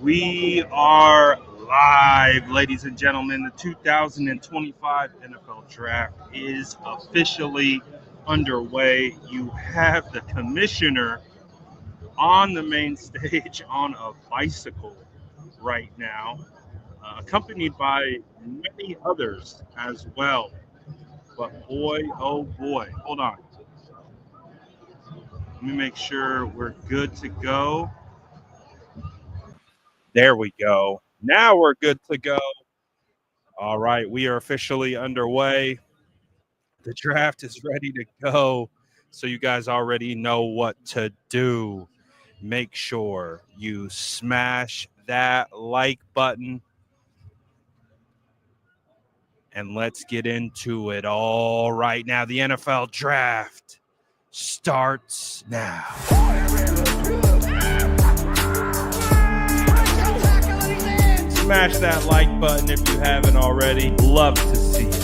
We are live, ladies and gentlemen. The 2025 NFL Draft is officially underway. You have the commissioner on the main stage on a bicycle right now, accompanied by many others as well. But boy, oh boy, hold on. Let me make sure we're good to go. There we go. Now we're good to go. All right, we are officially underway. The draft is ready to go. So you guys already know what to do. Make sure you smash that like button. And let's get into it all right now. The NFL draft starts now. Smash that like button if you haven't already. Love to see it.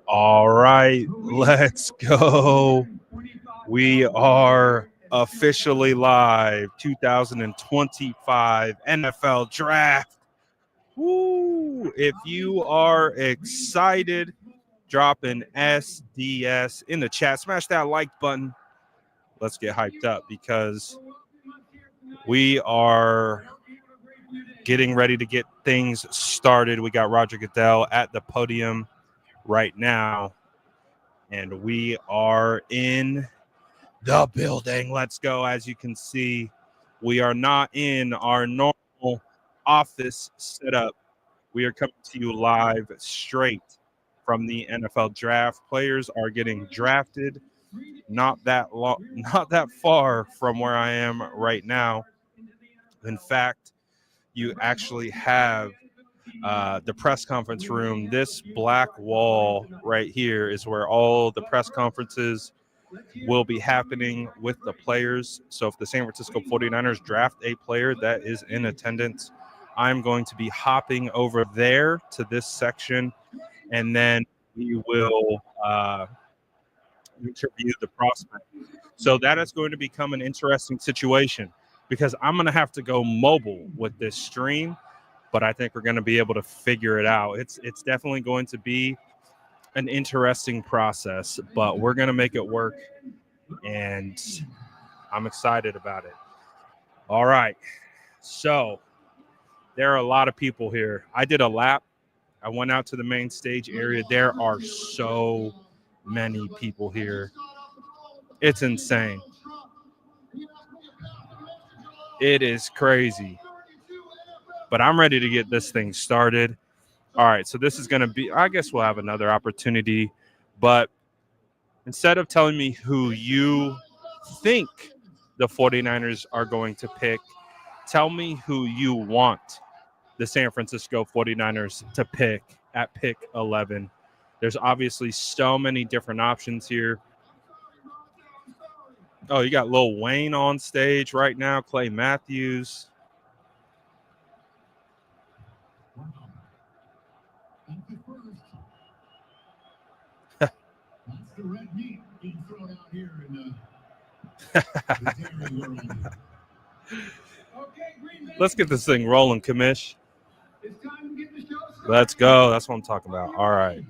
All right, let's go. We are officially live. 2025 NFL Draft. Woo! If you are excited, drop an SDS in the chat. Smash that like button. Let's get hyped up because we are getting ready to get things started. We got Roger Goodell at the podium right now, and we are in the building. Let's go. As you can see, we are not in our normal office setup. We are coming to you live straight from the NFL draft. Players are getting drafted not that far from where I am right now. In fact, you actually have the press conference room. This black wall right here is where all the press conferences will be happening with the players. So if the San Francisco 49ers draft a player that is in attendance, I'm going to be hopping over there to this section, and then we will interview the prospect. So that is going to become an interesting situation because I'm going to have to go mobile with this stream, but I think we're going to be able to figure it out. It's definitely going to be an interesting process, but we're going to make it work, and I'm excited about it. All right. So there are a lot of people here. I did a lap. I went out to the main stage area. There are so many people here. It's insane. It is crazy. But I'm ready to get this thing started. All right, so this is going to be, I guess we'll have another opportunity, but instead of telling me who you think the 49ers are going to pick, tell me who you want the San Francisco 49ers to pick at pick 11. There's obviously so many different options here. Oh, you got Lil Wayne on stage right now, Clay Matthews. The red meat being thrown out here in the world. Let's get this thing rolling, Commish. It's time to get the show started. Let's go. That's what I'm talking about. All right.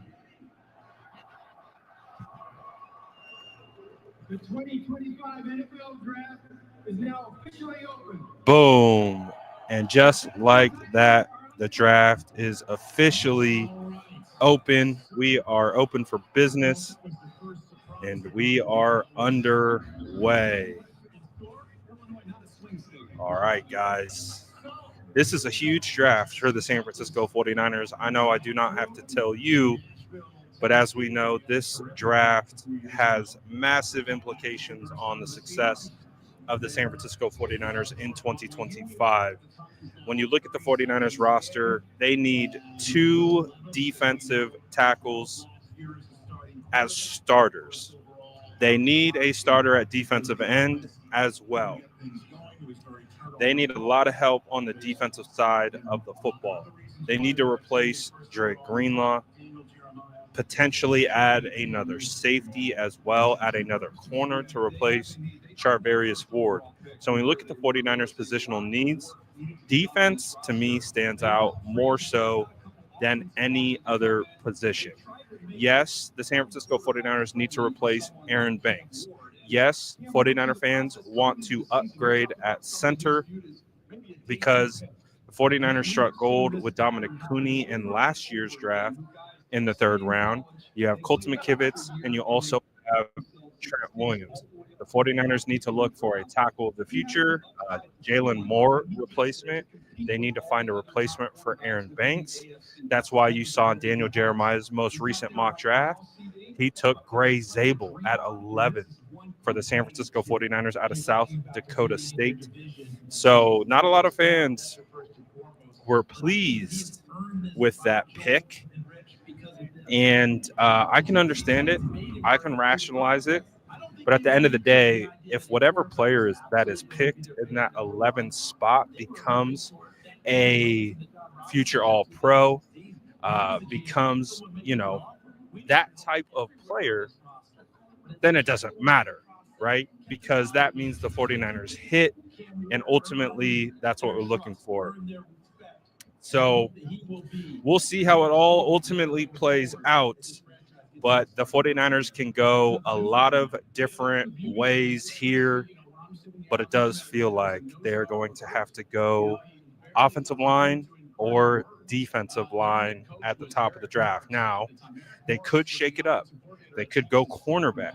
The 2025 NFL Draft is now officially open. Boom. And just like that, the draft is officially open. We are open for business, and we are underway. All right, guys. This is a huge draft for the San Francisco 49ers. I know I do not have to tell you, but as we know, this draft has massive implications on the success of the San Francisco 49ers in 2025. When you look at the 49ers roster, they need 2 defensive tackles as starters. They need a starter at defensive end as well. They need a lot of help on the defensive side of the football. They need to replace Drake Greenlaw, potentially add another safety as well, add another corner to replace Charvarius Ward. So when you look at the 49ers positional needs, defense to me stands out more so than any other position. Yes, the San Francisco 49ers need to replace Aaron Banks. Yes, 49er fans want to upgrade at center because the 49ers struck gold with Dominic Cooney in last year's draft in the third round. You have Colton McKivitz, and you also have Trent Williams. The 49ers need to look for a tackle of the future, Jalen Moore replacement. They need to find a replacement for Aaron Banks. That's why you saw Daniel Jeremiah's most recent mock draft. He took Gray Zabel at 11 for the San Francisco 49ers out of South Dakota State. So not a lot of fans were pleased with that pick. And I can understand it. I can rationalize it. But at the end of the day, if whatever player that is picked in that 11th spot becomes a future All-Pro, becomes, that type of player, then it doesn't matter, right? Because that means the 49ers hit, and ultimately that's what we're looking for. So we'll see how it all ultimately plays out. But the 49ers can go a lot of different ways here, but it does feel like they're going to have to go offensive line or defensive line at the top of the draft. Now, they could shake it up. They could go cornerback.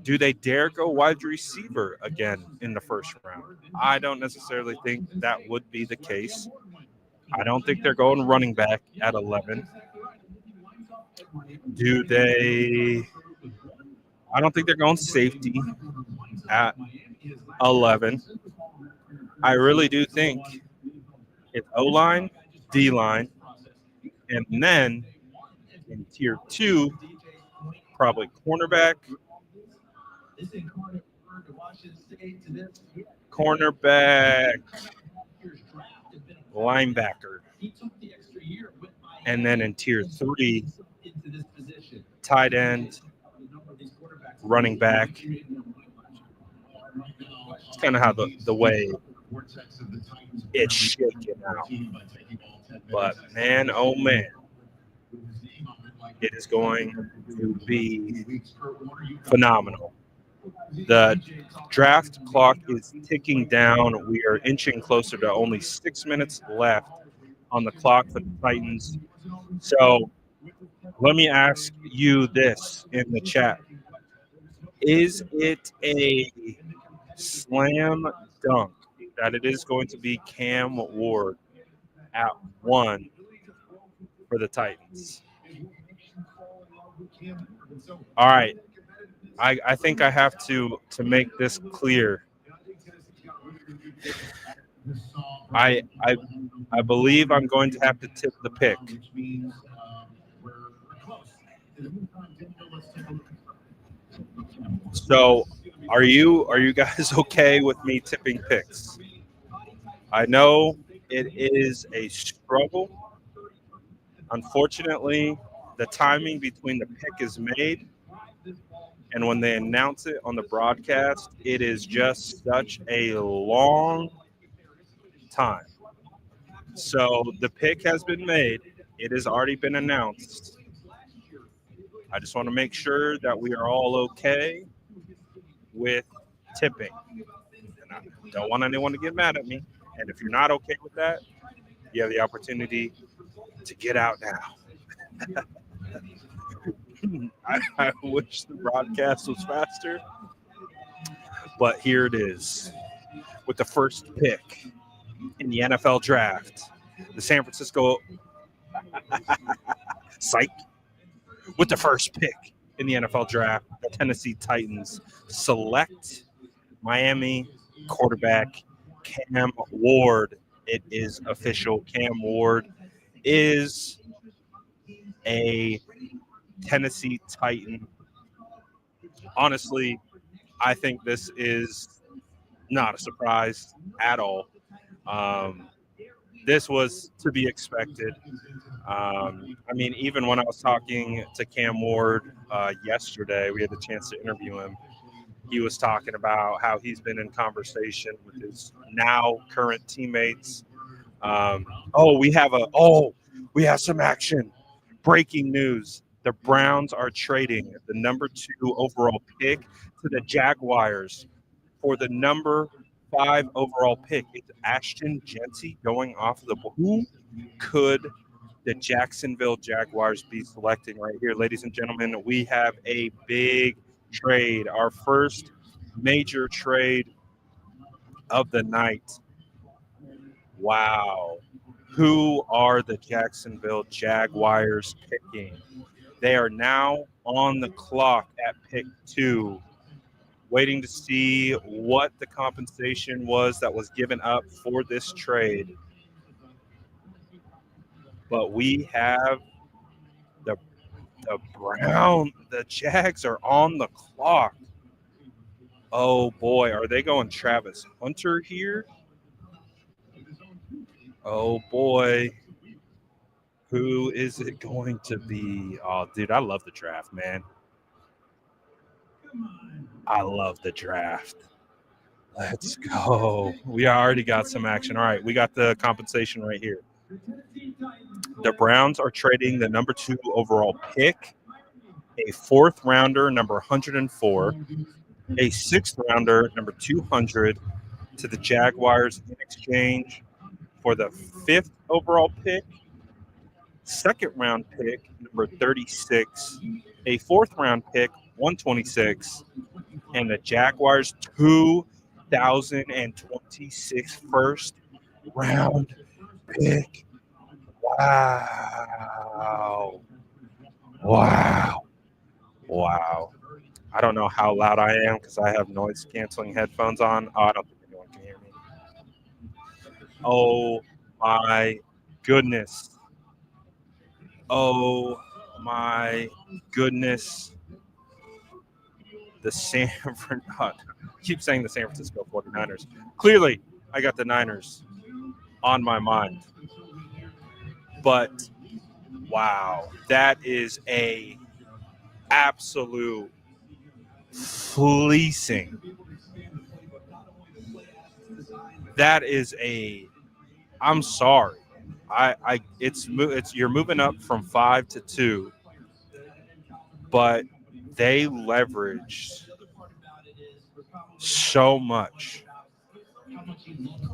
Do they dare go wide receiver again in the first round? I don't necessarily think that would be the case. I don't think they're going running back at 11. I don't think they're going safety at 11. I really do think it's O-line, D-line, and then in tier 2, probably cornerback, linebacker, and then in tier 3, tight end, running back. It's kind of how the way it's shaking out. But man, oh man, it is going to be phenomenal. The draft clock is ticking down. We are inching closer to only 6 minutes left on the clock for the Titans. So let me ask you this in the chat. Is it a slam dunk that it is going to be Cam Ward at 1 for the Titans? All right. I think I have to make this clear. I believe I'm going to have to tip the pick. So are you guys okay with me tipping picks? I know it is a struggle. Unfortunately, the timing between the pick is made and when they announce it on the broadcast, it is just such a long time. So the pick has been made. It has already been announced. I just want to make sure that we are all okay with tipping. And I don't want anyone to get mad at me. And if you're not okay with that, you have the opportunity to get out now. I wish the broadcast was faster, but here it is. With the first pick in the NFL draft, the San Francisco psych. With the first pick in the NFL draft, the Tennessee Titans select Miami quarterback Cam Ward. It is official. Cam Ward is a Tennessee Titan. Honestly, I think this is not a surprise at all. This was to be expected. I mean, even when I was talking to Cam Ward yesterday, we had the chance to interview him. He was talking about how he's been in conversation with his now current teammates. We have some action. Breaking news. The Browns are trading the number 2 overall pick to the Jaguars for the number 5 overall pick. It's Ashton Genty going off the board. Who could the Jacksonville Jaguars be selecting right here? Ladies and gentlemen, we have a big trade, our first major trade of the night. Wow. Who are the Jacksonville Jaguars picking? They are now on the clock at pick 2, waiting to see what the compensation was that was given up for this trade. But we have the Jags are on the clock. Oh boy, are they going Travis Hunter here? Oh boy. Who is it going to be? Oh, dude, I love the draft, man. I love the draft. Let's go. We already got some action. All right, we got the compensation right here. The Browns are trading the number 2 overall pick, a 4th rounder, number 104, a 6th rounder, number 200, to the Jaguars in exchange for the 5th overall pick, 2nd round pick, number 36, a 4th round pick, 126, and the Jaguars 2026 first round pick. Wow. I don't know how loud I am because I have noise canceling headphones on. Oh, I don't think anyone can hear me. Oh my goodness. Oh my goodness. The I keep saying the San Francisco 49ers. Clearly, I got the Niners on my mind. But wow, that is a absolute fleecing. That is I'm sorry. It's you're moving up from 5 to 2, but they leveraged so much.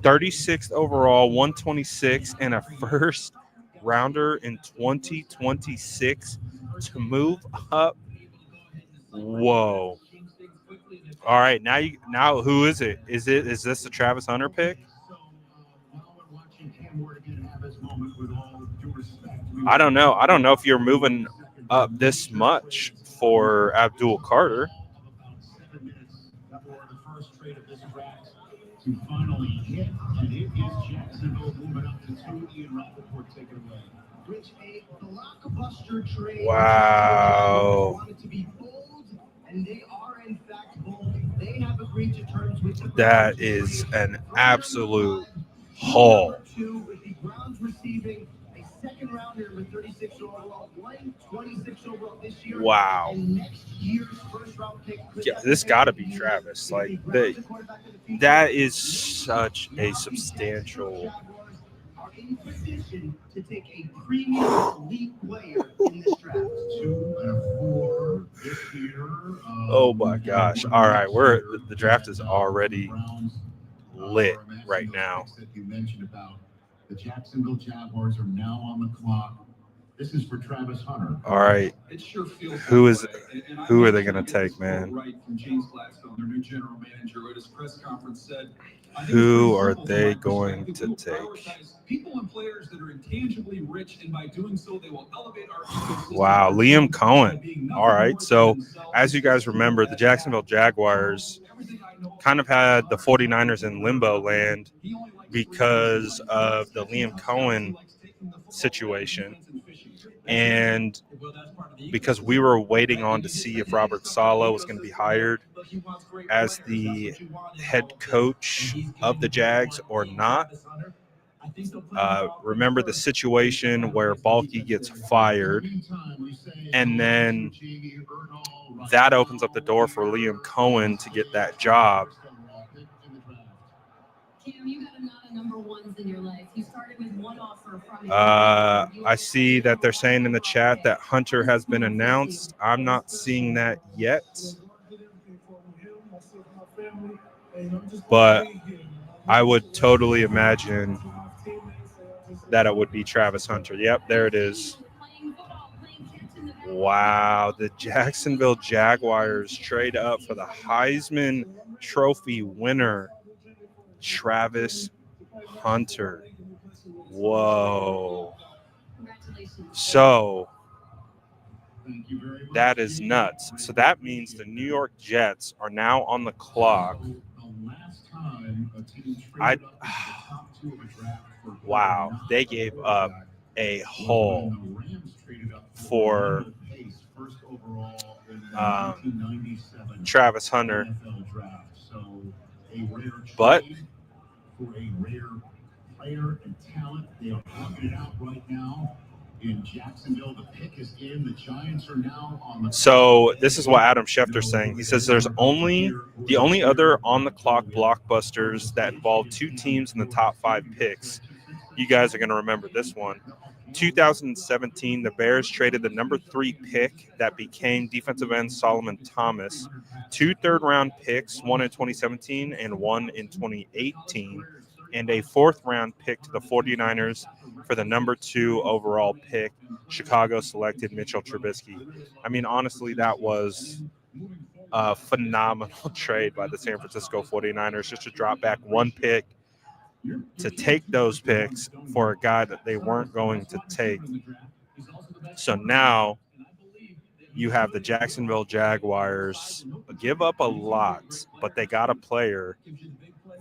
36th overall, 126, and a first rounder in 2026 to move up. Whoa. All right, now who is it? Is this the Travis Hunter pick? I don't know. I don't know if you're moving up this much for Abdul Carter. Wow. That is an absolute haul. Wow. Yeah, this got to be Travis. Like that is such a substantial. Oh my gosh! All right, the draft is already lit right now. The Jacksonville Jaguars are now on the clock. This is for Travis Hunter. All right. Who are they going to take, man? Who are they going to take? People and players that are intangibly rich, and by doing so, they will elevate our ecosystem. Wow, Liam Cohen. All right. So, as you guys remember, the Jacksonville Jaguars kind of had the 49ers in limbo land because of the Liam Cohen situation. And because we were waiting on to see if Robert Saleh was going to be hired as the head coach of the Jags or not. Remember the situation where Balky gets fired, and then that opens up the door for Liam Cohen to get that job. I see that they're saying in the chat that Hunter has been announced. I'm not seeing that yet, but I would totally imagine that it would be Travis Hunter. Yep, there it is. Wow, the Jacksonville Jaguars trade up for the Heisman Trophy winner, Travis Hunter. Whoa. So that is nuts. So that means the New York Jets are now on the clock. Wow, they gave up a haul for Travis Hunter, but so this is what Adam Schefter's saying. He says the only other on the clock blockbusters that involve two teams in the top 5 picks. You guys are going to remember this one. 2017, the Bears traded the number 3 pick that became defensive end Solomon Thomas, 2 third-round picks, one in 2017 and one in 2018, and a 4th-round pick to the 49ers for the number 2 overall pick. Chicago selected Mitchell Trubisky. I mean, honestly, that was a phenomenal trade by the San Francisco 49ers just to drop back 1 pick to take those picks for a guy that they weren't going to take. So now you have the Jacksonville Jaguars give up a lot, but they got a player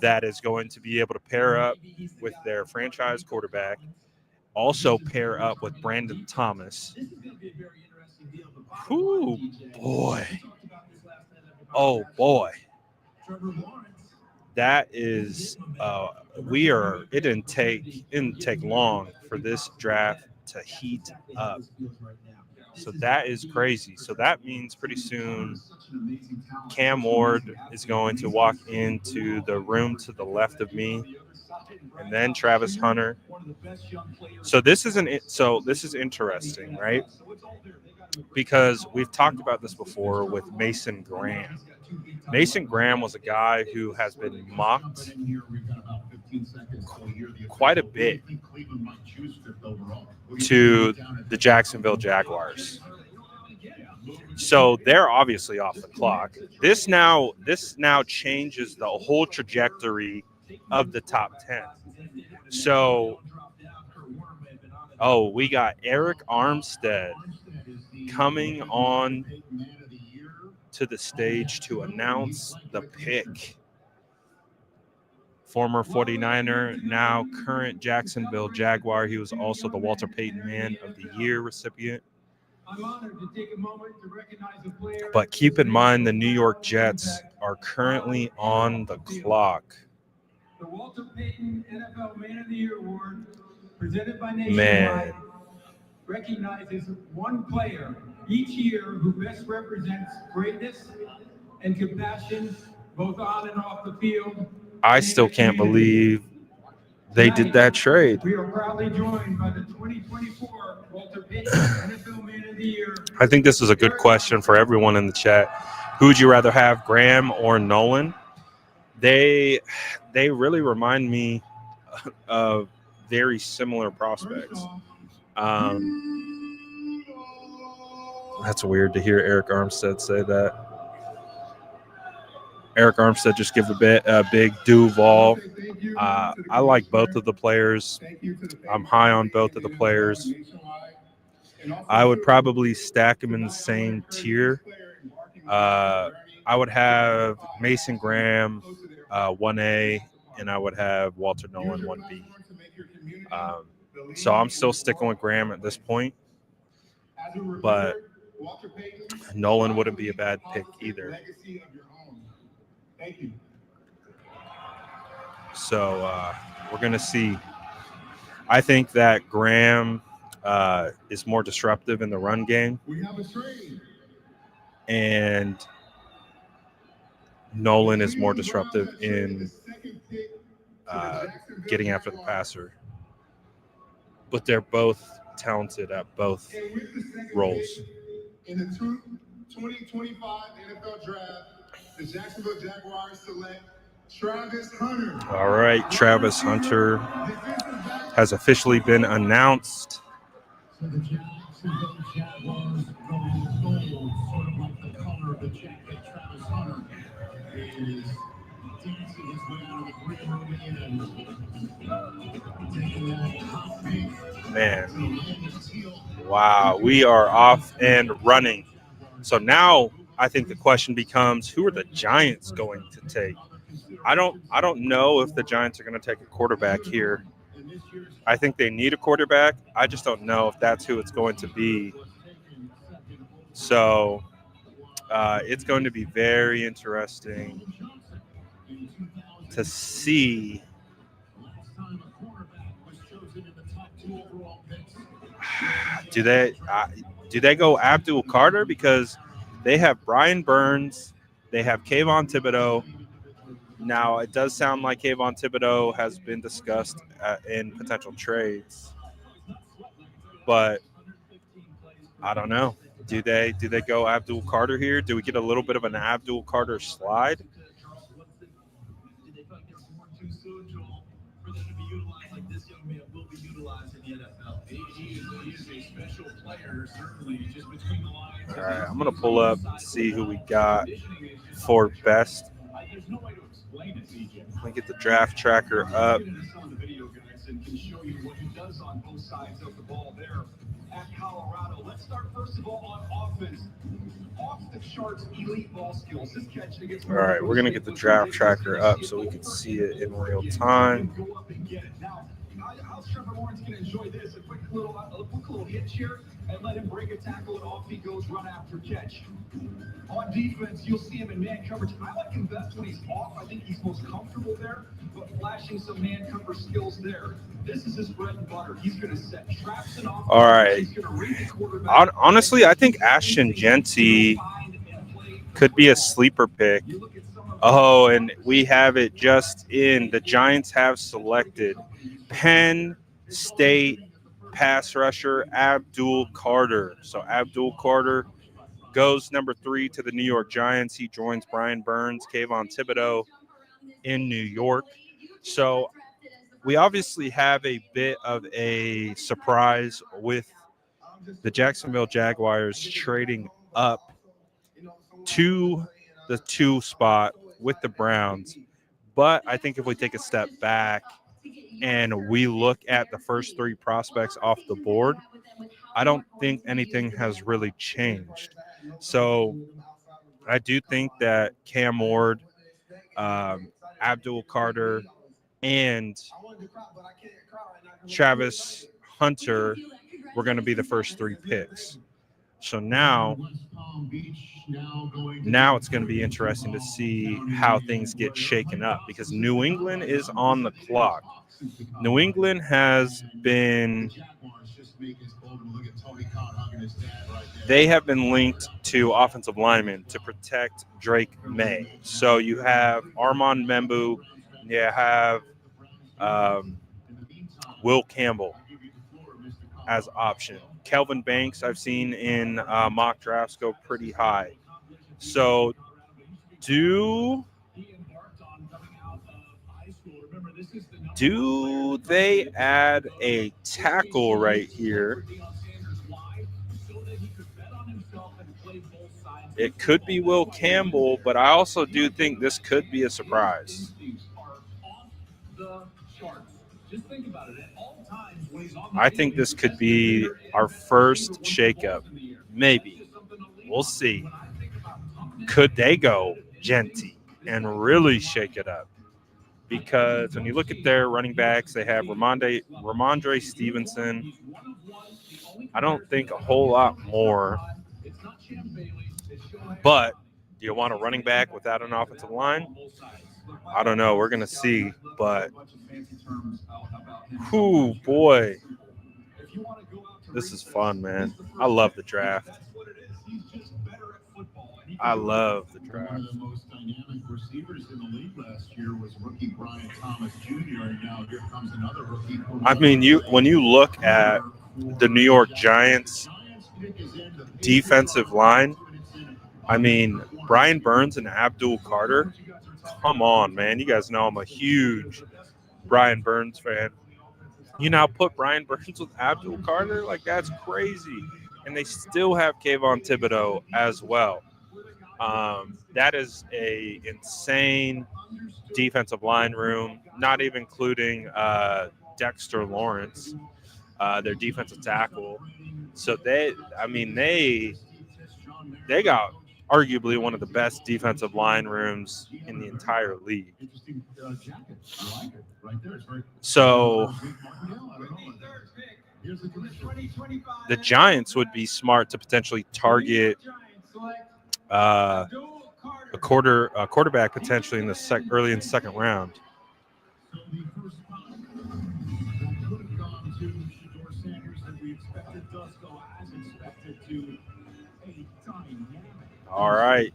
that is going to be able to pair up with their franchise quarterback, also pair up with Brandon Thomas. Ooh, boy. Oh, boy. That is it didn't take long for this draft to heat up. So that is crazy. So that means pretty soon Cam Ward is going to walk into the room to the left of me, and then Travis Hunter. So this is interesting, right? Because we've talked about this before with Mason Graham. Mason Graham was a guy who has been mocked quite a bit to the Jacksonville Jaguars. So they're obviously off the clock. This now changes the whole trajectory of the top 10. So, we got Eric Armstead coming on to the stage to announce the pick. Former 49er, now current Jacksonville Jaguar. He was also the Walter Payton Man of the Year recipient. I'm honored to take a moment to recognize the player. But keep in mind, the New York Jets are currently on the clock. The Walter Payton NFL Man of the Year Award, presented by Nationwide, recognizes one player each year who best represents greatness and compassion, both on and off the field. I still can't believe they did that trade. We are proudly joined by the 2024 Walter Payton NFL Man of the Year. I think this is a good question for everyone in the chat. Who would you rather have, Graham or Nolan? They really remind me of very similar prospects. That's weird to hear Eric Armstead say that. Eric Armstead just give a big Duval. I like both of the players. I'm high on both of the players. I would probably stack them in the same tier. I would have Mason Graham 1A, and I would have Walter Nolan 1B. So I'm still sticking with Graham at this point, but Nolan wouldn't be a bad pick either. So we're going to see. I think that Graham is more disruptive in the run game. And Nolan is more disruptive in getting after the passer. But they're both talented at both roles. In the 2025 NFL Draft, the Jacksonville Jaguars select Travis Hunter. All right, Travis Hunter has officially been announced. So the Jacksonville Jaguars going gold, sort of like the color of the jacket. Travis Hunter is dancing his way out of the green room and taking that hot pick. Man, wow, we are off and running. So now I think the question becomes, who are the Giants going to take? I don't know if the Giants are going to take a quarterback here. I think they need a quarterback. I just don't know if that's who it's going to be. So it's going to be very interesting to see. Do they go Abdul Carter? Because they have Brian Burns, they have Kayvon Thibodeau. Now, it does sound like Kayvon Thibodeau has been discussed in potential trades, but I don't know. Do they go Abdul Carter here? Do we get a little bit of an Abdul Carter slide? All right, I'm going to pull up and see who we got for best. Let me get the draft tracker up. Colorado. Let's start first of all on offense. Off the charts, elite ball skills. His catch against all right, we're going to get the draft tracker up so we can see it in real time. Now, how's Trevor Lawrence going to enjoy this? A quick little hitch here and let him break a tackle and off he goes run after catch. On defense, you'll see him in man coverage. I like him best when he's off. I think he's most comfortable there, but flashing some man cover skills there. This is his bread and butter. He's going to set traps and off. All right. Honestly, I think Ashton Genty could be a sleeper pick. Oh, and we have it just in. The Giants have selected Penn State pass rusher Abdul Carter. So Abdul Carter goes number 3 to the New York Giants. He joins Brian Burns, Kayvon Thibodeau in New York. So we obviously have a bit of a surprise with the Jacksonville Jaguars trading up to the 2 spot with the Browns. But I think if we take a step back and we look at the first 3 prospects off the board, I don't think anything has really changed. So I do think that Cam Ward, Abdul Carter, and Travis Hunter were going to be the first 3 picks. So now it's going to be interesting to see how things get shaken up because New England is on the clock. New England has been linked to offensive linemen to protect Drake May. So you have Armand Membu, you have Will Campbell as option. Kelvin Banks, I've seen in mock drafts go pretty high. So do they add a tackle right here? It could be Will Campbell, but I also do think this could be a surprise. I think this could be our first shakeup. Maybe. We'll see. Could they go Genty and really shake it up? Because when you look at their running backs, they have Ramondre Stevenson. I don't think a whole lot more. But Do you want a running back without an offensive line? I don't know. We're going to see. But, whoo, boy. This is fun, man. I love the draft. I love the draft. One of the most dynamic receivers in the league last year was rookie Brian Thomas Jr. And now here comes another rookie. I mean, when you look at the New York Giants defensive line, I mean, Brian Burns and Abdul Carter, come on, man. You guys know I'm a huge Brian Burns fan. You now put Brian Burns with Abdul Carter? Like, that's crazy. And they still have Kayvon Thibodeau as well. That is a insane defensive line room, not even including Dexter Lawrence, their defensive tackle. So they got arguably one of the best defensive line rooms in the entire league. So the Giants would be smart to potentially target a quarterback potentially in the early in the second round. All right,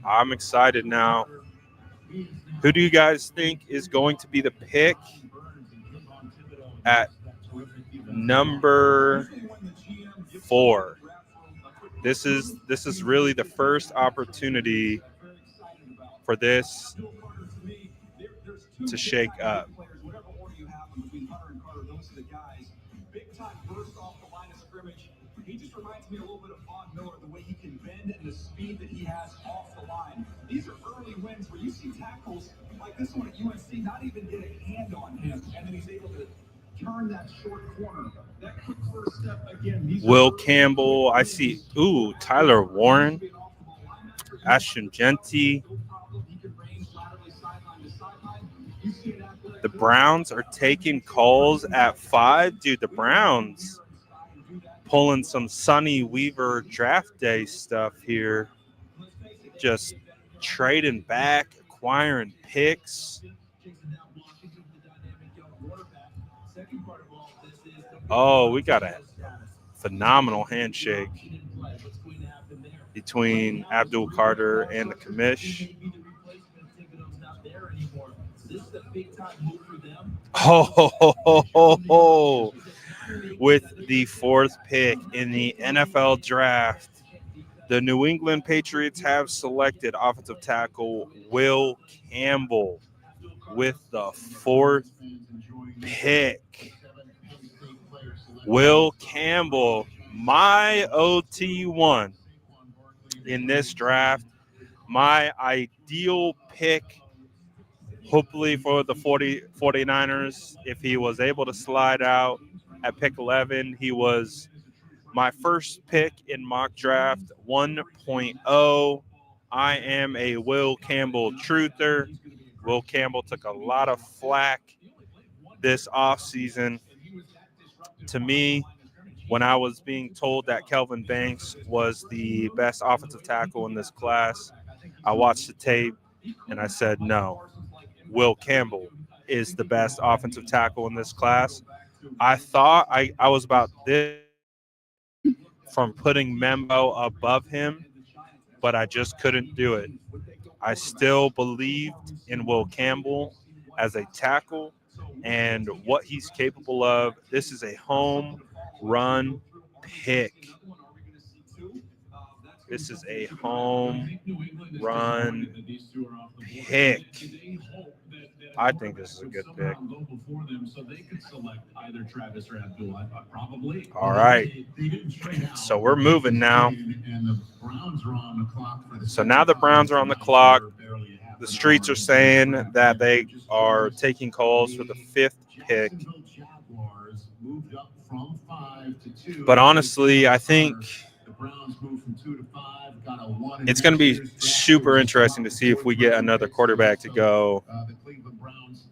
I'm excited now. Who do you guys think is going to be the pick at number 4? This is really the first opportunity for this to shake up. He just reminds me a little bit of Von Miller, the way he can bend and the speed that he has off the line. These are early wins where you see tackles like this one at UNC not even get a hand on him, and then he's able to turn that short corner. That quick first step again. Will Campbell, I see. Ooh, Tyler Warren, Ashton Genty. The Browns are taking calls at 5. Dude, the Browns pulling some Sonny Weaver draft day stuff here. Just trading back, acquiring picks. Oh, we got a phenomenal handshake between Abdul Carter and the commish. Oh. With the 4th pick in the NFL draft, the New England Patriots have selected offensive tackle Will Campbell with the 4th pick. Will Campbell, my OT1 in this draft, my ideal pick, hopefully for the 49ers, if he was able to slide out at pick 11. He was my first pick in mock draft 1.0. I am a Will Campbell truther. Will Campbell took a lot of flack this offseason. To me, when I was being told that Kelvin Banks was the best offensive tackle in this class, I watched the tape and I said, no, Will Campbell is the best offensive tackle in this class. I thought I was about this from putting Membo above him, but I just couldn't do it. I still believed in Will Campbell as a tackle and what he's capable of. This is a home run pick. This is a home run pick. I think this is a good pick. All right. So we're moving now. So now the Browns are on the clock. The streets are saying that they are taking calls for the 5th pick. But honestly, I think it's going to be super interesting to see if we get another quarterback to go. The Cleveland Browns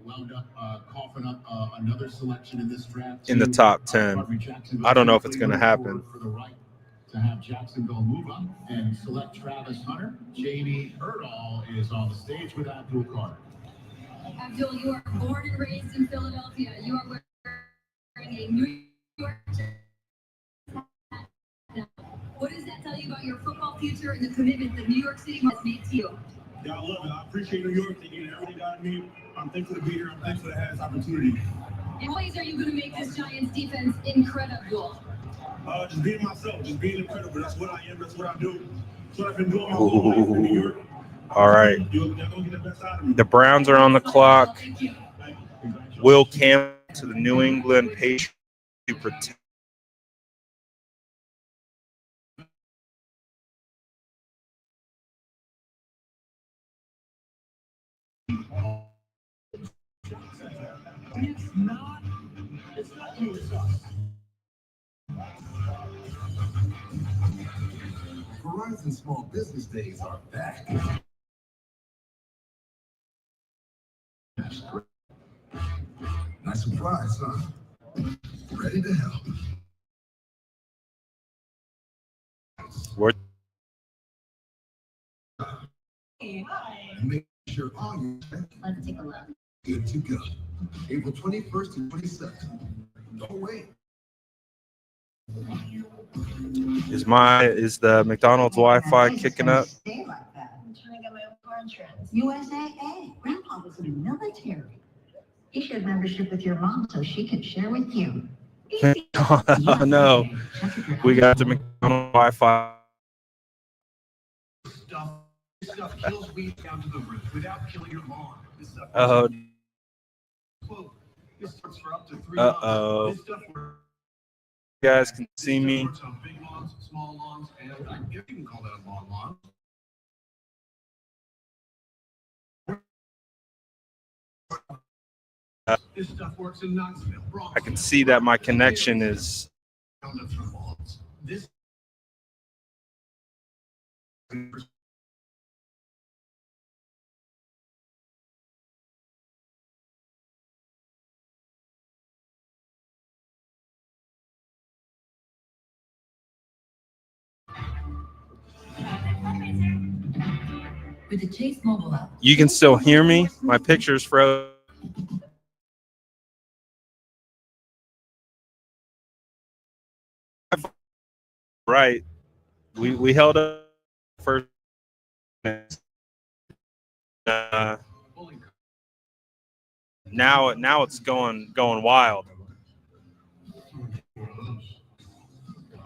wound up coughing up another selection in this draft in the top 10. I don't know if it's going to happen. to have Jacksonville move up and select Travis Hunter. Jamie Erdahl is on the stage with Abdul Carter. Abdul, you are born and raised in Philadelphia. You are wearing a New York hat. What does that tell you about your football future and the commitment that New York City has made to you? Yeah, I love it. I appreciate New York. They get everything out of me. I'm thankful to be here. I'm thankful to have this opportunity. In ways are you going to make this Giants defense incredible? Just being myself, just being incredible. That's what I am. That's what I do. That's what I've been doing my whole life in New York. All right. The Browns are on the clock. Will Campbell to the New England Patriots to protect. It's not you, it's us. Verizon Small Business Days are back. Nice surprise, huh? Ready to help. We're Make sure all your let's take a look. Good to go. April 21st and 22nd. Don't wait. Is the McDonald's Wi-Fi kicking up? Stay like that. I'm trying to get my own car insurance. USAA. Grandpa was in the military. You should have membership with your mom so she can share with you. Oh, no. We got the McDonald's Wi-Fi. Stuff kills weeds down to the root without killing your lawn. This stuff this works for up to 3 Uh-oh. This stuff works. You guys can see me. On big lawns, small lawns, and I guess you can call that a lawn lawn. This stuff works in Knoxville. I can see that my connection is. This With the Chase mobile app. You can still hear me. My picture's frozen. Right. We held up first. Now it's going wild.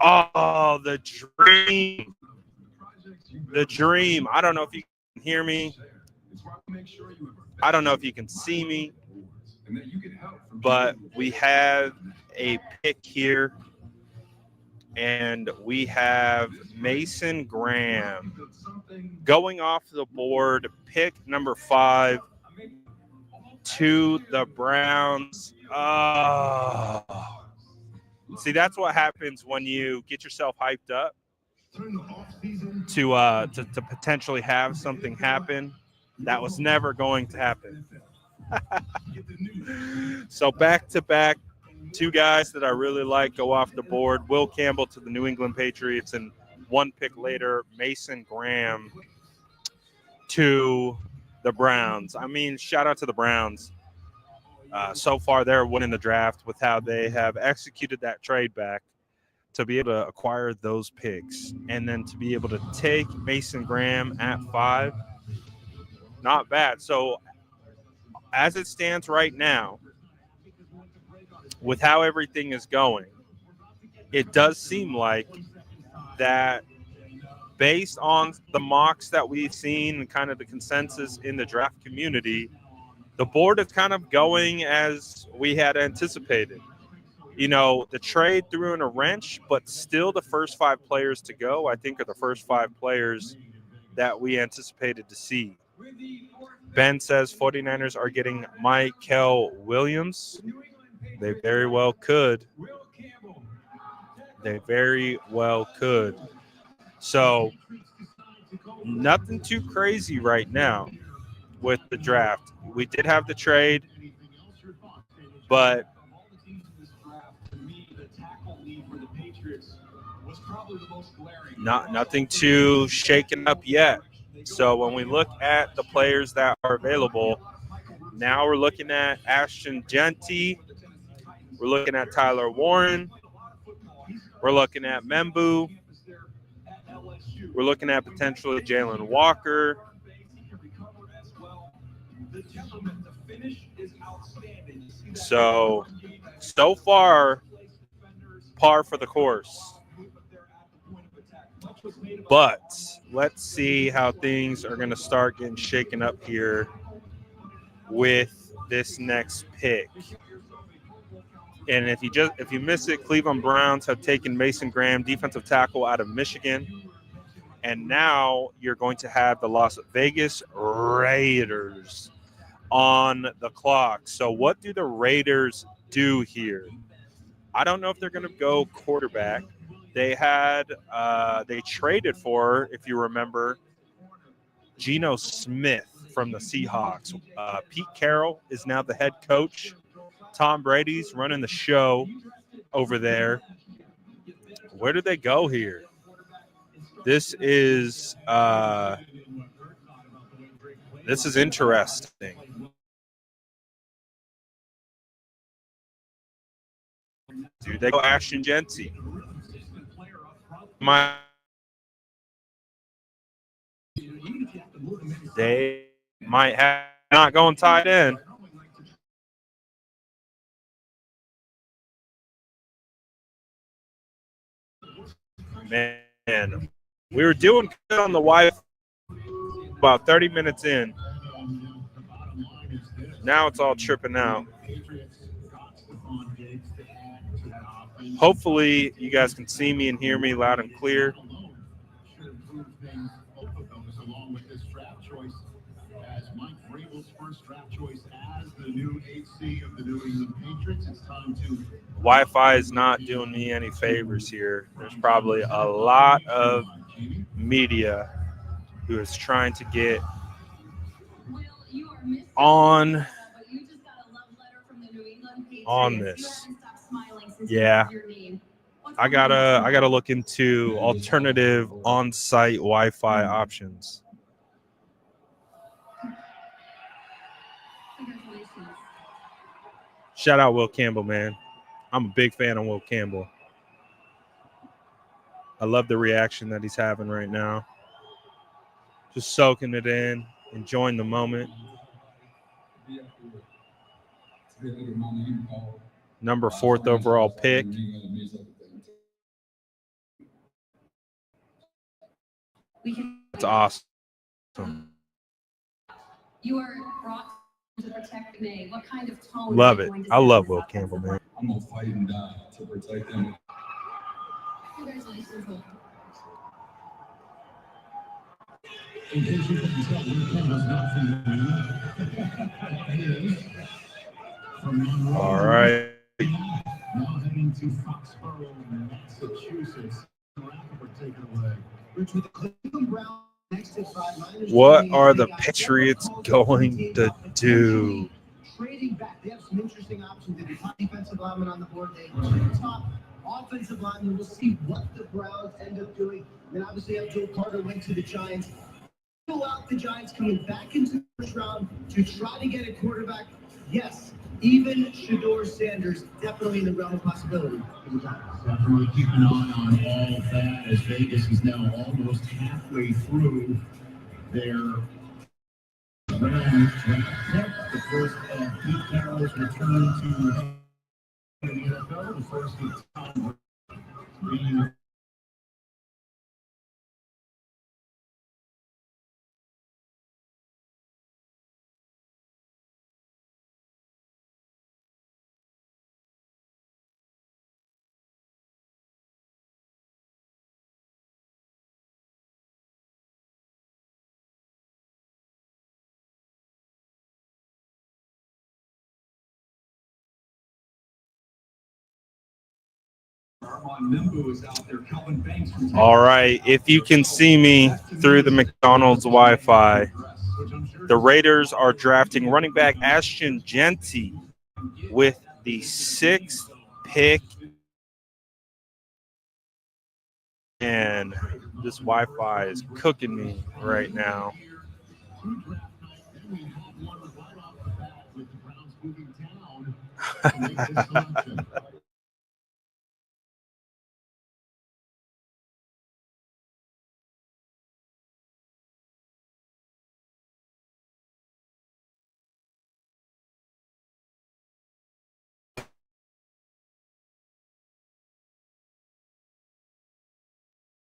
Oh, the dream. The dream. I don't know if you can hear me. I don't know if you can see me. But we have a pick here. And we have Mason Graham going off the board, pick number 5 to the Browns. Oh. See, that's what happens when you get yourself hyped up to potentially have something happen. That was never going to happen. So back-to-back, 2 guys that I really like go off the board. Will Campbell to the New England Patriots, and 1 pick later, Mason Graham to the Browns. I mean, shout out to the Browns. So far, they're winning the draft with how they have executed that trade back to be able to acquire those picks and then to be able to take Mason Graham at 5. Not bad. So as it stands right now, with how everything is going, it does seem like that based on the mocks that we've seen and kind of the consensus in the draft community, the board is kind of going as we had anticipated. You know, the trade threw in a wrench, but still the first 5 players to go, I think, are the first 5 players that we anticipated to see. Ben says 49ers are getting Mykel Williams. They very well could. They very well could. So nothing too crazy right now with the draft. We did have the trade, but Nothing too shaken up yet. So when we look at the players that are available, now we're looking at Ashton Genty. We're looking at Tyler Warren. We're looking at Membu. We're looking at potentially Jalen Walker. So far, par for the course. But let's see how things are going to start getting shaken up here with this next pick. And if you miss it, Cleveland Browns have taken Mason Graham, defensive tackle out of Michigan. And now you're going to have the Las Vegas Raiders on the clock. So what do the Raiders do here? I don't know if they're going to go quarterback. They traded for, if you remember, Geno Smith from the Seahawks. Pete Carroll is now the head coach. Tom Brady's running the show over there. Where do they go here? This is interesting. Do they go Ashton Genty? They might have not going tight end. Man, we were doing good on the Wi-Fi about 30 minutes in. Now it's all tripping out. Hopefully you guys can see me and hear me loud and clear. Wi-Fi is not doing me any favors here. There's probably a lot of media who is trying to get on this. Yeah. I gotta look into alternative on-site Wi-Fi options. Shout out Will Campbell, man. I'm a big fan of Will Campbell. I love the reaction that he's having right now. Just soaking it in, enjoying the moment. Number 4th overall pick. That's awesome. You are brought to protect me. What kind of tone? Love it. I love Will Campbell, man. I'm gonna fight and die to protect them. Congratulations, Will. In case you couldn't tell, Will Campbell's not from the All right. Now heading to Foxborough, Massachusetts. Take it away. Which with the Cleveland Browns next at 5 What are the Patriots going to do? Trading back, they have some interesting options. They have defensive linemen on the board. They top offensive linemen. We'll see what the Browns end up doing. And obviously, Joe Carter went to the Giants. Pull out the Giants coming back into the first round to try to get a quarterback. Yes, even Shedeur Sanders definitely in the realm of possibility. Definitely keep an eye on all of that as Vegas is now almost halfway through their round. The first of Pete Carroll's return to the NFL, the first of Tom being All right. If you can see me through the McDonald's Wi-Fi, the Raiders are drafting running back Ashton Genty with the 6th pick And this Wi-Fi is cooking me right now.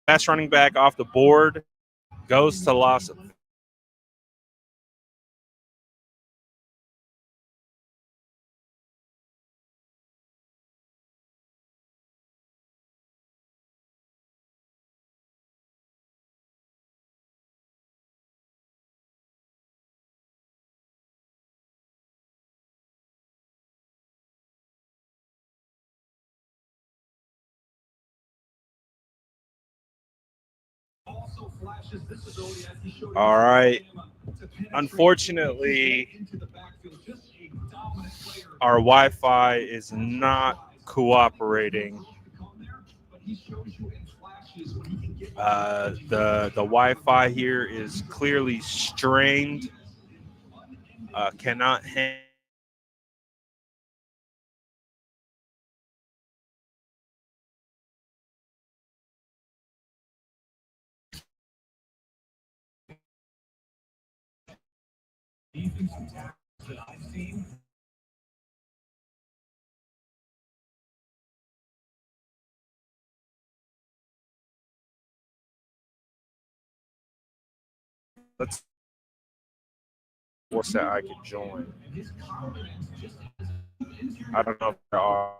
Last running back off the board goes to Las All right. Unfortunately, our Wi-Fi is not cooperating. The Wi-Fi here is clearly strained. Cannot handle. Let's force that I could join. I don't know if there are.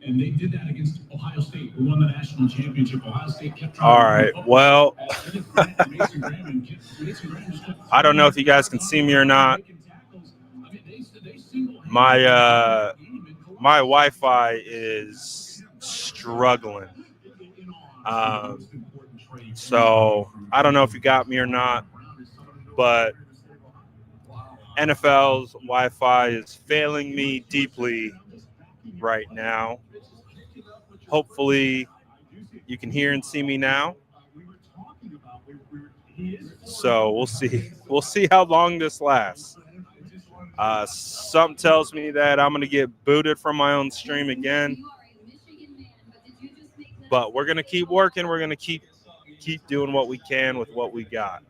And they did that against Ohio State, who won the national championship. Ohio State kept All right. Well, I don't know if you guys can see me or not. My Wi-Fi is struggling. So I don't know if you got me or not, but NFL's Wi-Fi is failing me deeply right now. Hopefully you can hear and see me now. So we'll see. We'll see how long this lasts. Something tells me that I'm going to get booted from my own stream again. But we're going to keep working. We're going to keep doing what we can with what we got.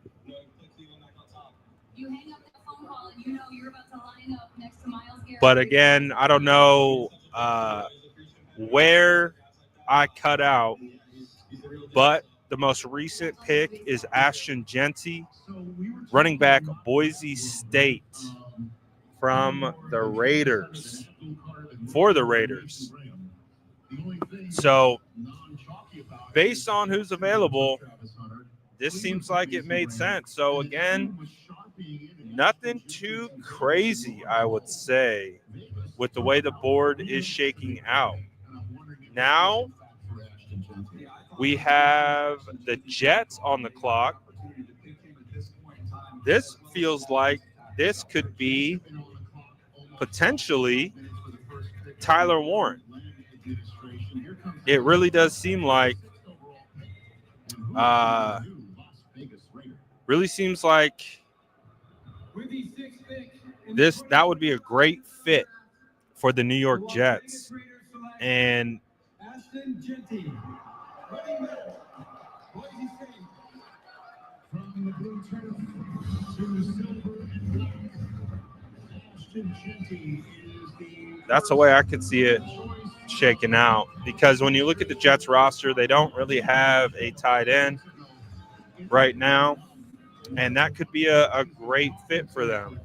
But again, I don't know where I cut out, but the most recent pick is Ashton Genty, running back Boise State from the Raiders, for the Raiders. So based on who's available, this seems like it made sense. So again, nothing too crazy, I would say, with the way the board is shaking out. Now we have the Jets on the clock. This feels like this could be potentially Tyler Warren. It really does seem like that would be a great fit for the New York Jets. And Ashton Genty. Running middle. Boise State. From the blue turf to silver and black, Ashton Genty is the That's the way I could see it shaking out, because when you look at the Jets roster, they don't really have a tight end right now, and that could be a great fit for them.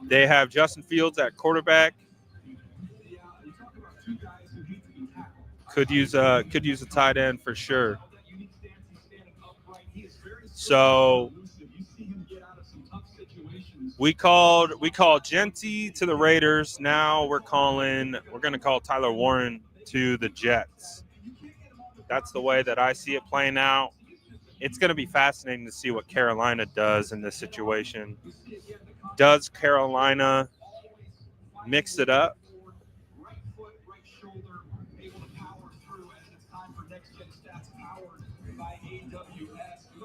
They have Justin Fields at quarterback. Could use a tight end for sure. So we called Genty to the Raiders. Now we're going to call Tyler Warren to the Jets. That's the way that I see it playing out. It's going to be fascinating to see what Carolina does in this situation. Does Carolina mix it up?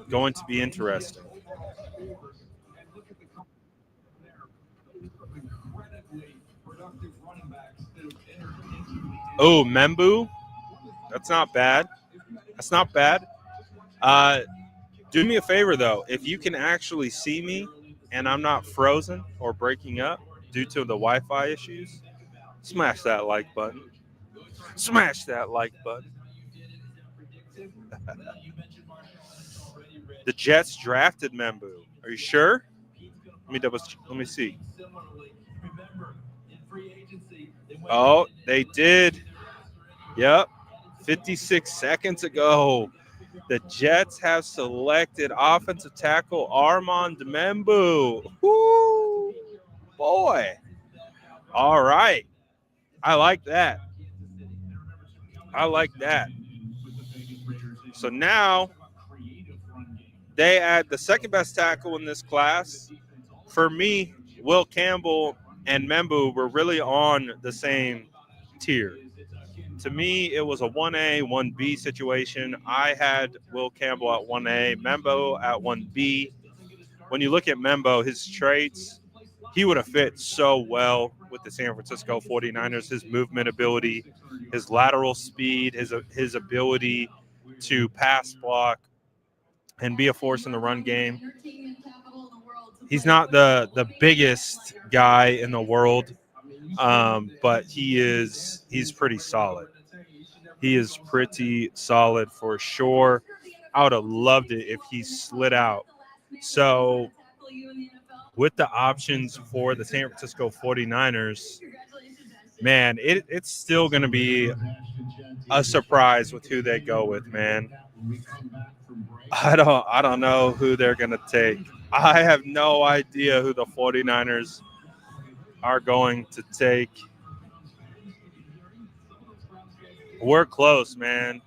Going to be interesting. Oh, Membu. That's not bad. Do me a favor, though. If you can actually see me and I'm not frozen or breaking up due to the Wi-Fi issues, smash that like button. Smash that like button. The Jets drafted Membu. Are you sure? Let me see. Oh, they did. Yep. 56 seconds ago, the Jets have selected offensive tackle Armand Membu. Woo! Boy. All right. I like that. So now they add the second best tackle in this class. For me, Will Campbell and Membu were really on the same tier. To me, it was a 1A, 1B situation. I had Will Campbell at 1A, Membu at 1B. When you look at Membu, his traits, he would have fit so well with the San Francisco 49ers. His movement ability, his lateral speed, his ability to pass block and be a force in the run game. He's not the biggest guy in the world, but he's pretty solid. He is pretty solid for sure. I would have loved it if he slid out. So with the options for the San Francisco 49ers, man, it's still going to be a surprise with who they go with, man. I don't know who they're going to take. I have no idea who the 49ers are going to take. We're close, man.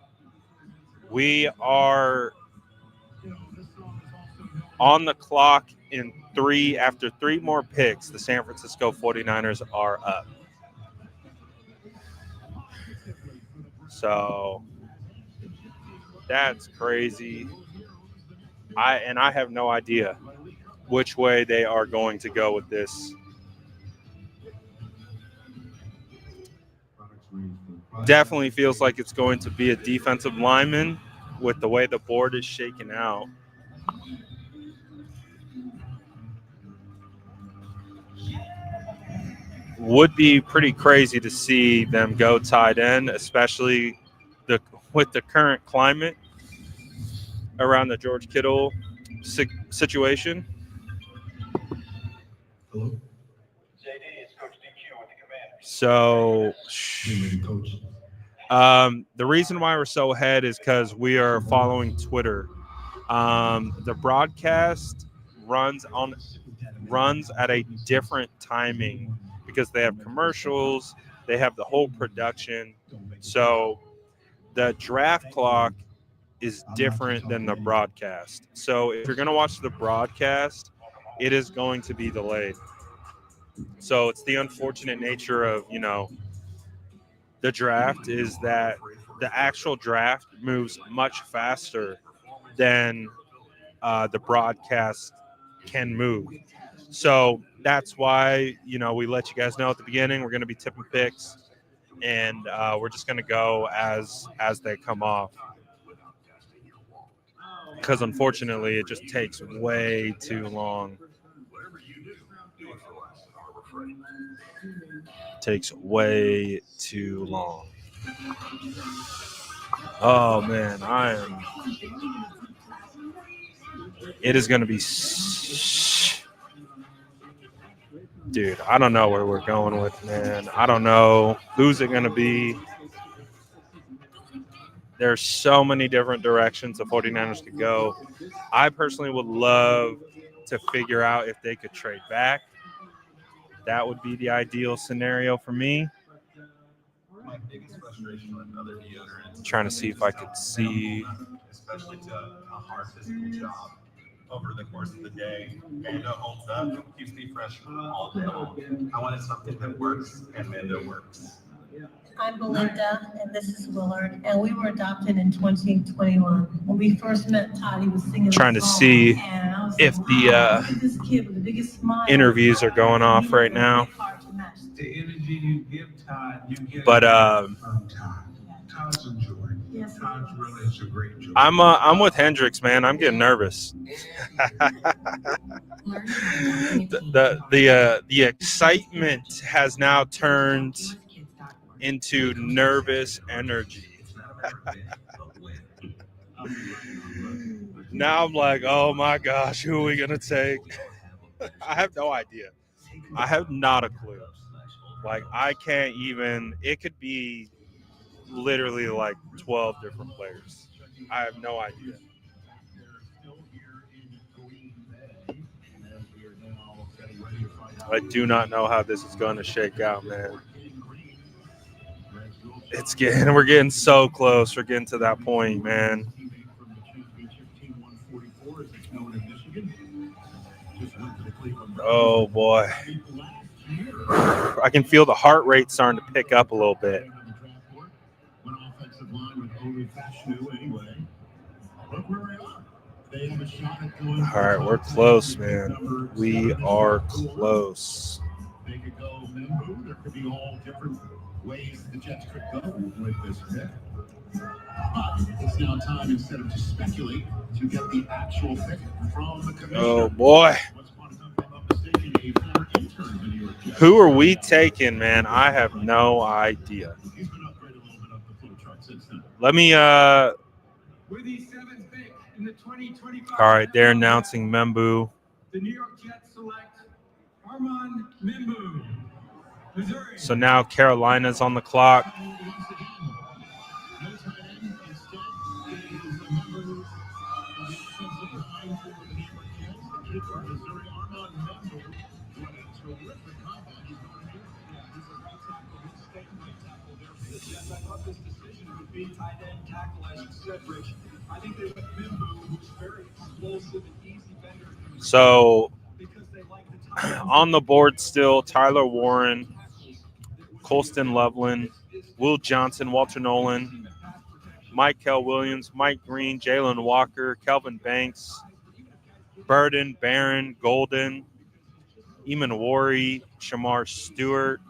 We are on the clock after three more picks. The San Francisco 49ers are up. So that's crazy. I have no idea which way they are going to go with this. Definitely feels like it's going to be a defensive lineman with the way the board is shaken out. Would be pretty crazy to see them go tight end, especially with the current climate around the George Kittle situation. Hello? So the reason why we're so ahead is because we are following Twitter. The broadcast runs at a different timing because they have commercials, they have the whole production. So the draft clock is different than the broadcast. So if you're going to watch the broadcast, it is going to be delayed. So it's the unfortunate nature of, the draft is that the actual draft moves much faster than the broadcast can move. So that's why, we let you guys know at the beginning we're going to be tipping picks. and we're just going to go as they come off. Because unfortunately, it just takes way too long. Takes way too long. Oh man, it is going to be, dude. I don't know where we're going with, man. I don't know who's it going to be. There's so many different directions the 49ers could go. I personally would love to figure out if they could trade back. That would be the ideal scenario for me. My biggest frustration with other deodorants. Trying to see if I could see. Especially to a hard physical job over the course of the day. Mando holds up, keeps me fresh all day long. I wanted something that works, and Mando works. I'm Belinda, and this is Willard, and we were adopted in 2021. When we first met Todd, he was singing. Trying to see if the interviews are going off right now. The energy you give Todd, you get. But Todd's enjoying. Yes, Todd's really is a great joy. I'm with Hendrix, man. I'm getting nervous. the excitement has now turned into nervous energy. Now I'm like, oh my gosh, who are we gonna take? I have no idea. I have not a clue. Like, I can't even. It could be literally like 12 different players. I have no idea. I do not know how this is going to shake out, man. We're getting so close. We're getting to that point, man. Oh boy. I can feel the heart rate starting to pick up a little bit. All right, we're close, man. We are close. They could go Membu. There could be all different ways the Jets could go with this pick. But it's now time, instead of just speculate, to get the actual pick from the commissioner. Oh boy. Who are we taking, man? I have no idea. Let me With the 7th pick in the 2025. all right, they're announcing Membu. The New York Jets select Armand Membu, Missouri. So now Carolina's on the clock. So on the board still, Tyler Warren, Colston Loveland, Will Johnson, Walter Nolan, Mykel Williams, Mike Green, Jalen Walker, Kelvin Banks, Burden, Barron, Golden, Eamon Worry, Shamar Stewart.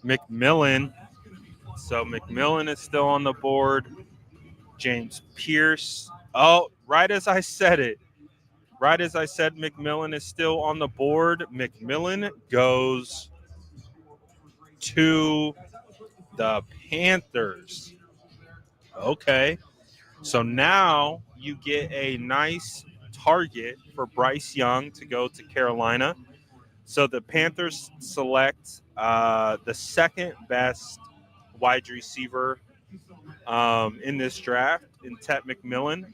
McMillan. So McMillan is still on the board. James Pierce. Oh, right as I said it. Right as I said McMillan is still on the board, McMillan goes to the Panthers. Okay. So now you get a nice target for Bryce Young to go to Carolina. So the Panthers select the second best wide receiver in this draft in Tet McMillan.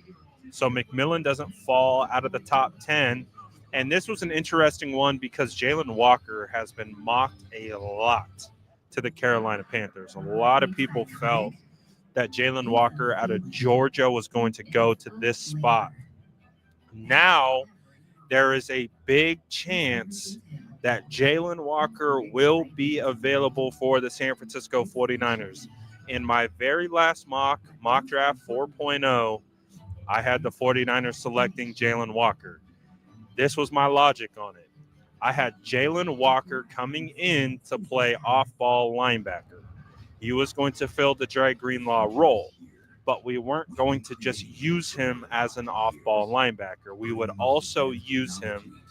So McMillan doesn't fall out of the top 10. And this was an interesting one because Jalen Walker has been mocked a lot to the Carolina Panthers. A lot of people felt that Jalen Walker out of Georgia was going to go to this spot. Now there is a big chance that Jalen Walker will be available for the San Francisco 49ers. In my very last mock draft 4.0, I had the 49ers selecting Jalen Walker. This was my logic on it. I had Jalen Walker coming in to play off-ball linebacker. He was going to fill the Dre Greenlaw role, but we weren't going to just use him as an off-ball linebacker. We would also use him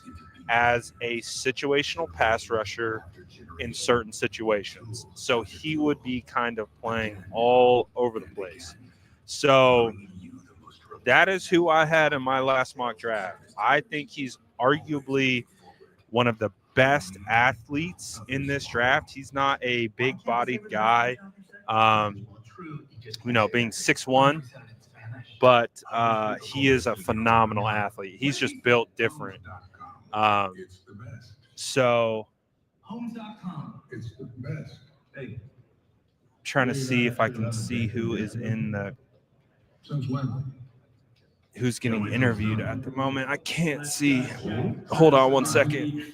as a situational pass rusher in certain situations. So he would be kind of playing all over the place. So that is who I had in my last mock draft. I think he's arguably one of the best athletes in this draft. He's not a big-bodied guy, being 6'1", but he is a phenomenal athlete. He's just built different. So It's the best. Hey, trying to see if I can see who is in the since when? who's getting interviewed at the moment. I can't see. Hold on one second.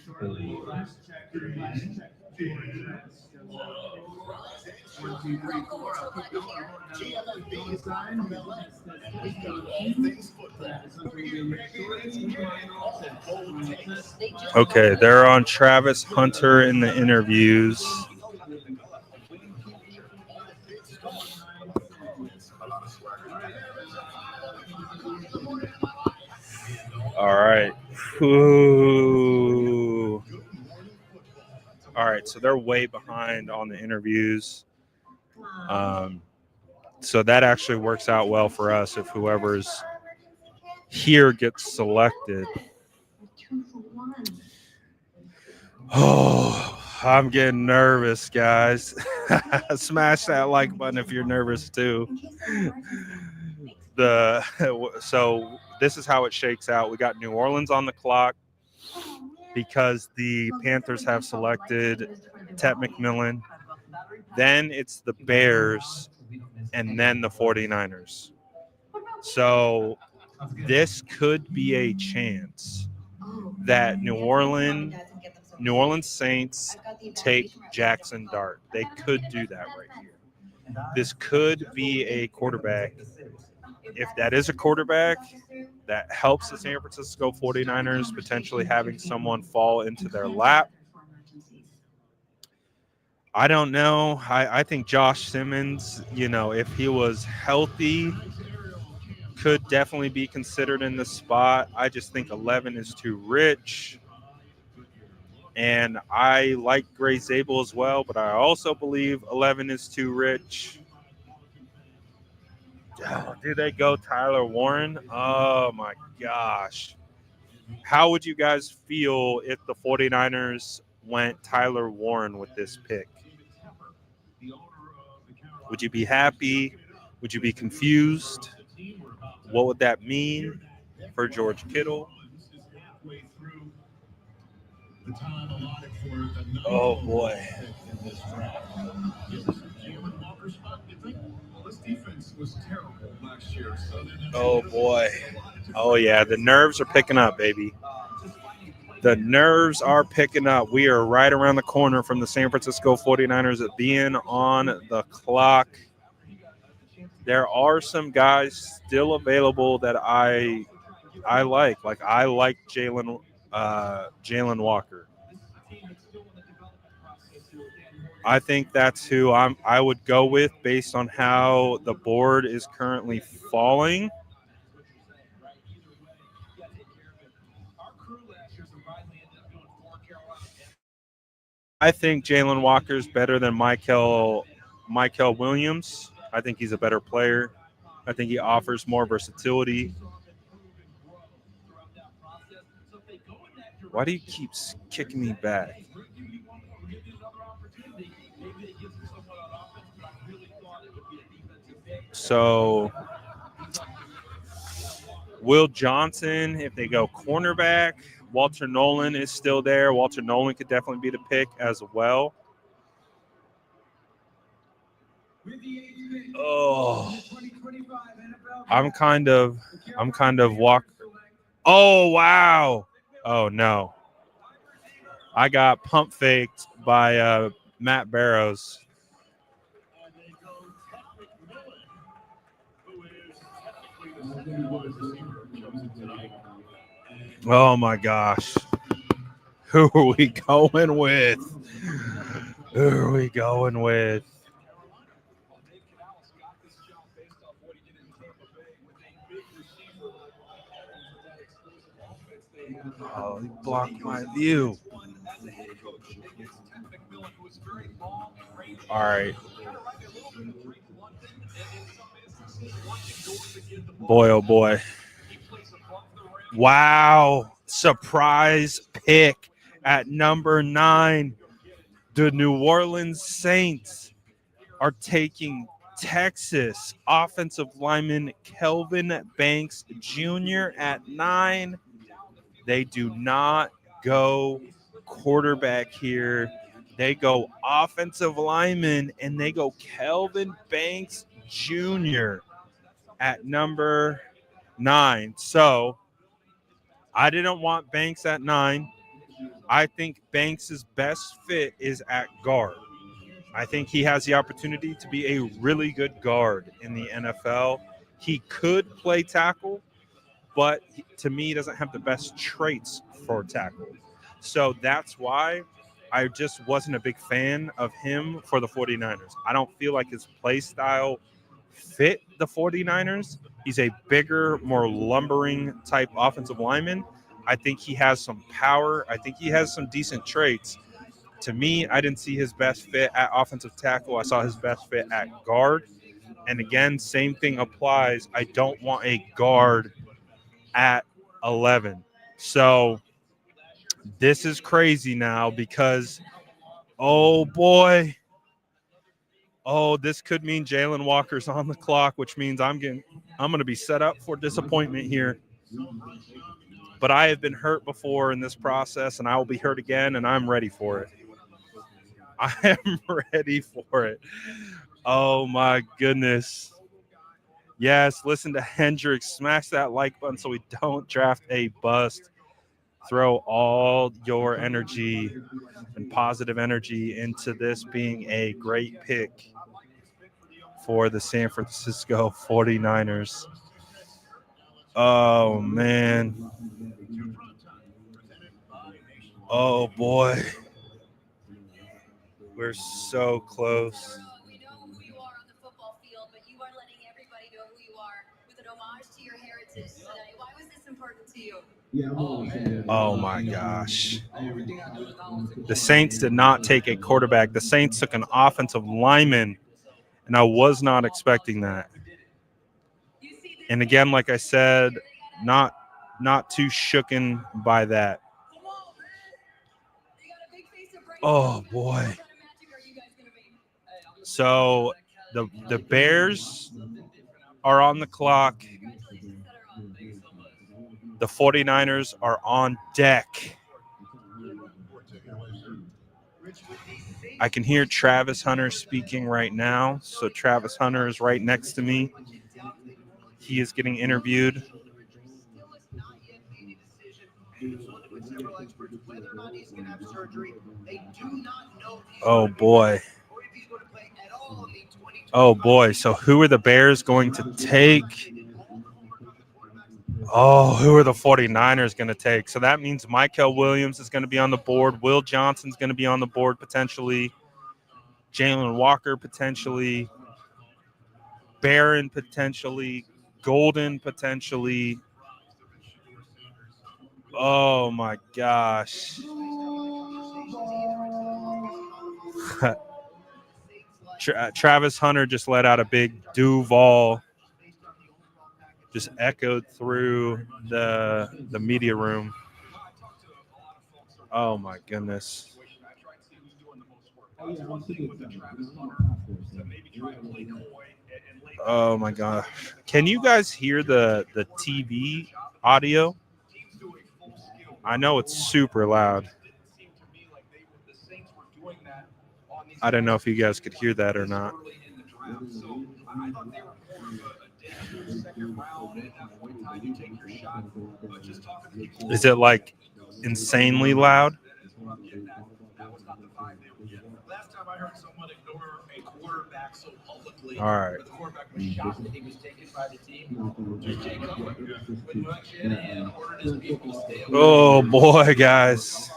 Okay, they're on Travis Hunter in the interviews. All right. Ooh. All right, so they're way behind on the interviews. So that actually works out well for us if whoever's here gets selected. Oh, I'm getting nervous, guys. Smash that like button if you're nervous too. So this is how it shakes out. We got New Orleans on the clock because the Panthers have selected Ted McMillan. Then it's the Bears and then the 49ers. So this could be a chance that New Orleans Saints take Jackson Dart. They could do that right here. This could be a quarterback. If that is a quarterback, that helps the San Francisco 49ers potentially having someone fall into their lap. I don't know. I think Josh Simmons, if he was healthy, could definitely be considered in the spot. I just think 11 is too rich. And I like Gray Zabel as well, but I also believe 11 is too rich. Oh, do they go Tyler Warren? Oh, my gosh. How would you guys feel if the 49ers went Tyler Warren with this pick? Would you be happy? Would you be confused? What would that mean for George Kittle? Oh, boy. Oh, boy. Oh, yeah. The nerves are picking up, baby. The nerves are picking up. We are right around the corner from the San Francisco 49ers being on the clock. There are some guys still available that I like. Like, I like Jalen Walker. I think that's who I would go with based on how the board is currently falling. I think Jalen Walker is better than Mykel Williams. I think he's a better player. I think he offers more versatility. Why do you keep kicking me back? So Will Johnson, if they go cornerback, Walter Nolan is still there. Walter Nolan could definitely be the pick as well. Oh, I'm kind of walk. Oh, wow. Oh, no. I got pump faked by Matt Barrows. Oh, my gosh. Who are we going with? Who are we going with? Oh, he blocked my view. All right. Boy, oh boy. Wow. Surprise pick at number 9. The New Orleans Saints are taking Texas offensive lineman Kelvin Banks Jr. at 9. They do not go quarterback here. They go offensive lineman, and they go Kelvin Banks Jr. at number 9. So I didn't want Banks at 9. I think Banks' best fit is at guard. I think he has the opportunity to be a really good guard in the NFL. He could play tackle, but to me, he doesn't have the best traits for tackle. So that's why I just wasn't a big fan of him for the 49ers. I don't feel like his play style fit the 49ers. He's a bigger, more lumbering type offensive lineman. I think he has some power. I think he has some decent traits. To me, I didn't see his best fit at offensive tackle. I saw his best fit at guard. And again, same thing applies. I don't want a guard at 11. So this is crazy now because, oh boy, this could mean Jalen Walker's on the clock, which means I'm going to be set up for disappointment here. But I have been hurt before in this process, and I will be hurt again, and I'm ready for it. I am ready for it. Oh my goodness. Yes, listen to Hendrix. Smash that like button so we don't draft a bust. Throw all your energy and positive energy into this being a great pick for the San Francisco 49ers. Oh, man. Oh, boy. We're so close. We know who you are on the football field, but you are letting everybody know who you are with an homage to your heritage today. Why was this important to you? Oh, my gosh. The Saints did not take a quarterback. The Saints took an offensive lineman, and I was not expecting that. And again, like I said, not too shooken by that. Oh, boy. So the Bears are on the clock. The 49ers are on deck. I can hear Travis Hunter speaking right now. So Travis Hunter is right next to me. He is getting interviewed. Oh, boy. Oh, boy. So who are the Bears going to take? Oh, who are the 49ers going to take? So that means Mykel Williams is going to be on the board. Will Johnson's going to be on the board potentially. Jalen Walker potentially. Barron potentially. Golden potentially. Oh, my gosh. Travis Hunter just let out a big Duval. Just echoed through the media room. Oh, my goodness. Oh, my gosh. Can you guys hear the TV audio? I know it's super loud. I don't know if you guys could hear that or not. Is it like insanely loud? All right. Oh boy, guys.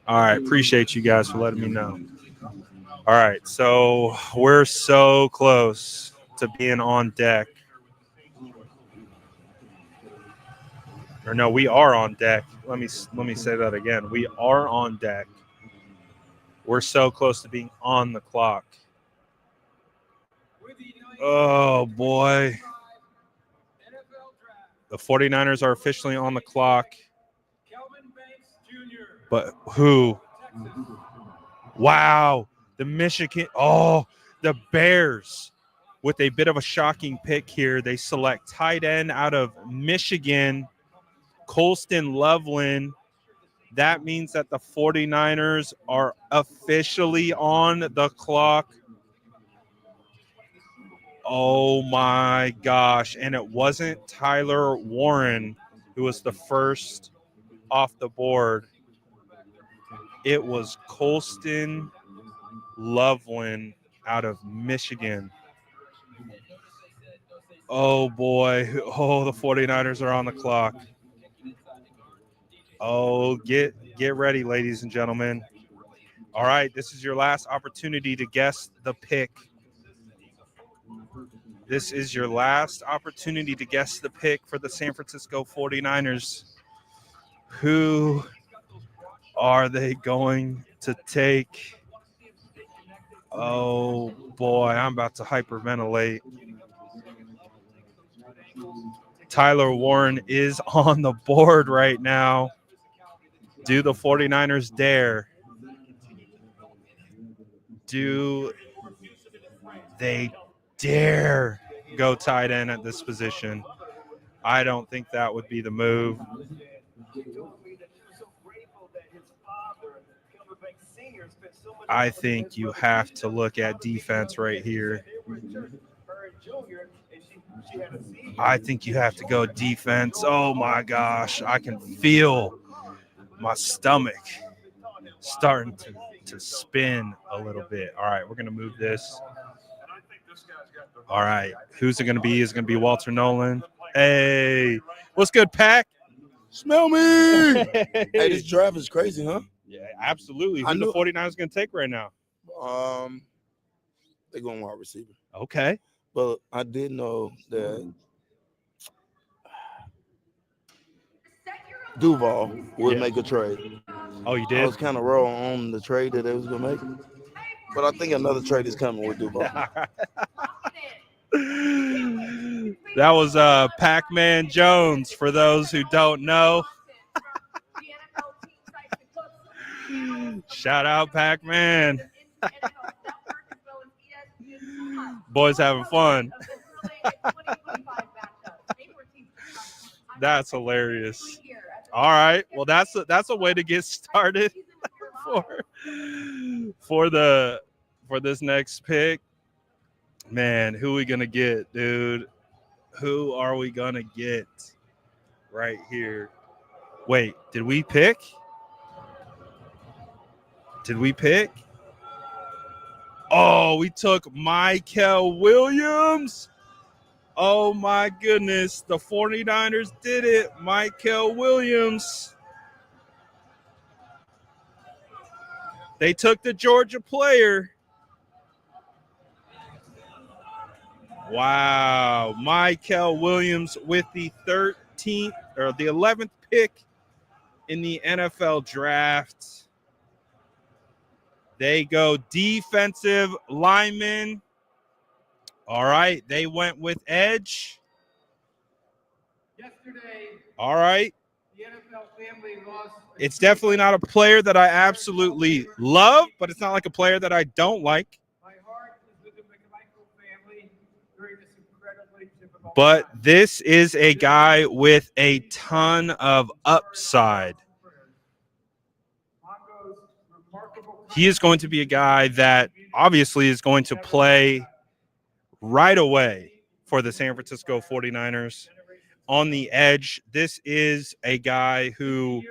All right. Appreciate you guys for letting me know. All right. So we're so close to being on deck. Or no, we are on deck. Let me say that again. We are on deck. We're so close to being on the clock. Oh, boy. The 49ers are officially on the clock. But who? Wow. The Michigan. Oh, the Bears with a bit of a shocking pick here. They select tight end out of Michigan, Colston Loveland. That means that the 49ers are officially on the clock. Oh, my gosh. And it wasn't Tyler Warren who was the first off the board. It was Colston Loveland out of Michigan. Oh, boy. Oh, the 49ers are on the clock. Oh, get ready, ladies and gentlemen. All right, this is your last opportunity to guess the pick. This is your last opportunity to guess the pick for the San Francisco 49ers. Who are they going to take? Oh, boy, I'm about to hyperventilate. Tyler Warren is on the board right now. Do the 49ers dare? Do they dare go tight end at this position? I don't think that would be the move. I think you have to look at defense right here. I think you have to go defense. Oh, my gosh. I can feel my stomach starting to spin a little bit. All right, we're going to move this. All right, who's it going to be? Is it going to be Walter Nolan? Hey, what's good, Pack? Smell me. Hey, this draft is crazy, huh? Yeah, absolutely. Who the 49ers going to take right now? They're going wide receiver. Okay. But I did know that Duval would make a trade. Oh, you I did? was kind of wrong on the trade that they was going to make. But I think another trade is coming with Duval. That was Pac-Man Jones, for those who don't know. Shout out Pac-Man. Boys having fun. That's hilarious. All right. Well, that's a way to get started for this next pick. Man, who are we gonna get, dude? Who are we gonna get right here? Wait, did we pick? Oh, we took Mykel Williams. Oh, my goodness. The 49ers did it. Mykel Williams. They took the Georgia player. Wow. Mykel Williams with the 13th or the 11th pick in the NFL draft. They go defensive lineman. All right. They went with edge. Yesterday, all right. the NFL family lost. It's definitely not a player that I absolutely love, but it's not like a player that I don't like. My heart is with the Mykel family during this incredibly difficult But time. this is a guy with a ton of upside. He is going to be a guy that obviously is going to play right away for the San Francisco 49ers on the edge. This is a guy who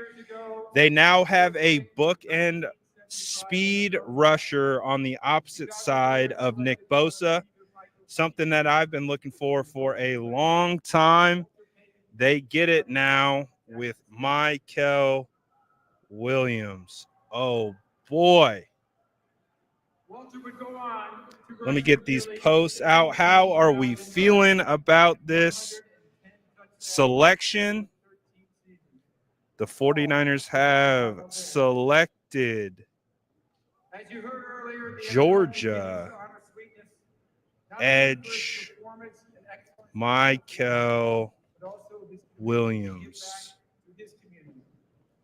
they now have a bookend speed rusher on the opposite side of Nick Bosa, something that I've been looking for a long time. They get it now with Mykel Williams. Oh, boy. Let me get these posts out. How are we feeling about this selection? The 49ers have selected Georgia edge Mykel Williams.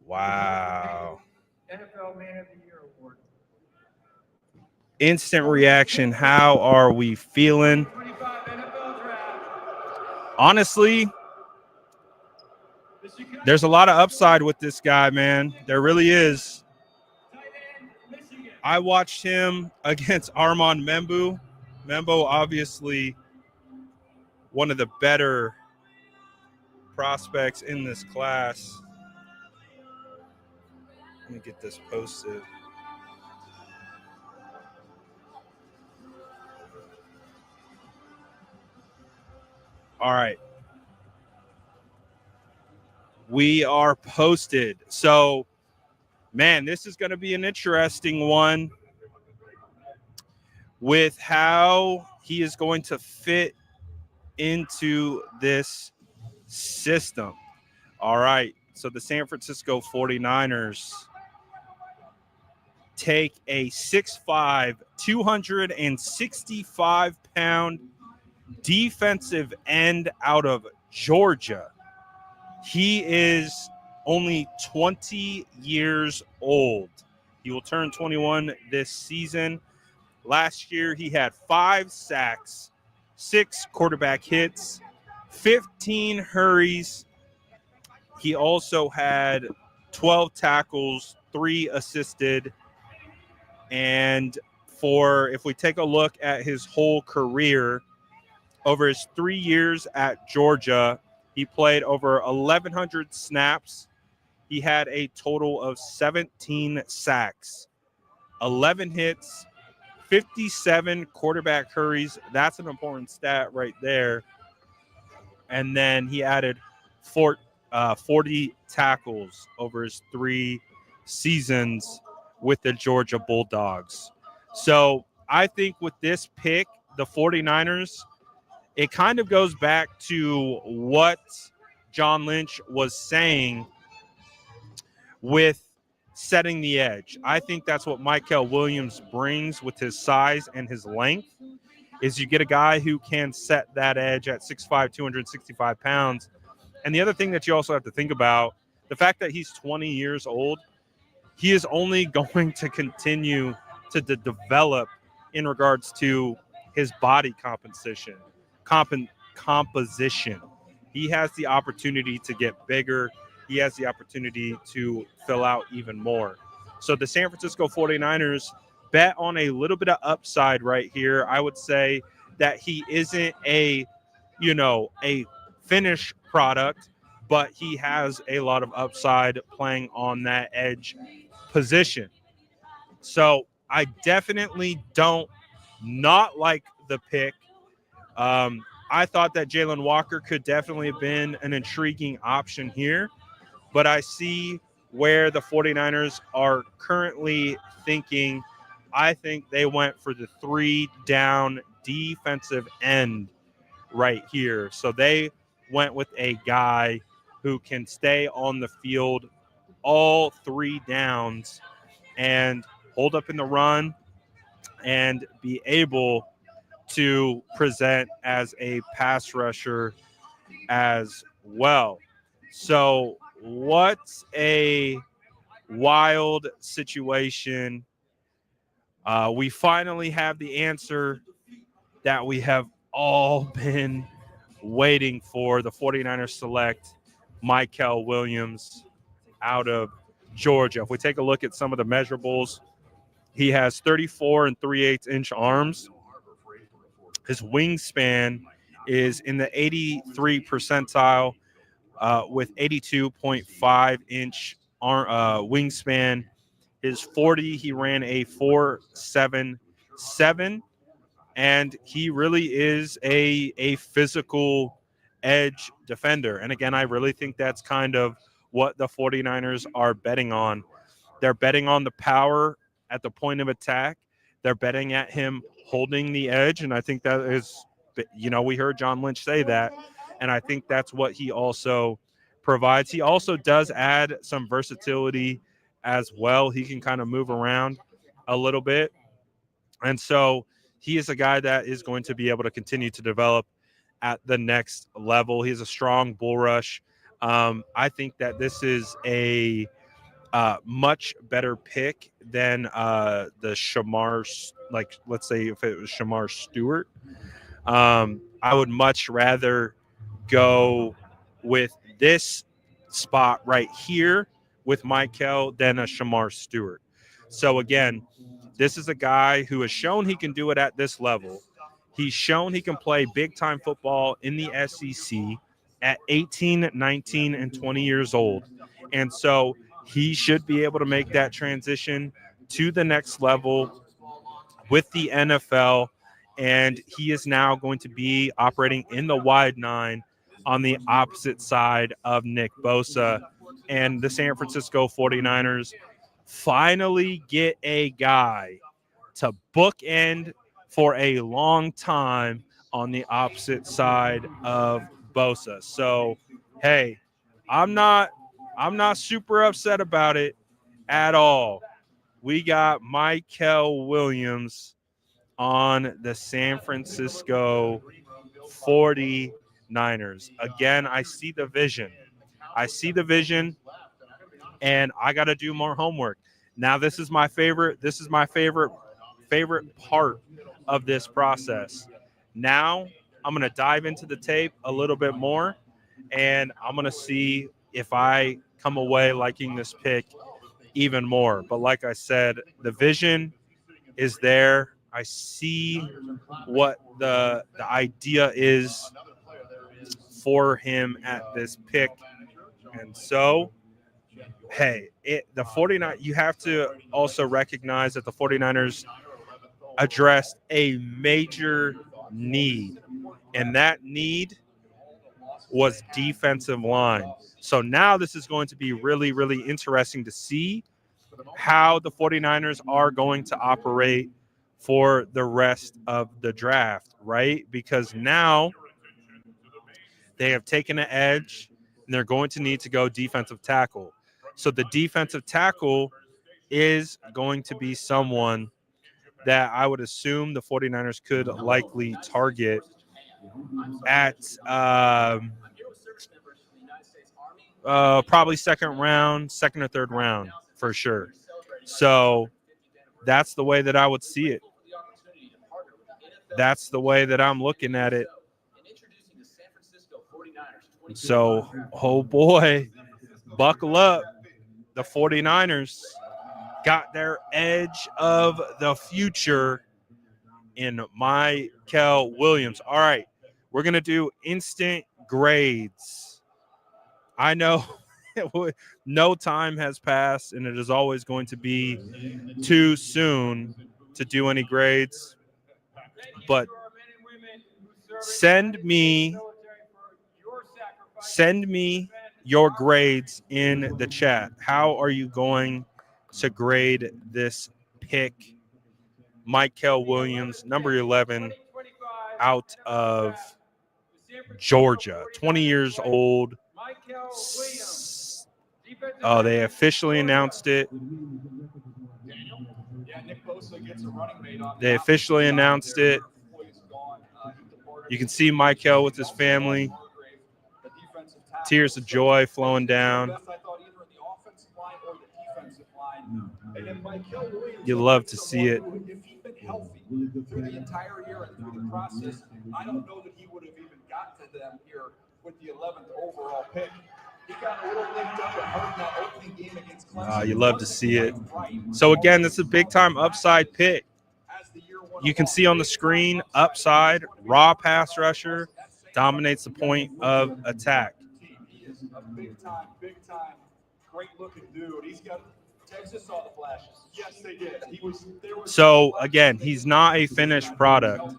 Wow. Instant reaction. How are we feeling? Honestly, there's a lot of upside with this guy, man. There really is. I watched him against Armand Membu. Membo, obviously, one of the better prospects in this class. Let me get this posted. All right. We are posted. So, man, this is going to be an interesting one with how he is going to fit into this system. All right. So the San Francisco 49ers take a 6'5", 265-pound defensive end out of Georgia. He is only 20 years old. He will turn 21 this season. Last year, he had 5 sacks, 6 quarterback hits, 15 hurries. He also had 12 tackles, 3 assisted. And if we take a look at his whole career, over his 3 years at Georgia, he played over 1,100 snaps. He had a total of 17 sacks, 11 hits, 57 quarterback hurries. That's an important stat right there. And then he added 40 tackles over his 3 seasons with the Georgia Bulldogs. So I think with this pick, the 49ers, it kind of goes back to what John Lynch was saying with setting the edge. I think that's what Mykel Williams brings with his size and his length, is you get a guy who can set that edge at 6'5", 265 pounds. And the other thing that you also have to think about, the fact that he's 20 years old, he is only going to continue to develop in regards to his body composition. He has the opportunity to get bigger. He has the opportunity to fill out even more. So the San Francisco 49ers bet on a little bit of upside right here. I would say that he isn't a finished product, but he has a lot of upside playing on that edge position. So I definitely don't not like the pick. I thought that Jalen Walker could definitely have been an intriguing option here, but I see where the 49ers are currently thinking. I think they went for the 3-down defensive end right here. So they went with a guy who can stay on the field all 3 downs and hold up in the run and be able to present as a pass rusher as well. So what a wild situation. We finally have the answer that we have all been waiting for. The 49ers select Mykel Williams out of Georgia. If we take a look at some of the measurables, he has 34 3/8-inch arms. His wingspan is in the 83 percentile with 82.5-inch wingspan. His 40, he ran a 4.77, and he really is a physical edge defender. And again, I really think that's kind of what the 49ers are betting on. They're betting on the power at the point of attack. They're betting at him holding the edge, and I think that is, we heard John Lynch say that, and I think that's what he also provides. He also does add some versatility as well. He can kind of move around a little bit, and so he is a guy that is going to be able to continue to develop at the next level. He has a strong bull rush. I think that this is a much better pick than the Shamar, like let's say if it was Shamar Stewart. I would much rather go with this spot right here with Mykel than a Shamar Stewart. So again, this is a guy who has shown he can do it at this level. He's shown he can play big-time football in the SEC at 18, 19, and 20 years old. And so he should be able to make that transition to the next level with the NFL. And he is now going to be operating in the wide nine on the opposite side of Nick Bosa. And the San Francisco 49ers finally get a guy to bookend for a long time on the opposite side of Bosa. So, hey, I'm not super upset about it at all. We got Mykel Williams on the San Francisco 49ers. Again, I see the vision. And I got to do more homework. Now, this is my favorite part of this process. Now, I'm going to dive into the tape a little bit more, and I'm going to see if I come away liking this pick even more. But like I said, the vision is there. I see what the idea is for him at this pick. And so, hey, the 49, you have to also recognize that the 49ers addressed a major need, and that need was defensive line. So now this is going to be really, really interesting to see how the 49ers are going to operate for the rest of the draft, right? Because now they have taken an edge, and they're going to need to go defensive tackle. So the defensive tackle is going to be someone that I would assume the 49ers could likely target at probably second or third round for sure. So that's the way that I would see it. That's the way that I'm looking at it. So, oh boy, buckle up. The 49ers got their edge of the future in Mykel Williams. All right, we're going to do instant grades. I know no time has passed, and it is always going to be too soon to do any grades. But send me your grades in the chat. How are you going to grade this pick, Mykel Williams, number 11, out of Georgia, 20 years old? Oh, they officially announced it. They officially announced it. You can see Mykel with his family. Tears of joy flowing down. You love to see it. If he'd been healthy through the entire year and through the process, I don't know that he would have even got to them here with the 11th overall pick. He got a little linked up and hurt in that opening game against Clemson. You love to see it. So again, this is a big-time upside pick. You can see on the screen, upside, raw pass rusher, dominates the point of attack. He is a big time, great-looking dude. He's got Texas saw the flashes. Yes, they did. So again, he's not a finished product,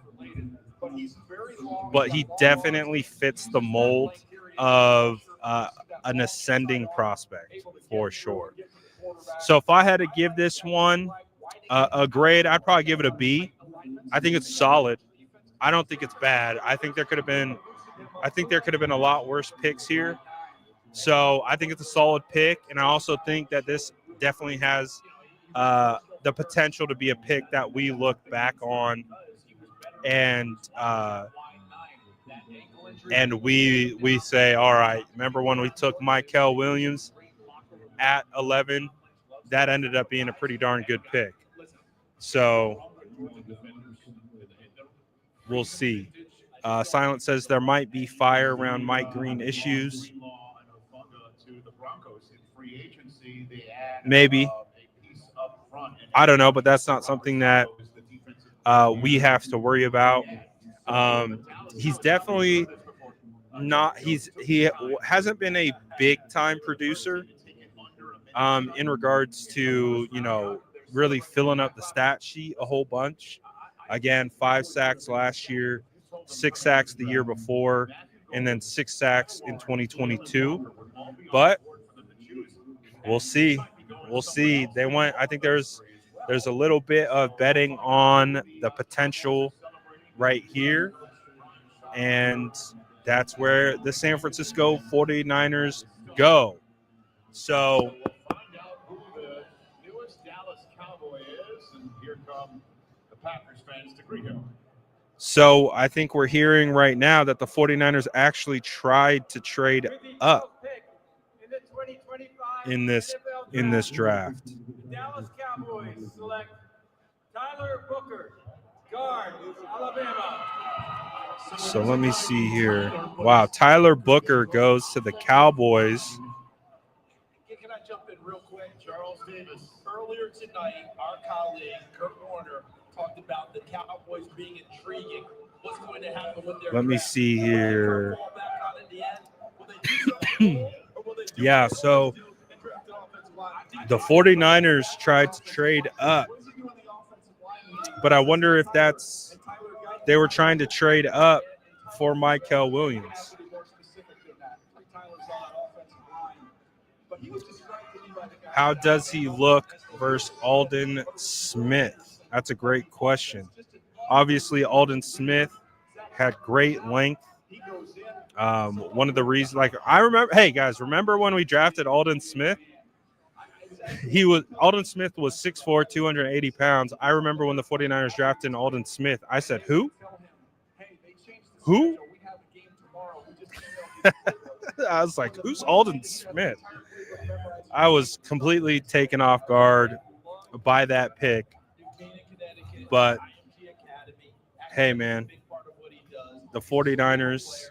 but he definitely fits the mold of an ascending prospect for sure. So if I had to give this one a grade, I'd probably give it a B. I think it's solid. I don't think it's bad. I think there could have been a lot worse picks here. So I think it's a solid pick, and I also think that this definitely has the potential to be a pick that we look back on and we say, all right, remember when we took Mykel Williams at 11? That ended up being a pretty darn good pick. So we'll see. Silent says there might be fire around Mike Green issues. Maybe. I don't know, but that's not something that we have to worry about. He's definitely not. He hasn't been a big time producer in regards to really filling up the stat sheet a whole bunch. Again, 5 sacks last year, 6 sacks the year before, and then 6 sacks in 2022. But we'll see. We'll see. I think there's a little bit of betting on the potential right here. And that's where the San Francisco 49ers go. So So I think we're hearing right now that the 49ers actually tried to trade up in this draft. The Dallas Cowboys select Tyler Booker, guard, Alabama. So let me see here. Wow, Tyler Booker goes to the Cowboys. Can I jump in real quick? Charles Davis. Earlier tonight, our colleague, Kurt Warner, talked about the Cowboys being intriguing. What's going to happen with their Let me draft? see here. Will they back on in the end? Will they do something, or will they do Yeah, what they so do and draft an offensive line? the 49ers tried to trade up, but I wonder if they were trying to trade up for Mykel Williams. How does he look versus Aldon Smith? That's a great question. Obviously, Aldon Smith had great length. One of the reasons, I remember, hey guys, remember when we drafted Aldon Smith? Aldon Smith was 6'4", 280 pounds. I remember when the 49ers drafted Aldon Smith, I said, who? I was like, who's Aldon Smith? I was completely taken off guard by that pick. But, hey, man, the 49ers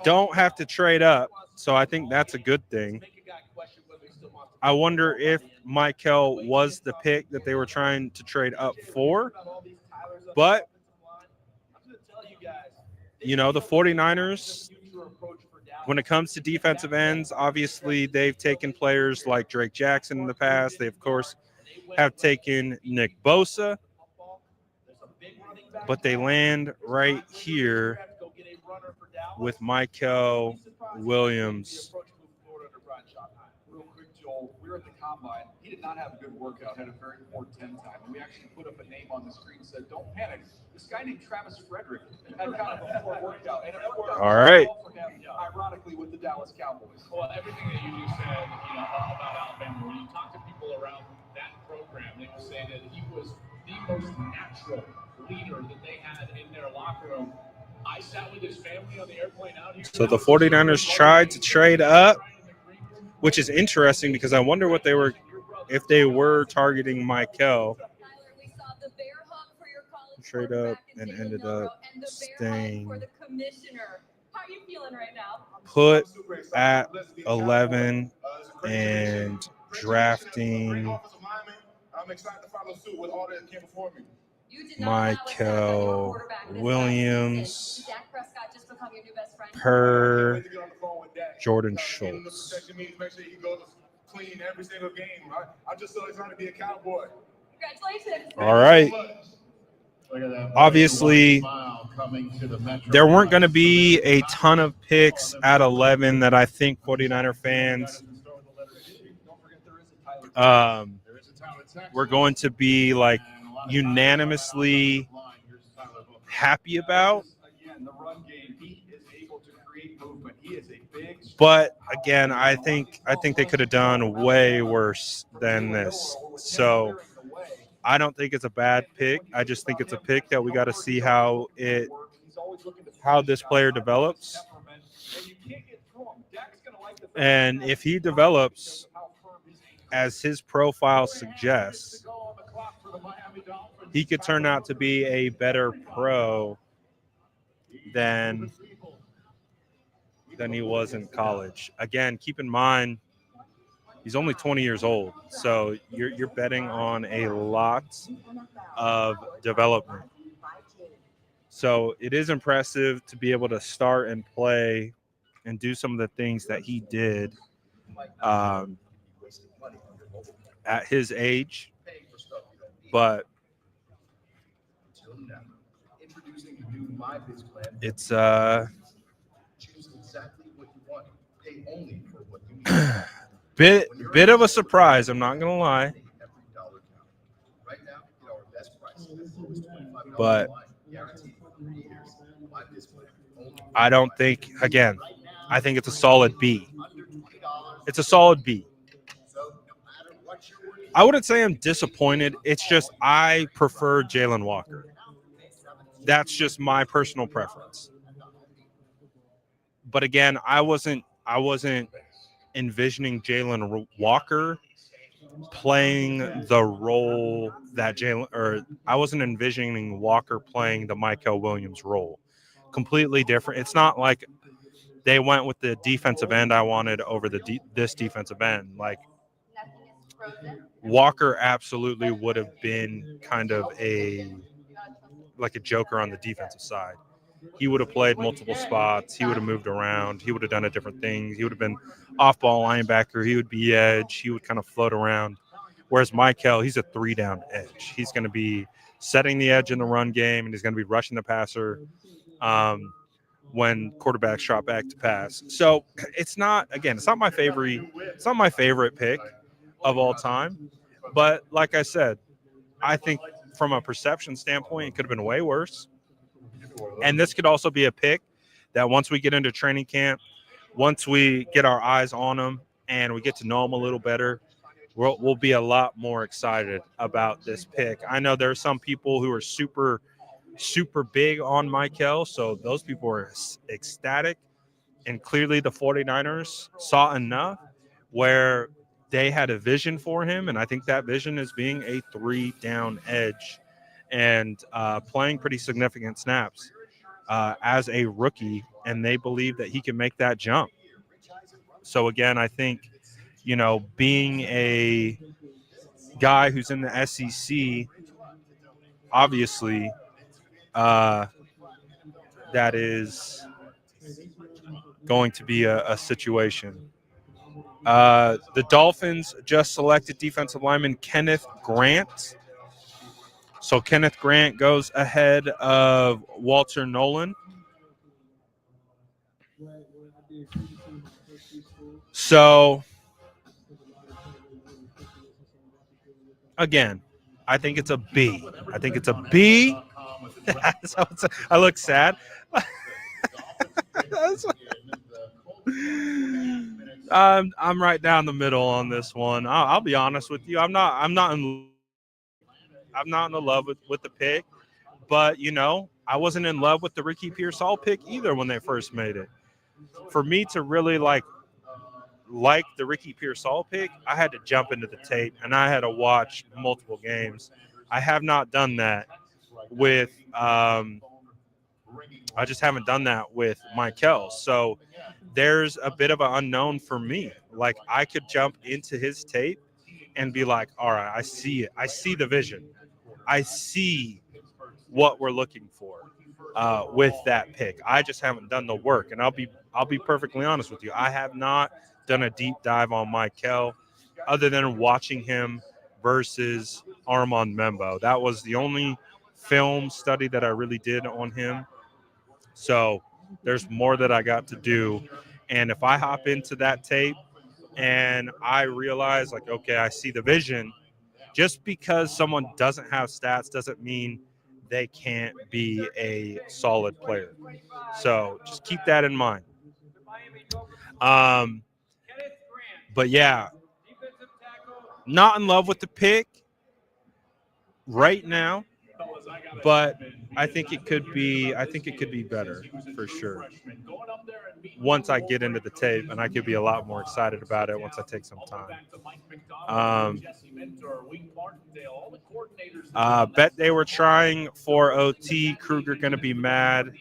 don't have to trade up, so I think that's a good thing. I wonder if Mykel was the pick that they were trying to trade up for. But, the 49ers, when it comes to defensive ends, obviously they've taken players like Drake Jackson in the past. They, of course, have taken Nick Bosa. But they land right here with Mykel Williams. Real quick, Joel, we were at the combine. He did not have a good workout, had a very poor 10 time. And we actually put up a name on the screen and said, don't panic. This guy named Travis Frederick had kind of a poor workout. And it worked out all right. for him, ironically, with the Dallas Cowboys. Well, everything that you just said, about Alabama, when you talk to people around that program, they will say that he was the most natural leader that they had in their locker room. I sat with his family on the airplane out here. So the 49ers tried to trade up, which is interesting because I wonder if they were targeting Mykel. Trade up and ended up staying put at 11 and drafting Mykel Williams per Jordan Schultz. Clean every single game. I'm just so excited to be a Cowboy. Congratulations. All right. Obviously, there weren't going to be a ton of picks at 11 that I think 49er fans were going to be like unanimously happy about. But again, I think they could have done way worse than this. So I don't think it's a bad pick. I just think it's a pick that we got to see how this player develops. And if he develops as his profile suggests, he could turn out to be a better pro than he was in college. Again, keep in mind, he's only 20 years old, so you're betting on a lot of development. So it is impressive to be able to start and play and do some of the things that he did at his age. But it's bit of a surprise, I'm not gonna lie. But I don't think, again, I think it's a solid B. It's a solid B. I wouldn't say I'm disappointed. It's just I prefer Jalen Walker. That's just my personal preference. But again, I wasn't envisioning Jalen Walker playing the role that I wasn't envisioning Walker playing the Mykel Williams role. Completely different. It's not like they went with the defensive end I wanted over this defensive end. Like, Walker absolutely would have been kind of a joker on the defensive side. He would have played multiple spots. He would have moved around. He would have done a different things. He would have been off-ball linebacker. He would be edge. He would kind of float around. Whereas Mykel, he's a 3-down edge. He's going to be setting the edge in the run game, and he's going to be rushing the passer when quarterbacks drop back to pass. So it's not my favorite pick of all time. But like I said, I think from a perception standpoint, it could have been way worse. And this could also be a pick that once we get into training camp, once we get our eyes on him and we get to know him a little better, we'll be a lot more excited about this pick. I know there are some people who are super, super big on Mykel, so those people are ecstatic. And clearly the 49ers saw enough where they had a vision for him, and I think that vision is being a 3-down edge and playing pretty significant snaps as a rookie, and they believe that he can make that jump. So again, I think, being a guy who's in the SEC, obviously, that is going to be a situation. The Dolphins just selected defensive lineman Kenneth Grant. So Kenneth Grant goes ahead of Walter Nolan. So, again, I think it's a B. I look sad. I'm right down the middle on this one. I'll be honest with you. I'm not in love with the pick, but I wasn't in love with the Ricky Pearsall pick either when they first made it. For me to really like the Ricky Pearsall pick, I had to jump into the tape and I had to watch multiple games. I have not done that with I just haven't done that with Mykel. So there's a bit of an unknown for me. Like, I could jump into his tape and be like, all right, I see it. I see the vision. I see what we're looking for with that pick. I just haven't done the work. And I'll be perfectly honest with you. I have not done a deep dive on Mykel other than watching him versus Armand Membo. That was the only film study that I really did on him. So there's more that I got to do. And if I hop into that tape and I realize, like, okay, I see the vision, just because someone doesn't have stats doesn't mean they can't be a solid player. So just keep that in mind. But yeah, not in love with the pick right now, but I think it could be better for sure. Once I get into the tape, and I could be a lot more excited about it once I take some time. Bet they were trying for OT. Kruger going to be mad.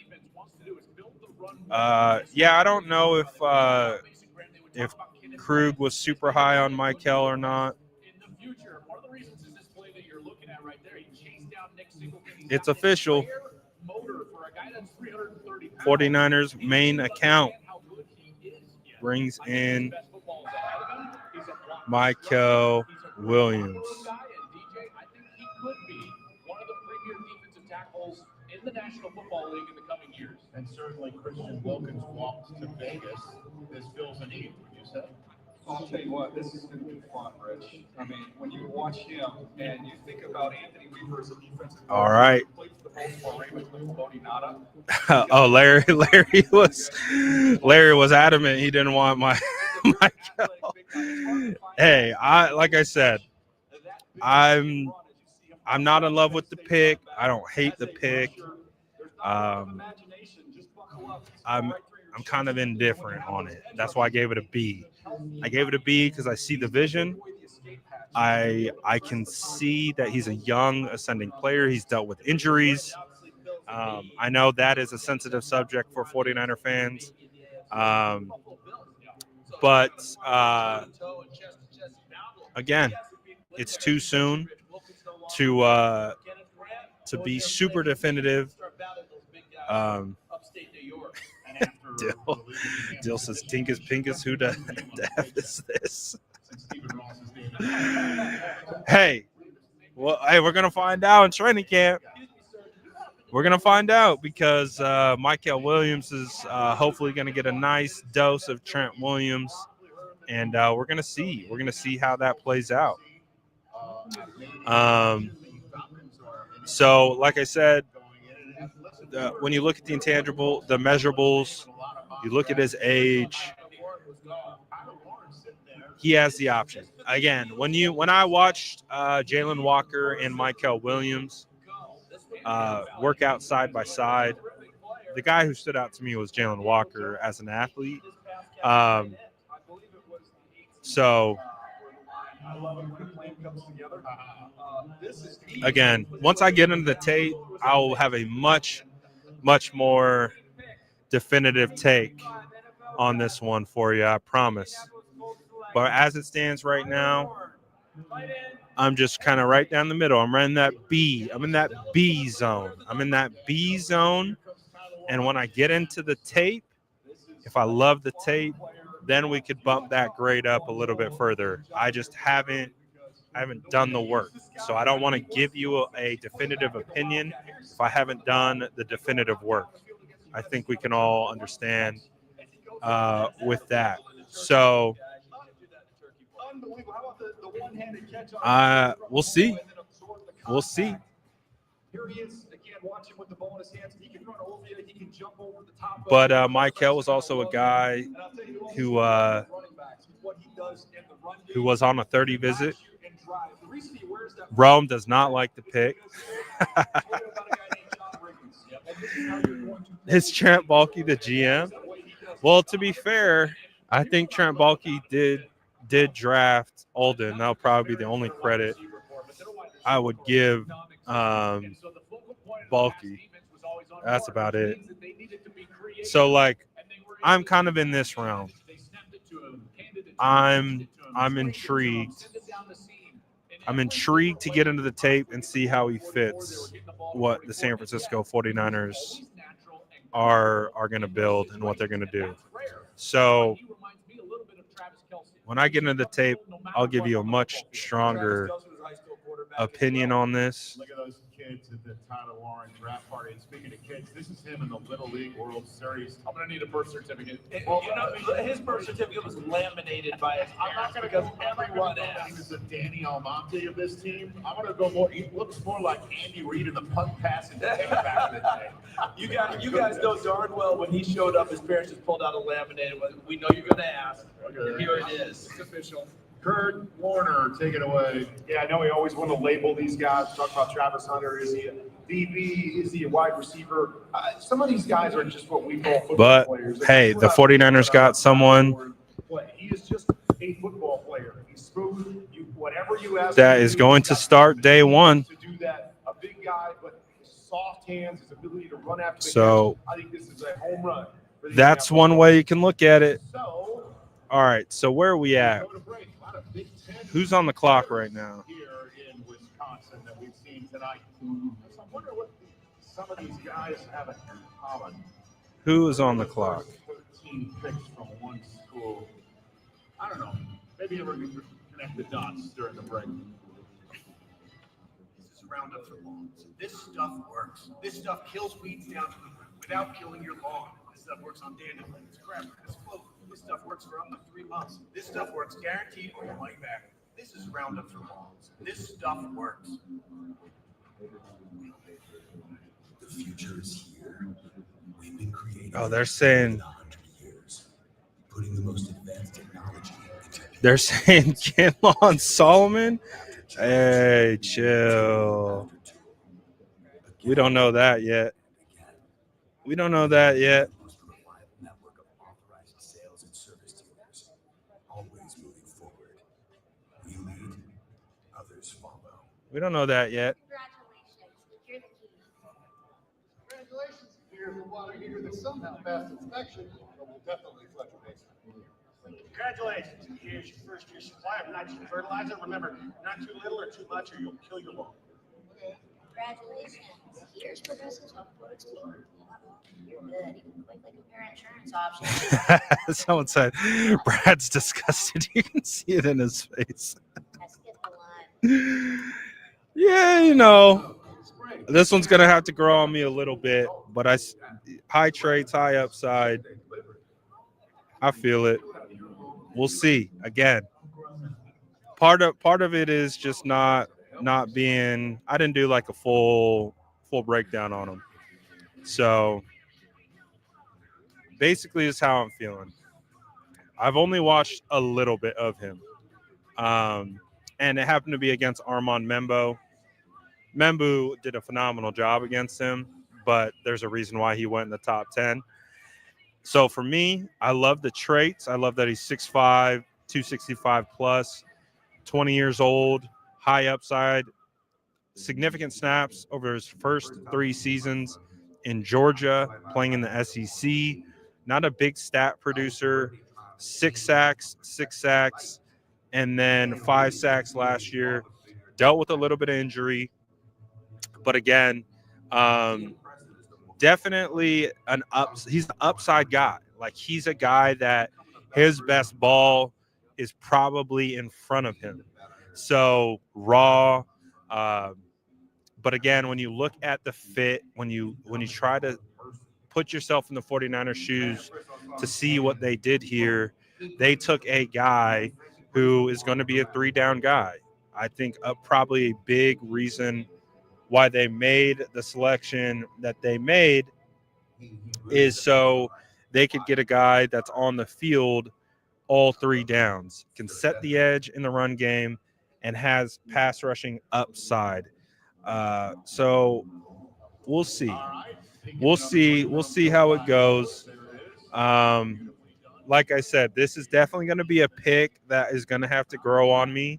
Yeah, I don't know if Krug was super high on Mykel or not. It's official. 49ers main account brings in Mykel Williams. I think he could be one of the premier defensive tackles in the National Football League in the coming years. And certainly Christian Wilkins walked to Vegas. This fills a need, would you say? I'll tell you what, this is going to be fun, Rich. I mean, when you watch him and you think about Anthony Weaver as a defensive player, all right. played for the Baltimore Ravens with Bodinata. Oh, Larry was adamant he didn't want my Hey, like I said, I'm not in love with the pick. I don't hate the pick. I'm kind of indifferent on it. That's why I gave it a B. I gave it a B because I see the vision. I can see that he's a young ascending player. He's dealt with injuries. I know that is a sensitive subject for 49er fans. But again, it's too soon to be super definitive. Dill says, Tinkus Pinkus, who the F is this? Hey, we're going to find out in training camp. We're going to find out because Mykel Williams is hopefully going to get a nice dose of Trent Williams, and we're going to see. We're going to see how that plays out. So, like I said, when you look at the intangible, the measurables, you look at his age, he has the option. Again, when I watched Jalen Walker and Mykel Williams work out side by side, the guy who stood out to me was Jalen Walker as an athlete. So, again, once I get into the tape, I'll have a much more definitive take on this one for you, I promise. But as it stands right now, I'm just kind of right down the middle. I'm in that B. I'm in that B zone. And when I get into the tape, if I love the tape, then we could bump that grade up a little bit further. I just haven't done the work. So I don't want to give you a definitive opinion if I haven't done the definitive work. I think we can all understand with that. So we'll see. But Mykel was also a guy who was on a 30 visit. Rome does not like the pick. Is Trent Baalke the GM? Well, to be fair, I think Trent Baalke did draft Olden. That'll probably be the only credit I would give Baalke. That's about it. So, like, I'm kind of in this round. I'm intrigued. I'm intrigued to get into the tape and see how he fits what the San Francisco 49ers are going to build and what they're going to do. So when I get into the tape, I'll give you a much stronger opinion on this. the Tyler Warren draft party. And speaking of kids, this is him in the Little League World Series. I'm gonna need a birth certificate. Well, his birth certificate was laminated by his I'm not parents going to because everyone He was asked. the Danny Almonte of this team. I'm going to go more. He looks more like Andy Reid in the punt passing game back in the day. You guys know darn well when he showed up, his parents just pulled out a laminated one. We know you're going to ask. And here it is. It's official. Kurt Warner, take it away. Yeah, I know we always want to label these guys. Talk about Travis Hunter. Is he a DB? Is he a wide receiver? Some of these guys are just what we call football But, players. hey, the 49ers got someone He is just a football player. He's smooth. Whatever you ask that him is do, going he's to got start day one. To do that, a big guy, but his soft hands, his ability to run after the So, catch. I think this is a home run. For the that's Indianapolis one way you can look at it. So, All right, so where are we at? Go to break. A lot of Big Ten Who's on the clock right now? here in Wisconsin that we've seen tonight. So I wonder what some of these guys have in common. Who is on the clock? 13 picks from one school. I don't know. Maybe ever connect the dots during the break. This is Roundup for lawns. This stuff works. This stuff kills weeds down to the root without killing your lawn. This stuff works on dandelions, crabgrass, clover. This stuff works for up to 3 months. This stuff works guaranteed or your money back. This is Roundup for lawns. This stuff works. The future is here. We've been creating. Oh, they're saying 100 years, putting the most advanced technology into they're saying Kinlaw Solomon. Hey, chill. We don't know that yet. We don't know that yet. network of authorized sales and service dealers, always moving forward. We lead, others follow. We don't know that yet. Congratulations. You're the key. Congratulations. Here's the water heater that somehow passed inspection. Will definitely flood your basement. congratulations. Here's your first year supply of nitrogen fertilizer. Remember, not too little or too much, or you'll kill your lawn. Congratulations. Here's Progressive's Home Products team. You're good. You can click like a pair insurance option. Someone said Brad's disgusted. You can see it in his face. I skipped the line. Yeah, you know, this one's gonna have to grow on me a little bit, but high traits, high upside. I feel it. We'll see. Again, part of it is just not being. I didn't do like a full breakdown on him, so basically, is how I'm feeling. I've only watched a little bit of him, and it happened to be against Armand Membo. Membu did a phenomenal job against him, but there's a reason why he went in the top 10. So for me, I love the traits. I love that he's 6'5", 265 plus, 20 years old, high upside, significant snaps over his first 3 seasons in Georgia, playing in the SEC. Not a big stat producer, 6 sacks, and then 5 sacks last year. Dealt with a little bit of injury. But again, definitely he's an upside guy. Like, he's a guy that his best ball is probably in front of him. So raw. But again, when you look at the fit, when you try to put yourself in the 49ers shoes to see what they did here, they took a guy who is going to be a 3-down guy. I think probably a big reason why they made the selection that they made is so they could get a guy that's on the field all 3 downs, can set the edge in the run game, and has pass rushing upside. So we'll see. We'll see how it goes. Like I said, this is definitely going to be a pick that is going to have to grow on me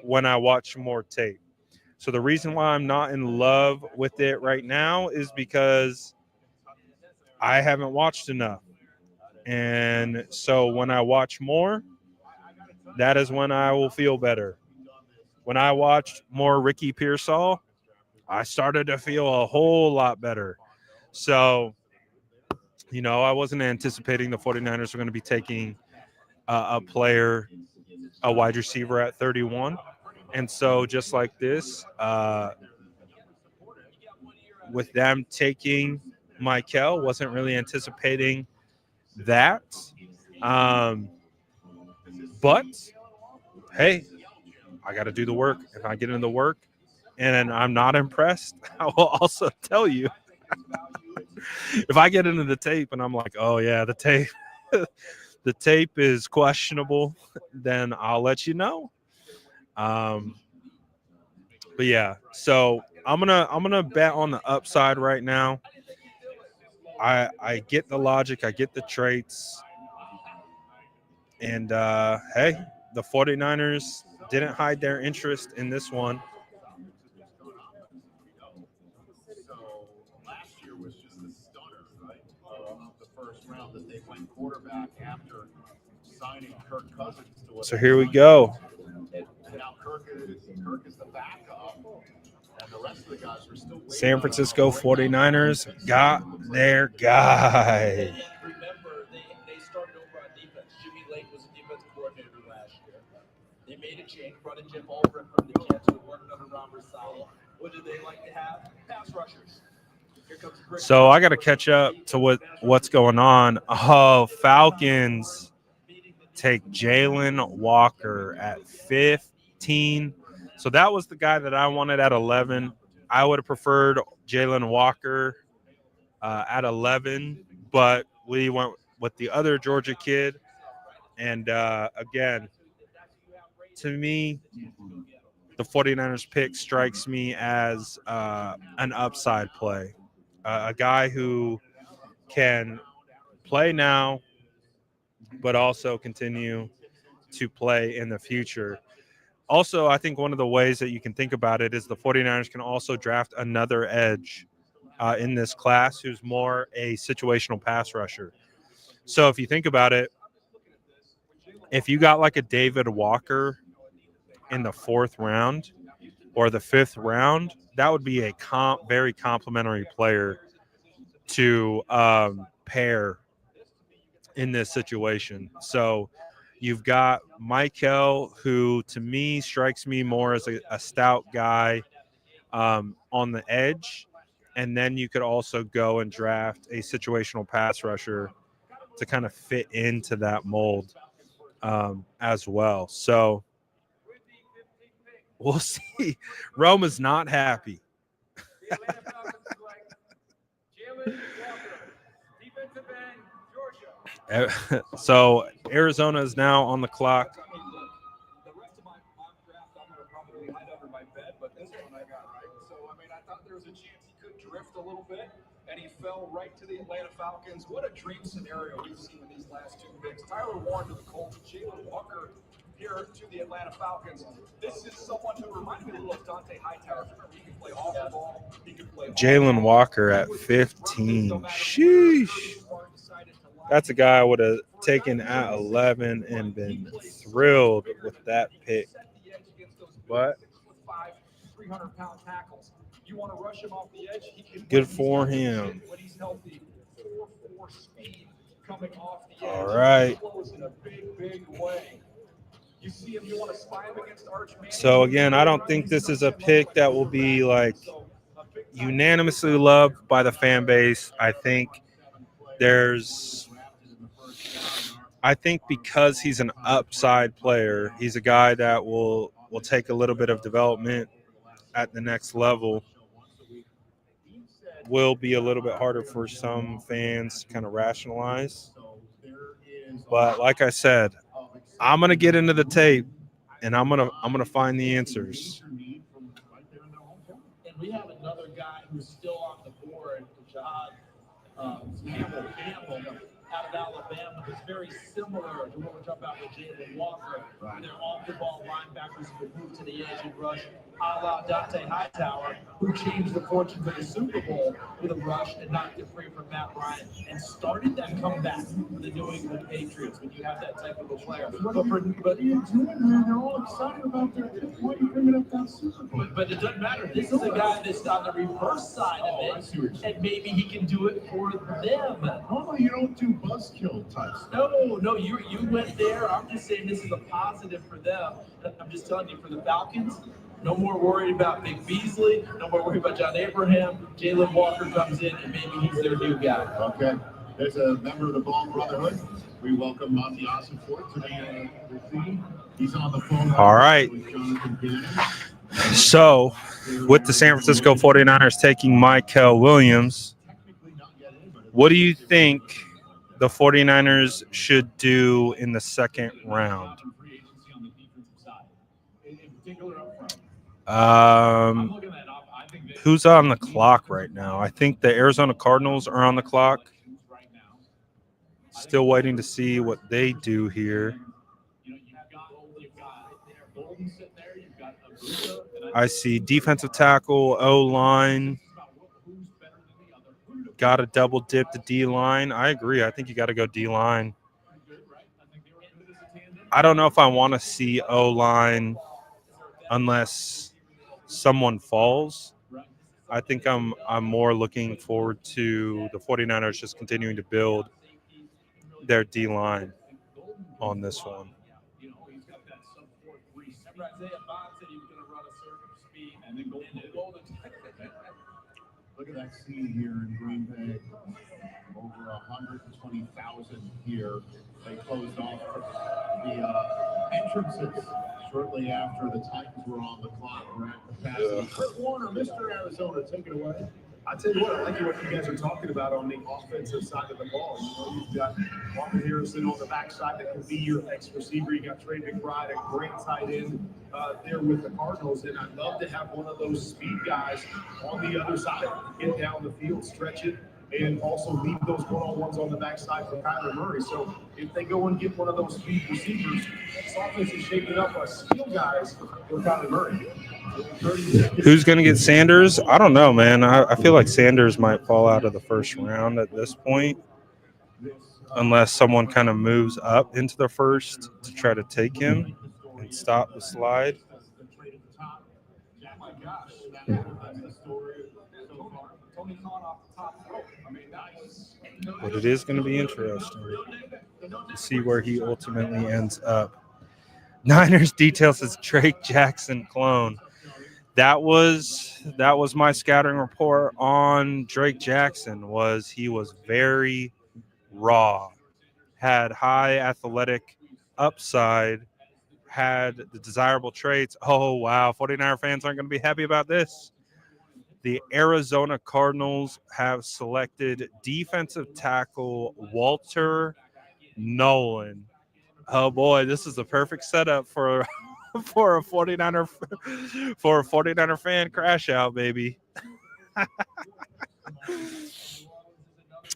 when I watch more tape. So the reason why I'm not in love with it right now is because I haven't watched enough. And so when I watch more, that is when I will feel better. When I watched more Ricky Pearsall, I started to feel a whole lot better. So, you know, I wasn't anticipating the 49ers were going to be taking a wide receiver at 31. And so just like this, with them taking Mykel. Wasn't really anticipating that. But hey, I got to do the work. If I get into the work and I'm not impressed, I will also tell you. If I get into the tape and I'm like, oh yeah, the tape the tape is questionable, then I'll let you know. But yeah, so I'm gonna bet on the upside right now. I get the logic, I get the traits, and hey, the 49ers didn't hide their interest in this one. So last year was just a stunner, right? Of the first round that they went quarterback after signing Kirk Cousins to what. So here we go. Now Kirk is the backup, and the rest of the guys are still. San Francisco 49ers got their guy. Remember, they started over on defense. Jimmy Lake was a defensive coordinator last year. They made a change, brought in Jim Albrecht from the Jets, who worked under Robert Saleh. What do they like to have? Pass rushers. Here comes a great. So I got to catch up to what's going on. Oh, Falcons take Jalen Walker at 15. So that was the guy that I wanted at 11. I would have preferred Jalen Walker at 11, but we went with the other Georgia kid. And again, to me, the 49ers pick strikes me as an upside play. A guy who can play now, but also continue to play in the future. Also, I think one of the ways that you can think about it is the 49ers can also draft another edge in this class who's more a situational pass rusher. So if you think about it, if you got like a David Walker in the 4th round or the 5th round, that would be a very complimentary player to pair in this situation. So you've got Mykel, who to me strikes me more as a stout guy on the edge. And then you could also go and draft a situational pass rusher to kind of fit into that mold as well. So we'll see. Rome is not happy. So Arizona is now on the clock. The rest of my mock draft, I'm going to probably hide under my bed, but this one I got right. So, I mean, I thought there was a chance he could drift a little bit, and he fell right to the Atlanta Falcons. What a dream scenario we've seen with these last 2 picks. Tyler Warren to the Colts, Jalen Walker here to the Atlanta Falcons. This is someone who reminds me a little of Dante Hightower. Remember, he can play off the ball. He can play Jalen Walker at 15. Sheesh. That's a guy I would have taken at 11 and been thrilled with that pick. But you want to rush him off the edge, he can good for him. when he's healthy. 4.4 speed coming off the edge. All right. Close in a big way. You see him, you want to spy him against Arch Manning. So again, I don't think this is a pick that will be like unanimously loved by the fan base. I think because he's an upside player, he's a guy that will take a little bit of development at the next level. Will be a little bit harder for some fans to kind of rationalize. But like I said, I'm gonna get into the tape and I'm gonna find the answers. And we have another guy who's still on the board, Jahad Campbell out of Alabama, who's very similar to what we're talking about with Jalen Walker. They're off-the-ball linebackers who can move to the edge and rush, a la Dante Hightower, who changed the fortunes of the Super Bowl with a rush and knocked it free from Matt Ryan and started that comeback for the New England Patriots when you have that type of a player. But they're all excited about their pick. Why are you bringing up that Super Bowl? But it doesn't matter. This is a guy that's on the reverse side of it, and maybe he can do it for them. Normally, you don't do buzzkill types. No, you went there. I'm just saying this is a positive for them. I'm just telling you, for the Falcons, No more worried about Big Beasley. No more worried about John Abraham. Jalen Walker comes in, and maybe he's their new guy. Okay. There's a member of the Ball Brotherhood. We welcome Monty Ossenfort to the scene. He's on the phone. All right. So, with the San Francisco 49ers taking Mykel Williams, what do you think the 49ers should do in the second round? Who's on the clock right now? I think the Arizona Cardinals are on the clock. Still waiting to see what they do here. I see defensive tackle, O-line. Got to double dip the D-line. I agree. I think you got to go D-line. I don't know if I want to see O-line unless someone falls. I think I'm more looking forward to the 49ers just continuing to build their D-line on this one. Look at that scene here in Green Bay. Over 120,000 here. They closed off the entrances shortly after the Titans were on the clock. We're at capacity. Kurt Warner, Mr. Arizona, take it away. I tell you what, I like what you guys are talking about on the offensive side of the ball. You know, you've got Marvin Harrison on the backside that can be your ex-receiver. You got Trey McBride, a great tight end there with the Cardinals. And I'd love to have one of those speed guys on the other side, get down the field, stretch it, and also leave those one-on-ones on the backside for Kyler Murray. So if they go and get one of those speed receivers, this offense is shaping up as skill guys for Kyler Murray. Who's going to get Sanders? I don't know, man. I feel like Sanders might fall out of the first round at this point, unless someone kind of moves up into the first to try to take him and stop the slide. But it is going to be interesting to see where he ultimately ends up. Niners details his Drake Jackson clone. That was my scouting report on Drake Jackson. He was very raw, had high athletic upside, had the desirable traits. Oh, wow. 49er fans aren't going to be happy about this. The Arizona Cardinals have selected defensive tackle Walter Nolan. Oh boy, this is the perfect setup for a 49er fan crash out, baby.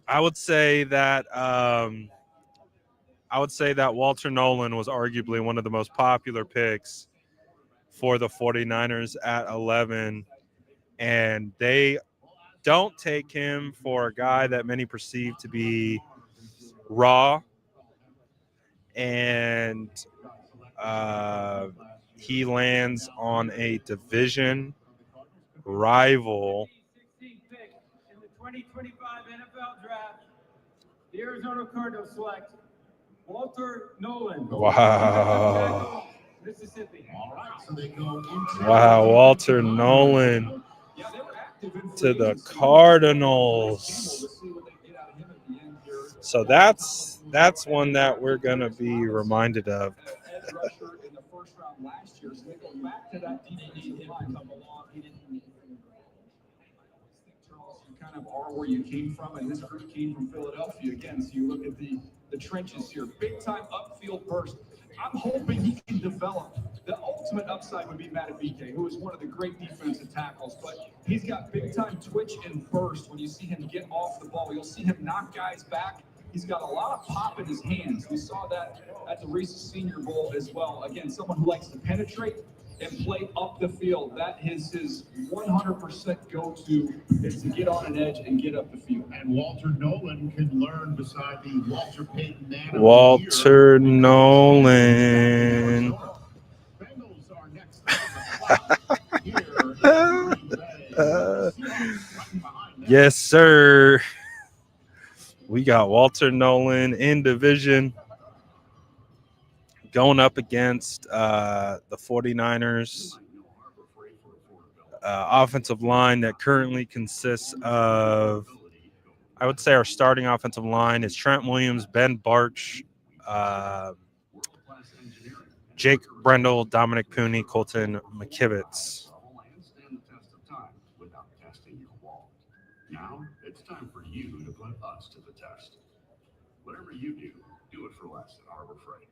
I would say that Walter Nolan was arguably one of the most popular picks for the 49ers at 11, and they don't take him for a guy that many perceive to be raw, and he lands on a division rival. 16th pick in the 2025 NFL Draft, the Arizona Cardinals select Walter Nolan. Wow. Mississippi. All right, so they go into Wow, Walter Nolan to the Cardinals. So that's one that we're going to be reminded of. Edge rusher in the first round last year, so they go back to that DD him to come along. He didn't. Charles, you kind of are where you came from, and this group came from Philadelphia again. So you look at the trenches here, big time upfield burst. I'm hoping he can develop. The ultimate upside would be Matabike, who is one of the great defensive tackles, but he's got big time twitch and burst. When you see him get off the ball, you'll see him knock guys back. He's got a lot of pop in his hands. We saw that at the Reese's Senior Bowl as well. Again, someone who likes to penetrate and play up the field. That is his 100% go-to, is to get on an edge and get up the field. And Walter Nolan can learn beside the Walter Payton man. Walter Nolan. Bengals are next. Yes, sir. We got Walter Nolan in division going up against the 49ers. offensive line that currently consists of, I would say our starting offensive line is Trent Williams, Ben Barch, Jake Brendel, Dominic Pooney, Colton McKivitz. Now it's time for you to put us to the test. Whatever you do it for less at Harbor Freight.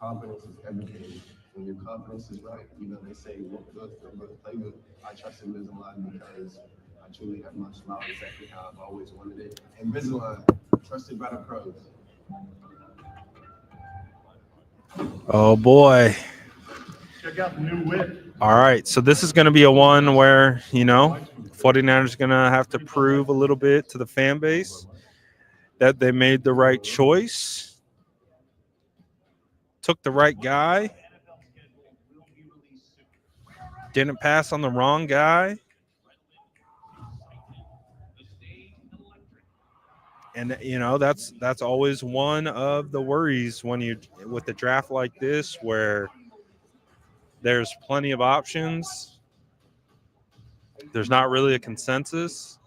Confidence is everything. When your confidence is right, they say look good, feel good, play good. I trust Invisalign because I truly have my smile exactly how I've always wanted it. Invisalign, trusted by the pros. Oh boy. Check out the new whip. All right, so this is going to be a one where, 49ers are going to have to prove a little bit to the fan base that they made the right choice, took the right guy, didn't pass on the wrong guy. And, that's always one of the worries when you with a draft like this where there's plenty of options. There's not really a consensus.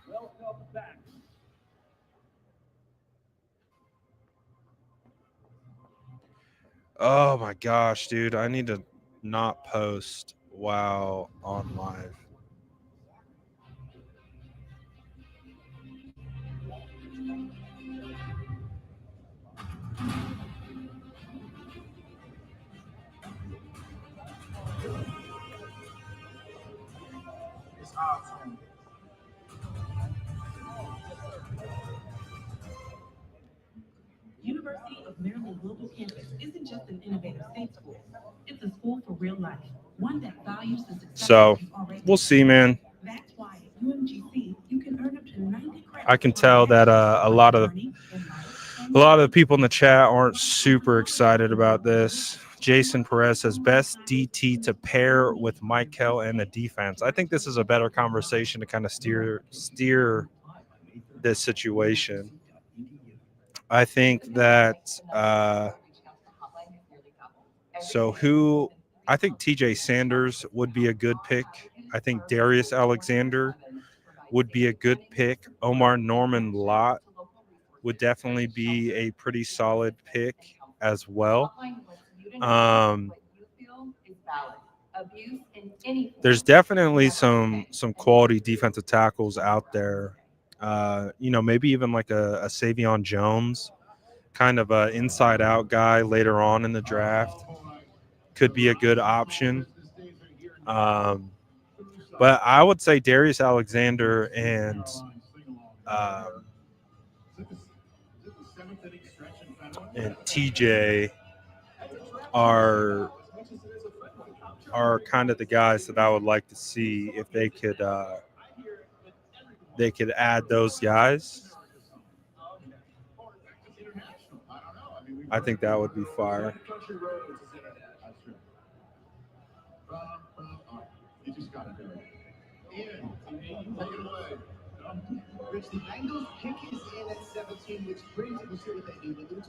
Welcome back. Oh my gosh, dude. I need to not post while on live. It's awesome. University of Maryland Global Campus isn't just an innovative state school. It's a school for real life, one that values the success So you've already we'll see, man. That's why at UMGC you can earn up to 90 credits. I can tell that a lot of the people in the chat aren't super excited about this. Jason Perez says best DT to pair with Mykel and the defense. I think this is a better conversation to kind of steer this situation. I think that I think TJ Sanders would be a good pick. I think Darius Alexander would be a good pick. Omar Norman Lott would definitely be a pretty solid pick as well. There's definitely some quality defensive tackles out there. Maybe even like a Savion Jones, kind of a inside-out guy later on in the draft, could be a good option. But I would say Darius Alexander and TJ are kind of the guys that I would like to see if they could add those guys. I think that would be fire. You just got to do it. Ian, take it away. Rich, the Bengals pick is in at 17, which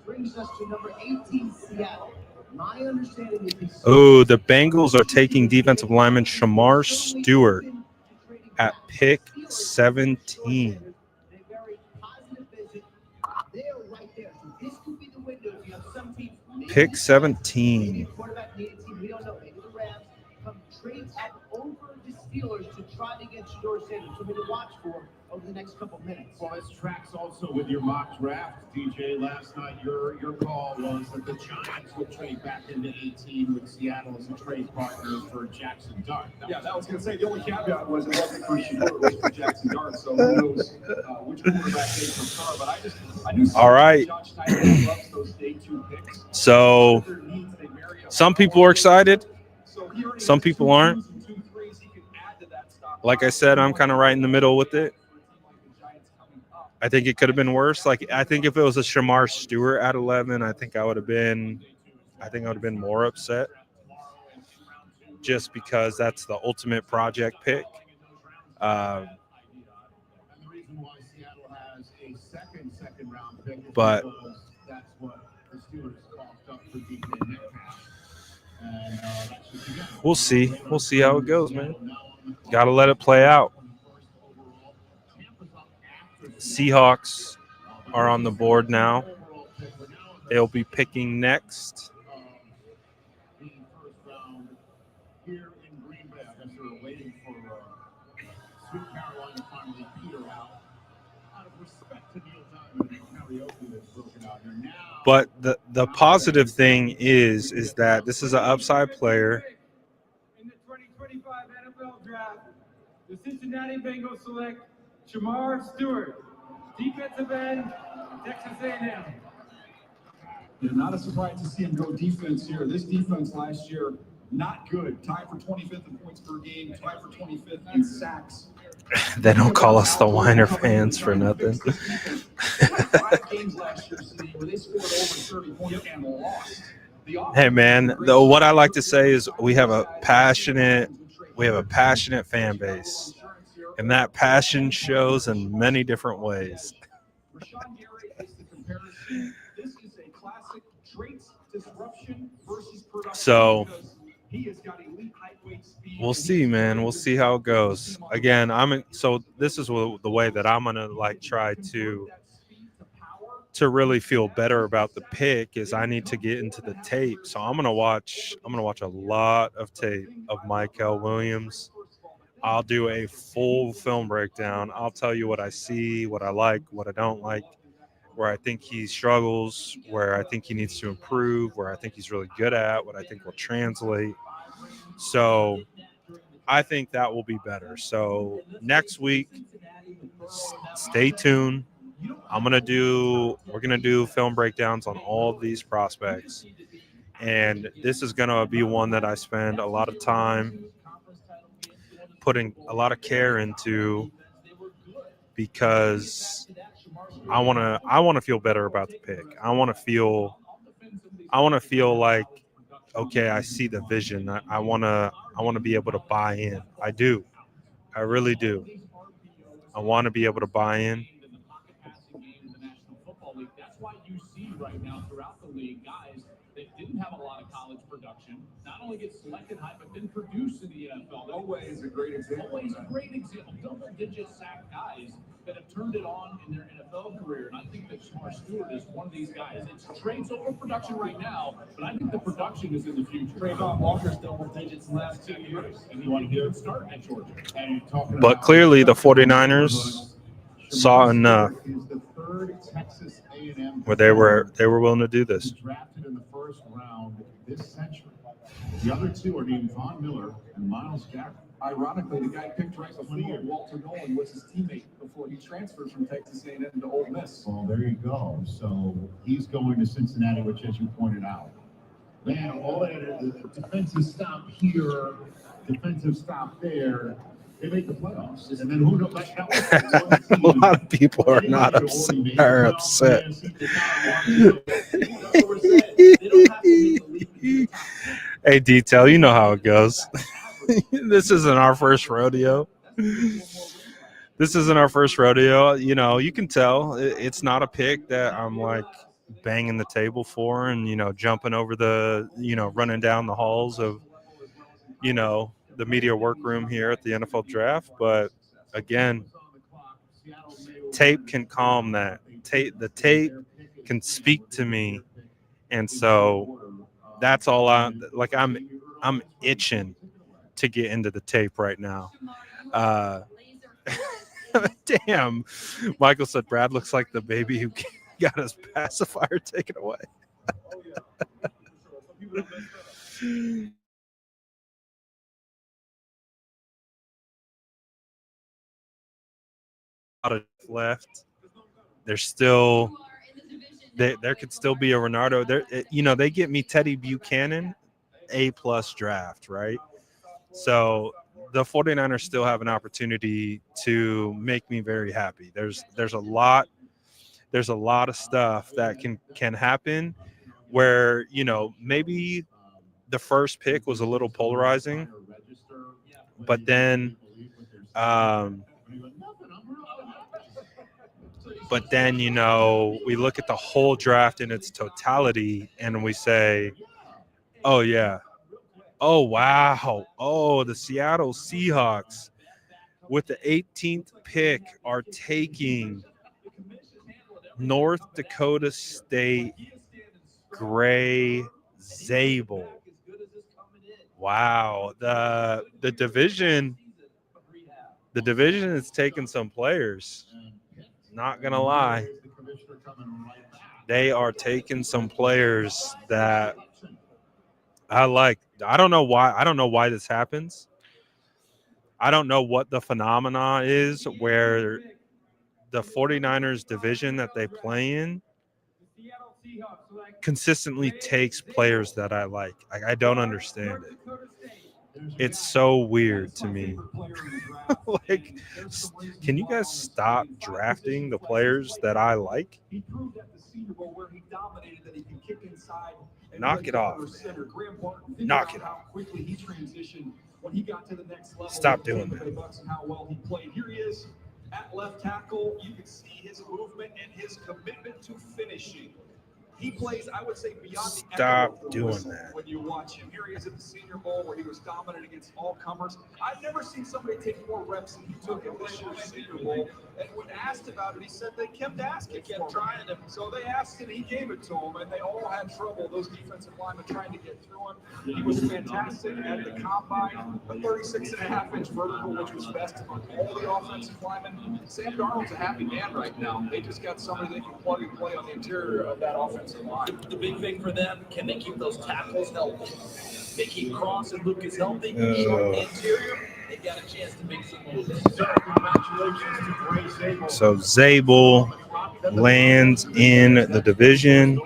brings us to number 18, Seattle. My understanding is The Bengals are taking defensive lineman Shamar Stewart at pick 17. Pick 17. Trades up over the Steelers to try to get Shador Sanders. Something to watch for over the next couple minutes. Well, this tracks also with your mock draft, DJ. Last night, your call was that the Giants would trade back into 18 with Seattle as a trade partner for Jackson Dart. Yeah, that was going to say the only caveat was it wasn't for Shador, it was for Jackson Dart. So who knows which quarterback they prefer? But I knew. All right. Josh Tyson loves those day 2 picks. So some people are excited. Some people aren't. Like I said, I'm kind of right in the middle with it. I think it could have been worse. I think if it was a Shamar Stewart at 11, I think I would have been more upset. Just because that's the ultimate project pick. But We'll see. We'll see how it goes, man. Got to let it play out. Seahawks are on the board now. They'll be picking next. Here in Green Bay, I guess they're waiting for Sweet Caroline to finally peter out. Out of respect to Neil Diamond and karaoke that's broken out here now. But the positive thing is that this is an upside player. In the 2025 NFL Draft, the Cincinnati Bengals select Shamar Stewart, defensive end, Texas A&M. Yeah, not a surprise to see him go defense here. This defense last year, not good. Tied for 25th in points per game, tied for 25th in sacks. They don't call us the Whiner fans for nothing. 5 games last year, City, where they scored over 30 points and lost. Hey man, though what I like to say is we have a passionate fan base, and that passion shows in many different ways. Rashawn Gary is the comparison. This is a classic traits disruption versus production. So He has got elite height, weight, speed. we'll see, man. We'll see how it goes. Again, so this is the way that I'm gonna try to really feel better about the pick is I need to get into the tape. So I'm gonna watch a lot of tape of Mykel Williams. I'll do a full film breakdown. I'll tell you what I see, what I like, what I don't like, where I think he struggles, where I think he needs to improve, where I think he's really good at, what I think will translate. So I think that will be better. So next week, stay tuned. We're gonna do film breakdowns on all of these prospects, and this is gonna be one that I spend a lot of time putting a lot of care into because I wanna feel better about the pick. I wanna feel like, okay, I see the vision. I wanna be able to buy in. I do. I really do. I want to be able to buy in. That's why you see right now throughout the league guys that didn't have a lot of college production not only get selected high, but then produce in the NFL. Elway is a great example. Elway's a great example. Double-digit sack guys that have turned it on in their NFL career. And I think that Shamar Stewart is one of these guys. It's traits over production right now, but I think the production is in the future. Trayvon Walker's double digits in the last 2 years, and he wanted to start at Georgia. But clearly the 49ers saw enough where they were willing to do this. Drafted in the first round this century. The other two are named Von Miller and Myles Garrett. Ironically, the guy picked right before Walter Nolan was his teammate before he transferred from Texas A&M to Ole Miss. Well, there you go. So he's going to Cincinnati, which, as you pointed out, man, all that defensive stop here, defensive stop there. They make the playoffs, and then who knows? A lot of people are not upset. Are upset. Hey, Detail, you know how it goes. This isn't our first rodeo. You know, you can tell it's not a pick that I'm like banging the table for and, you know, jumping over running down the halls of, the media workroom here at the NFL Draft. But again, tape can calm that. The tape can speak to me. And so that's all I'm itching to get into the tape right now. Damn. Michael said Brad looks like the baby who got his pacifier taken away. Left. There's still there could still be a Renardo. They get me Teddy Buchanan, A+ draft, right? So the 49ers still have an opportunity to make me very happy. There's a lot of stuff that can happen where, maybe the first pick was a little polarizing, but then But then, we look at the whole draft in its totality and we say, oh, yeah. Oh, wow. Oh, the Seattle Seahawks with the 18th pick are taking North Dakota State Gray Zabel. Wow. The division is taking some players. Not going to lie. They are taking some players that I like. I don't know why this happens. I don't know what the phenomena is where the 49ers division that they play in consistently takes players that I like. I don't understand it. It's so weird to me. Like, can you guys stop drafting the players that I like? Knock it off, man. Knock it off. Stop doing that. How well he played. Here he is at left tackle. You can see his movement and his commitment to finishing. He plays, I would say, beyond the Stop doing that. When you watch him. Here he is at the Senior Bowl where he was dominant against all comers. I've never seen somebody take more reps than he took in this year's Senior Bowl. And when asked about it, he said they kept asking. They kept trying him. So they asked him, he gave it to him, and they all had trouble, those defensive linemen, trying to get through him. He was fantastic at the combine, a 36.5-inch vertical, which was best among all the offensive linemen. Sam Darnold's a happy man right now. They just got somebody they can plug and play on the interior of that offensive line. The big thing for them, can they keep those tackles healthy? They keep Cross and Lucas healthy. Short interior, they got a chance to make some moves. So Zabel lands in the division.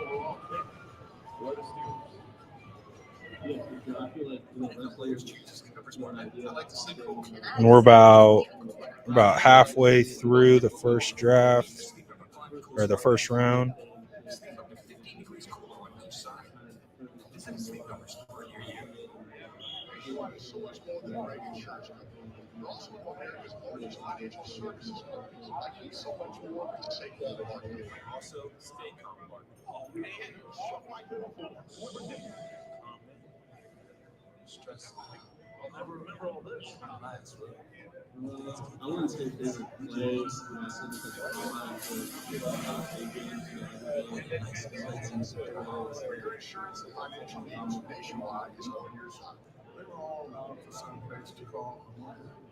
And we're about halfway through the first draft, or the first round. Financial services. I need so much more to say also stay calm. Stress. I'll never remember all this. I wouldn't say favorite plays. Your insurance and financial needs nationwide is on your side. They were all for some place to call.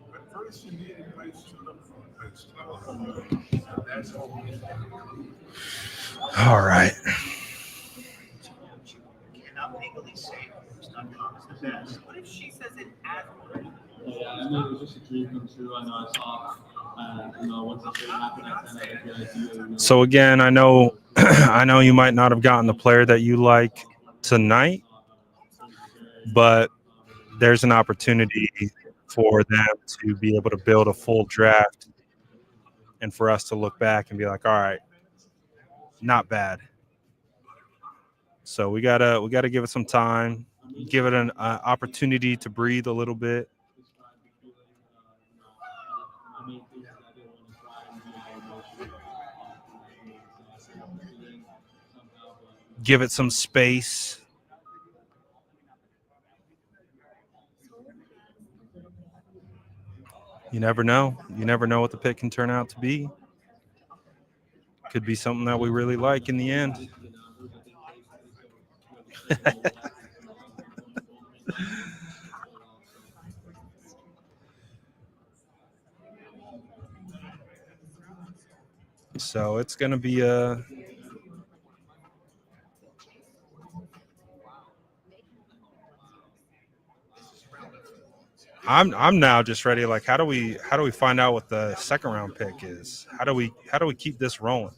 But first, you need a place to look for a place to look. That's all we need. All right. Cannot legally say who's done Thomas the best. What if she says it as Yeah, I mean, it was just a dream come true. I know I saw, once the shit happened, I kind of had a good idea. So again, I know you might not have gotten the player that you like tonight, but there's an opportunity for them to be able to build a full draft and for us to look back and be like, all right, not bad. So we gotta give it some time, give it an opportunity to breathe a little bit. Give it some space. You never know. You never know what the pick can turn out to be. Could be something that we really like in the end. So it's going to be a I'm now just ready. Like, how do we find out what the second round pick is? How do we keep this rolling?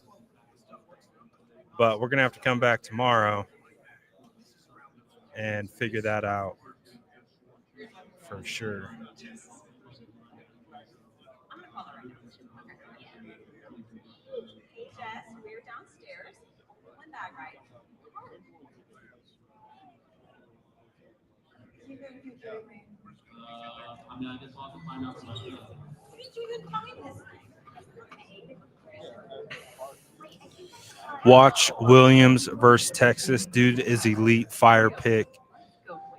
But we're gonna have to come back tomorrow and figure that out for sure. Jess, we're downstairs. One bag, right? I mean, I guess I'll have to find out for myself. Where did you even find this thing? Watch Williams versus Texas. Dude is elite, fire pick.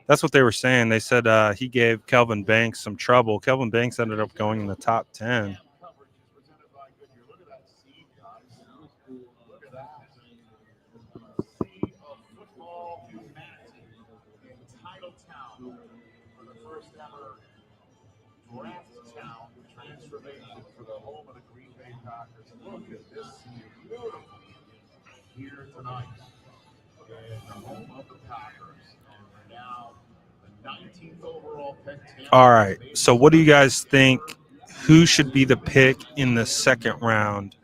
That's what they were saying. They said he gave Kelvin Banks some trouble. Kelvin Banks ended up going in the top 10. Draft town transformation for the home of the Green Bay Packers. Look at this beautiful here tonight in the home of the Packers. And now the 19th overall pick. All right. So what do you guys think? Who should be the pick in the second round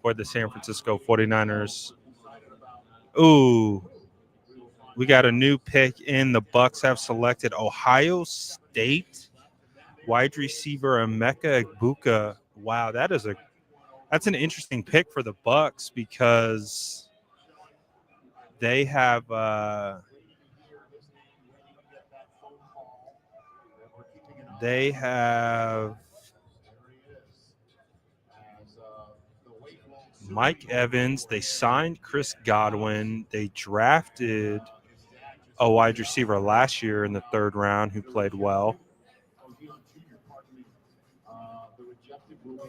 for the San Francisco 49ers? Ooh, we got a new pick in. The Bucks have selected Ohio State wide receiver Emeka Egbuka. Wow, that's an interesting pick for the Bucks because they have Mike Evans. They signed Chris Godwin. They drafted a wide receiver last year in the third round who played well.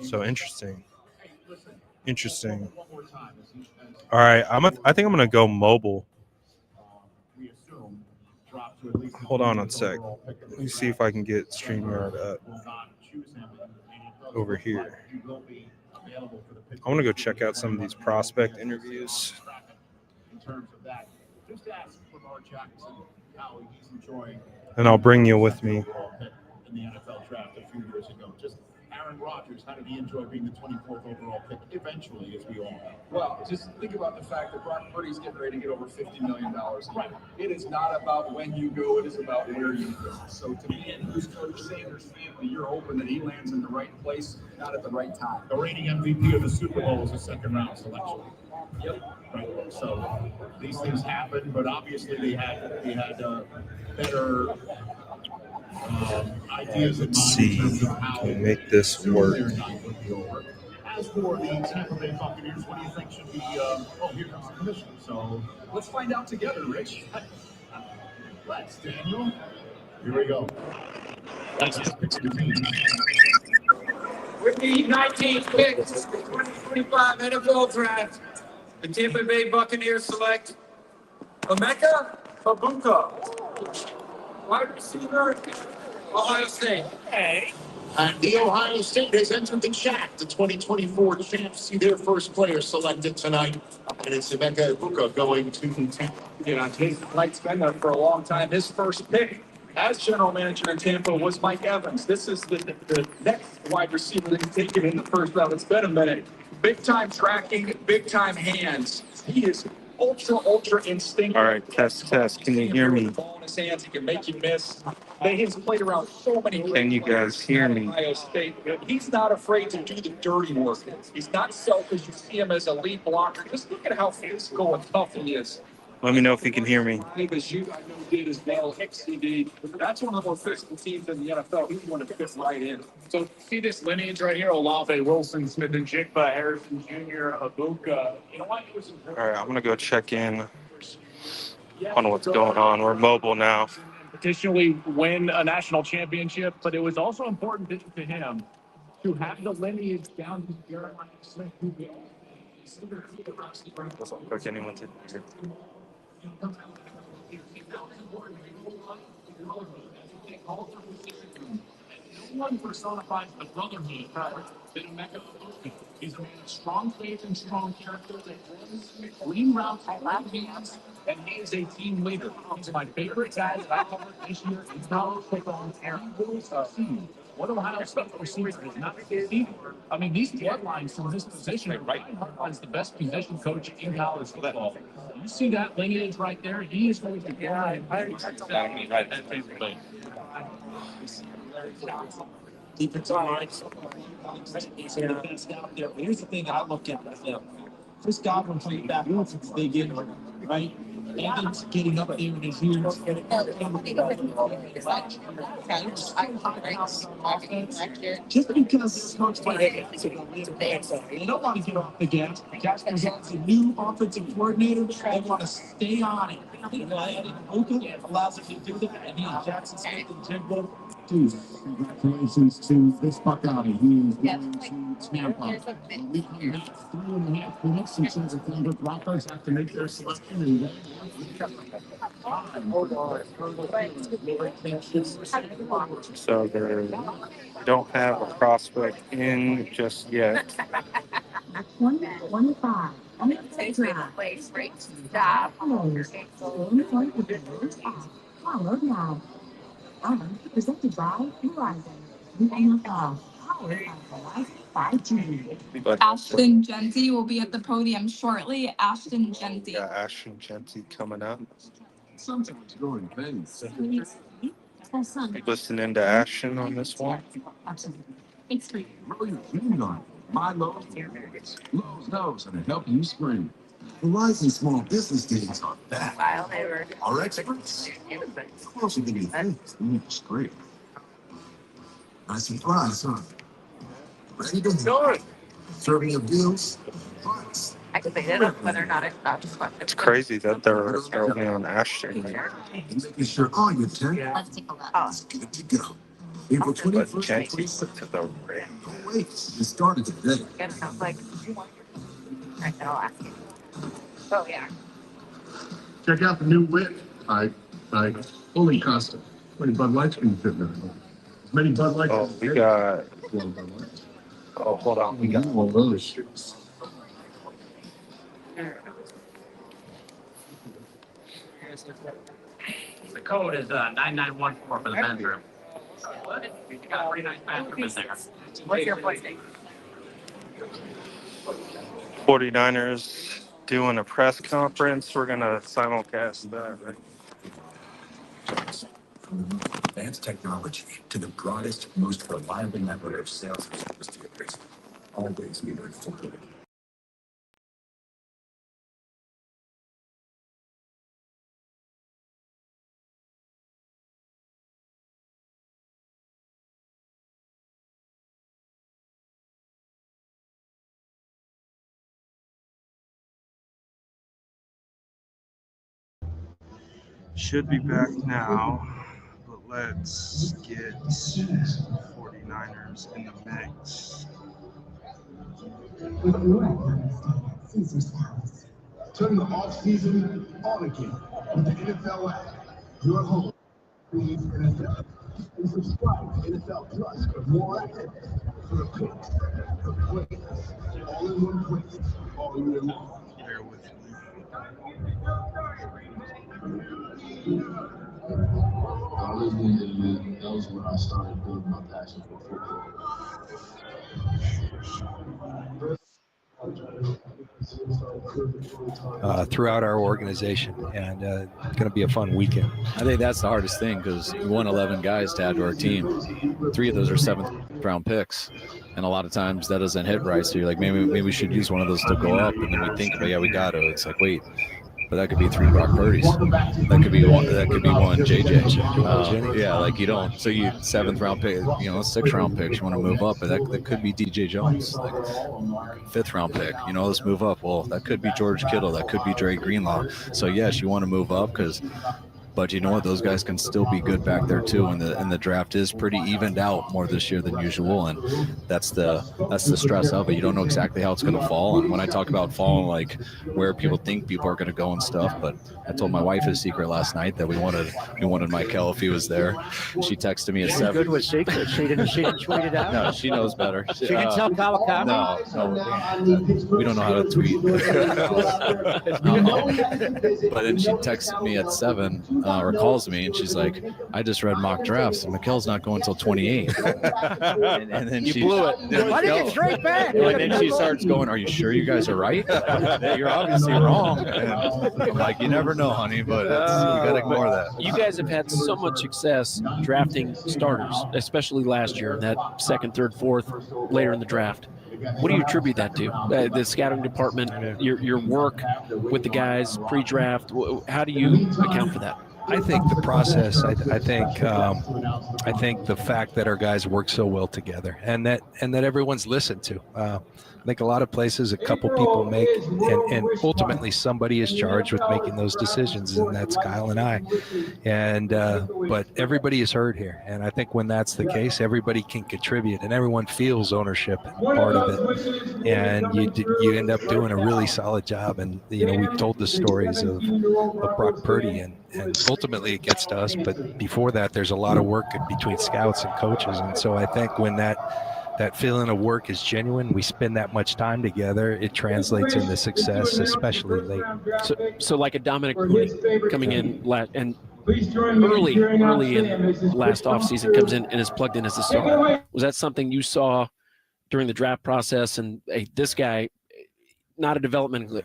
So interesting. All right, I think I'm gonna go mobile. Hold on a sec. Let me see if I can get StreamYard up over here. I want to go check out some of these prospect interviews. And I'll bring you with me. In the NFL draft a few years ago, just Aaron Rodgers, how did he enjoy being the 24th overall pick eventually, as we all know? Well, just think about the fact that Brock Purdy's getting ready to get over $50 million. Right. It is not about when you go, it is about where you go. So to me and who's Coach Sanders' family, you're hoping that he lands in the right place, not at the right time. The reigning MVP of the Super Bowl was a second-round selection. Yep. Right. So these things happen, but obviously they had better ideas in mind. Let's see if we can make this work. As for the Tampa Bay Buccaneers, what do you think should be? Here comes the commission. So let's find out together, Rich. Let's, Daniel. Here we go. That's his pick of the team. With the 19th pick, the 2025 NFL Draft, the Tampa Bay Buccaneers select Emeka Egbuka, wide receiver, Ohio State. Hey. And the Ohio State has entered the chat. The 2024 champs see their first player selected tonight. And it's Mykel Williams going to Tampa. You know, Mike's been there for a long time. His first pick as general manager in Tampa was Mike Evans. This is the next wide receiver that he's taken in the first round. It's been a minute. Big time tracking, big time hands. He is ultra instinctive. All right, test. Can you hear me? Ball in his hands, he can make you miss. He's played around so many. Can you guys hear me? Ohio State. He's not afraid to do the dirty work. He's not selfish. You see him as a lead blocker. Just look at how physical and tough he is. Let me know if you can hear me. As you, I know, did as Male Hicks did. That's one of the more physical teams in the NFL. He's one that fits right in. So see this lineage right here: Olave, Wilson, Smith and Jigba, Harrison Jr., Egbuka. You know what? All right, I'm gonna go check in on what's going on. We're mobile now. Potentially win a national championship, but it was also important to him to have the lineage down to Jeremiah Smith. Coach, anyone to hear? One personifies the brotherhood. He's a man of strong faith and strong character that runs green routes at left hands, and he is a team leader. He's my favorite guy that I covered this year. He's now take on Aaron Williams. What Ohio State receivers is not succeeding. I mean, these bloodlines from this position, right? Hartline's the best position coach in college football. You see that lineage right there? He is going to go exactly right. That favorite thing. Defensive line. He's the best out there. But here's the thing I look at with him. Chris Godwin playing back once they get right? Evans getting up there in his years. Just because it's much like they don't want to get off the gas. Jasper's a new offensive coordinator. They want to stay on it. You know, adding Luka allows them to do that. And he and Jackson Smith and Jigba. Dude, congratulations to this Buckeye. He is going to Tampa. We come back 3.5 minutes until the Denver Broncos have to make their selection. And So they don't have a prospect in just yet. 125. I'm going to take the place. Great stop. Followed now. Presented by Verizon. Ashton Genty will be at the podium shortly. Ashton Genty. Yeah, Ashton Genty coming up. Sometimes going things. Listening to Ashton on this one. Grow your dream on My Lowe's. Lowe's knows how to help you spring. Verizon Small Business Days are back. Our experts. Closer than you think. It's great. Nice surprise, huh? Ready to go. Serving your bills. Price. I can pick it up whether or not It's crazy that they're only on Ashton. Making sure all your tech is good to go. April 21st. To the ring. Don't wait. It started today. I'll ask you. Oh, yeah. Check out the new whip. I fully custom. How many Bud Lights can you fit there? As many Bud Lights. Oh, we got. Oh, hold on. We got all those. The code is 9914 for the men's room. You got a pretty nice bathroom in there. What's your placing? 49ers doing a press conference. We're going to simulcast that, right? From advanced technology to the broadest, most reliable network of sales and service deliveries. Always be forward. Should be back now, but let's get 49ers in the mix. Turn the off-season on again with the NFL app. Your home. NFL. And subscribe to NFL Plus for more activity, for the picks, the plays, all in one place, all year long. Bear with me. Originally, that was when I started building my passion for football. Throughout our organization, and it's going to be a fun weekend. I think that's the hardest thing because we won 11 guys to add to our team. 3 of those are 7th-round picks, and a lot of times that doesn't hit right. So you're like, maybe we should use one of those to go up, and then we think, yeah, we got to. It's like, wait. But that could be 3 Brock Purdy's. That could be one. That could be one JJ. Yeah, like you don't. So you 7th-round pick, 6th-round picks. You want to move up, but that could be DJ Jones, like 5th-round pick. Let's move up. Well, that could be George Kittle. That could be Dre Greenlaw. So yes, you want to move up but you know what? Those guys can still be good back there too, and the draft is pretty evened out more this year than usual, and that's the stress of it. You don't know exactly how it's going to fall, and when I talk about fall, like where people think people are going to go and stuff, but I told my wife a secret last night that we wanted Mykel if he was there. She texted me at 7. Good with secret. She didn't tweet it out. No, she knows better. She didn't tell Kawakami. No, we don't know how to tweet. But then she texted me at 7. Or calls me and she's like, I just read mock drafts and Mykel's not going until 28. and then she blew it. Why did you get straight back? And then she starts going, are you sure you guys are right? You're obviously wrong. And I'm like, you never know, honey, but you got to ignore that. You guys have had so much success drafting starters, especially last year, that 2nd, 3rd, 4th, later in the draft. What do you attribute that to? The scouting department, your work with the guys pre-draft. How do you account for that? I think the process. I think the fact that our guys work so well together, and that everyone's listened to. I think a lot of places, a couple people make, and ultimately somebody is charged with making those decisions, and that's Kyle and I. And but everybody is heard here, and I think when that's the case, everybody can contribute, and everyone feels ownership and part of it, and you end up doing a really solid job. And we've told the stories of Brock Purdy, and ultimately it gets to us, but before that, there's a lot of work between scouts and coaches, and so I think when that feeling of work is genuine, we spend that much time together, it translates into success, especially late. So like a Dominic Mooney coming in and early in last offseason comes in and is plugged in as a starter. Was that something you saw during the draft process? And hey, this guy, not a developmental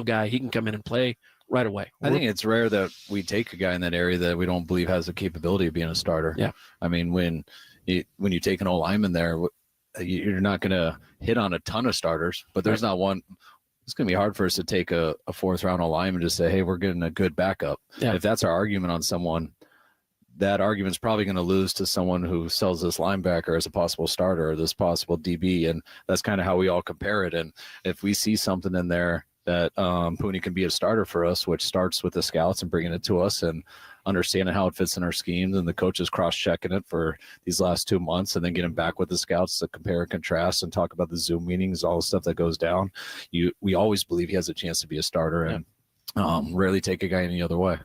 guy, he can come in and play right away. I think it's rare that we take a guy in that area that we don't believe has the capability of being a starter. Yeah. I mean, when you take an old lineman there, you're not going to hit on a ton of starters, but there's not one. It's going to be hard for us to take a fourth round old lineman and just say, hey, we're getting a good backup. Yeah. If that's our argument on someone, that argument's probably going to lose to someone who sells this linebacker as a possible starter or this possible DB. And that's kind of how we all compare it. And if we see something in there that Pooney can be a starter for us, which starts with the scouts and bringing it to us and understanding how it fits in our schemes, and the coaches cross-checking it for these last 2 months, and then getting back with the scouts to compare and contrast and talk about the Zoom meetings, all the stuff that goes down. We always believe he has a chance to be a starter, and rarely take a guy any other way.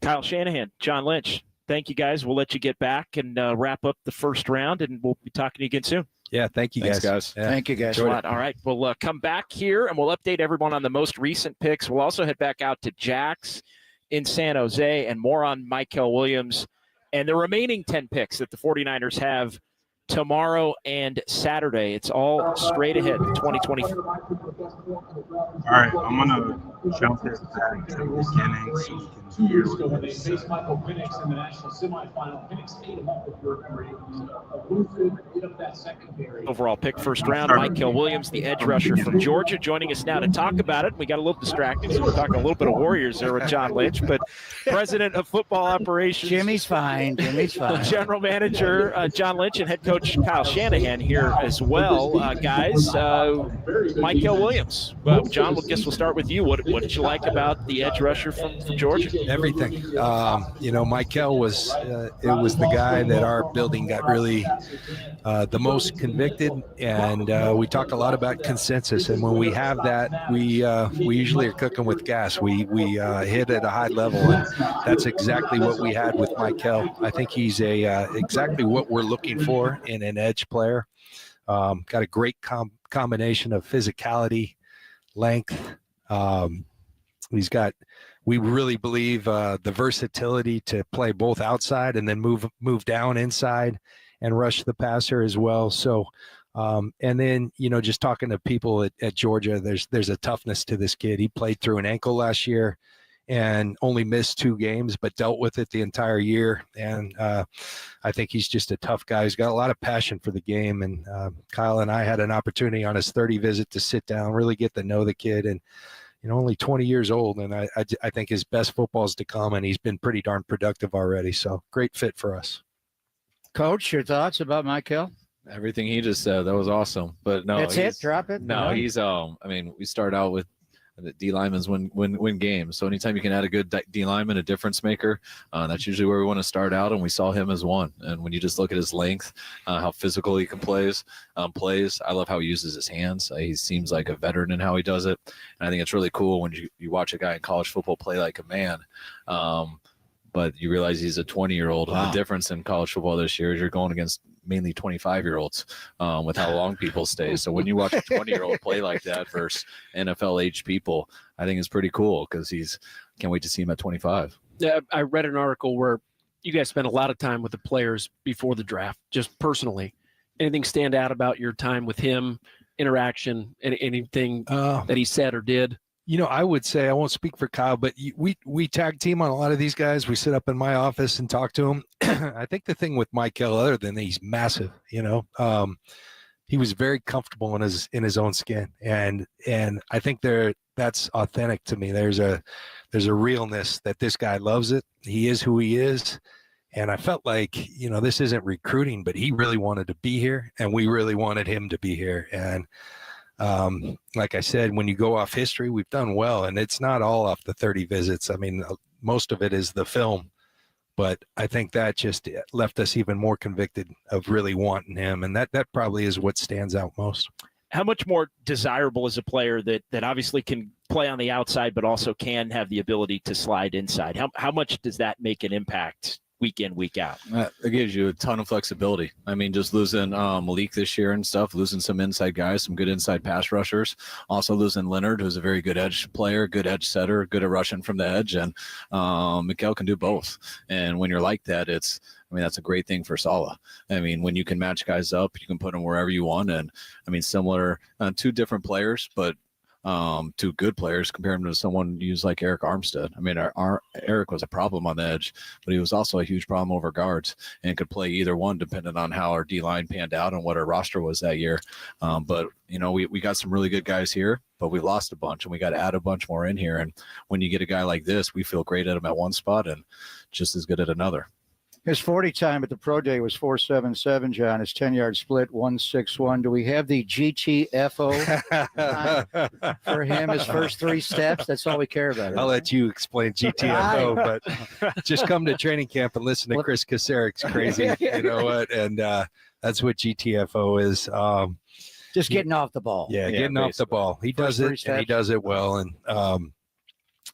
Kyle Shanahan, John Lynch, thank you guys. We'll let you get back and wrap up the first round, and we'll be talking to you again soon. Yeah, thank you, Thanks, guys. guys. Yeah. Thank you, guys. All right, we'll come back here, and we'll update everyone on the most recent picks. We'll also head back out to Jack's in San Jose, and more on Mykel Williams and the remaining 10 picks that the 49ers have tomorrow and Saturday. It's all straight ahead, 2024. All right, I'm going to jump this back to the beginning so we can 2 years ago when they faced Michael Penix in the national semifinal. Penix ate him up with a lucid hit up that secondary. Overall pick first round, Mykel Williams, the edge rusher from Georgia, joining us now to talk about it. We got a little distracted, so we're talking a little bit of Warriors there with John Lynch, but president of football operations. Jimmy's fine. General manager John Lynch and head coach Kyle Shanahan here as well. Guys, Mykel Williams. Well, John, I guess we'll start with you. What did you like about the edge rusher from Georgia? Everything. Mykel was the guy that our building got really the most convicted, and we talk a lot about consensus. And when we have that, we usually are cooking with gas. We hit at a high level, and that's exactly what we had with Mykel. I think he's exactly what we're looking for in an edge player. Got a great combination of physicality, length. We really believe the versatility to play both outside and then move down inside and rush the passer as well. So, and then, just talking to people at Georgia, there's a toughness to this kid. He played through an ankle last year and only missed 2 games, but dealt with it the entire year. And I think he's just a tough guy. He's got a lot of passion for the game. And Kyle and I had an opportunity on his 30 visit to sit down, really get to know the kid. And only 20 years old, and I think his best football is to come, and he's been pretty darn productive already. So great fit for us. Coach, your thoughts about Mykel? Everything he just said, that was awesome. But no, that's it. Drop it. No, he's we start out with the D linemen's win games. So anytime you can add a good D lineman, a difference maker, that's usually where we want to start out. And we saw him as one. And when you just look at his length, how physical he can plays. I love how he uses his hands. He seems like a veteran in how he does it. And I think it's really cool when you watch a guy in college football play like a man. But you realize he's a 20-year-old. Wow. The difference in college football this year is you're going against mainly 25-year-olds with how long people stay. So when you watch a 20-year-old play like that versus NFL-age people, I think it's pretty cool because can't wait to see him at 25. Yeah, I read an article where you guys spent a lot of time with the players before the draft, just personally. Anything stand out about your time with him, interaction, anything that he said or did? I would say, I won't speak for Kyle, but we tag team on a lot of these guys. We sit up in my office and talk to them. I think the thing with Mykel, other than that he's massive, he was very comfortable in his own skin, and I think that's authentic to me. There's a realness that this guy loves it. He is who he is. And I felt like, this isn't recruiting, but he really wanted to be here, and we really wanted him to be here. And like I said, when you go off history, we've done well, and it's not all off the 30 visits. I mean, most of it is the film, but I think that just left us even more convicted of really wanting him, and that probably is what stands out most. How much more desirable is a player that obviously can play on the outside, but also can have the ability to slide inside? How much does that make an impact week in, week out? It gives you a ton of flexibility. I mean, just losing Malik this year and stuff, losing some inside guys, some good inside pass rushers, also losing Leonard, who's a very good edge player, good edge setter, good at rushing from the edge, and Mykel can do both. And when you're like that, that's a great thing for Saleh. I mean, when you can match guys up, you can put them wherever you want. And I mean, similar, two different players, but two good players, compare him to someone used like Eric Armstead. I mean, Eric was a problem on the edge, but he was also a huge problem over guards and could play either one depending on how our D-line panned out and what our roster was that year. But, we got some really good guys here, but we lost a bunch, and we got to add a bunch more in here. And when you get a guy like this, we feel great at him at one spot and just as good at another. His 40 time at the Pro Day was 4.77, John. His 10-yard split, 1.61. Do we have the GTFO for him, his first three steps? That's all we care about. I'll let you explain GTFO, but just come to training camp and listen to Chris Kaceric's crazy. You know what? And that's what GTFO is. Just getting off the ball. Yeah, getting off the ball. He does it, and he does it well. And,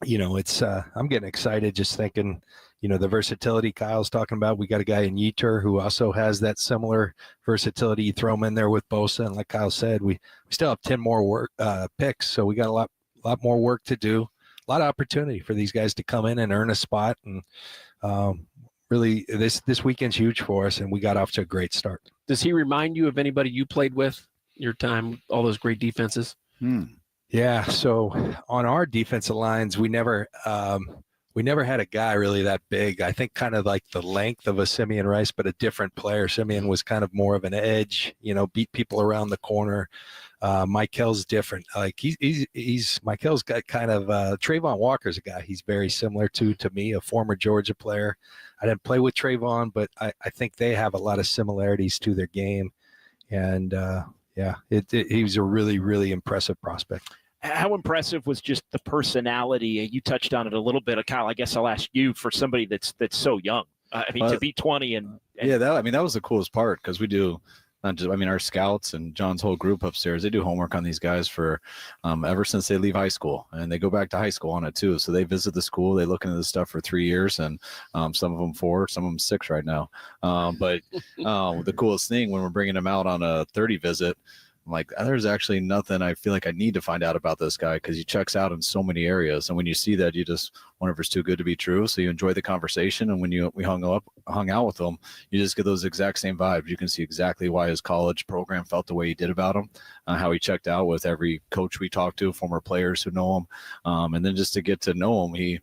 it's I'm getting excited just thinking, the versatility Kyle's talking about. We got a guy in Yetur who also has that similar versatility. You throw him in there with Bosa, and like Kyle said, we still have 10 more picks, so we got a lot more work to do. A lot of opportunity for these guys to come in and earn a spot, and really this weekend's huge for us, and we got off to a great start. Does he remind you of anybody you played with your time, all those great defenses? Yeah, so on our defensive lines, we never had a guy really that big. I think kind of like the length of a Simeon Rice, but a different player. Simeon was kind of more of an edge, beat people around the corner. Mykel's different. Like Mykel's got kind of Trayvon Walker's a guy he's very similar to me, a former Georgia player. I didn't play with Trayvon, but I think they have a lot of similarities to their game. And he was a really, really impressive prospect. How impressive was just the personality? You touched on it a little bit, Kyle. I guess I'll ask you, for somebody that's so young. To be 20 and that was the coolest part, because we do not just, our scouts and John's whole group upstairs, they do homework on these guys for ever since they leave high school, and they go back to high school on it too. So they visit the school, they look into this stuff for 3 years, and some of them 4, some of them 6 right now. But the coolest thing when we're bringing them out on a 30 visit, I'm like, there's actually nothing I feel like I need to find out about this guy, because he checks out in so many areas. And when you see that, you just wonder if it's too good to be true. So you enjoy the conversation. And when we hung out with him, you just get those exact same vibes. You can see exactly why his college program felt the way he did about him, how he checked out with every coach we talked to, former players who know him. And then just to get to know him,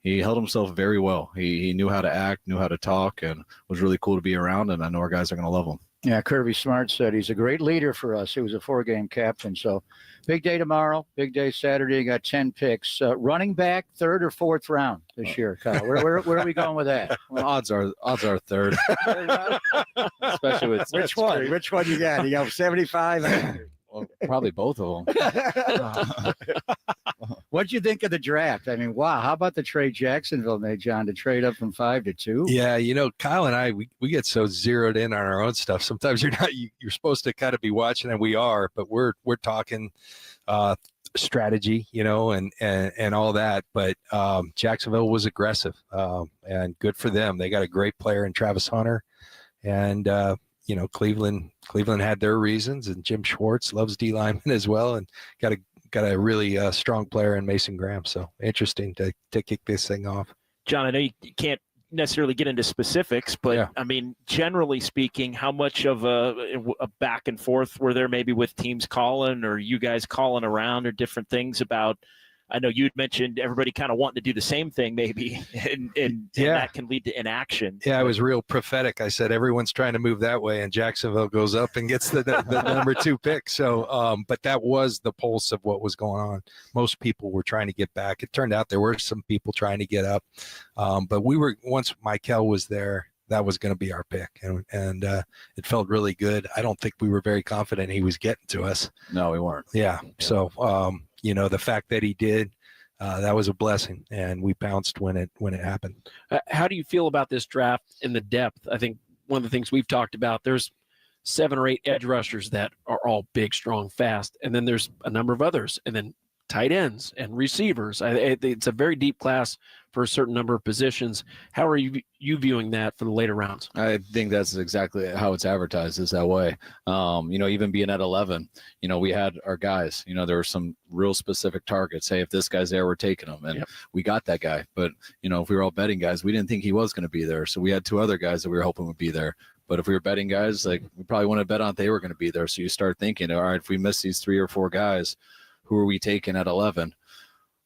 he held himself very well. He knew how to act, knew how to talk, and was really cool to be around. And I know our guys are going to love him. Yeah, Kirby Smart said he's a great leader for us. He was a 4-game captain. So big day tomorrow, big day Saturday. You got 10 picks. Running back, 3rd or 4th round this year, Kyle. Where are we going with that? Well, odds are 3rd. Especially with which one? Which one you got? You got 75? Well, probably both of them. What'd you think of the draft? I mean, wow. How about the trade Jacksonville made, John, to trade up from 5 to 2? Yeah, Kyle and I, we get so zeroed in on our own stuff. Sometimes you're supposed to kind of be watching, and we are, but we're talking strategy, and all that. But Jacksonville was aggressive, and good for them. They got a great player in Travis Hunter, and Cleveland had their reasons, and Jim Schwartz loves D linemen as well, and got a really strong player in Mason Graham. So interesting to kick this thing off. John, I know you can't necessarily get into specifics, but yeah. I mean, generally speaking, how much of a back and forth were there maybe with teams calling, or you guys calling around, or different things about I know you'd mentioned everybody kind of wanting to do the same thing maybe, and that can lead to inaction. Yeah, I was real prophetic. I said everyone's trying to move that way, and Jacksonville goes up and gets the number 2 pick. So, but that was the pulse of what was going on. Most people were trying to get back. It turned out there were some people trying to get up, but once Mykel was there, that was going to be our pick, and it felt really good. I don't think we were very confident he was getting to us. No, we weren't. Yeah. So, the fact that he did, that was a blessing, and we bounced when it happened. How do you feel about this draft and the depth? I think one of the things we've talked about, there's 7 or 8 edge rushers that are all big, strong, fast, and then there's a number of others, and then tight ends and receivers. It's a very deep class for a certain number of positions. How are you viewing that for the later rounds? I think that's exactly how it's advertised, is that way. Even being at 11, we had our guys, there were some real specific targets. Hey, if this guy's there, we're taking him. And we got that guy. But, if we were all betting guys, we didn't think he was going to be there. So we had 2 other guys that we were hoping would be there. But if we were betting guys, we probably wouldn't have bet on they were going to be there. So you start thinking, all right, if we miss these 3 or 4 guys, who are we taking at 11?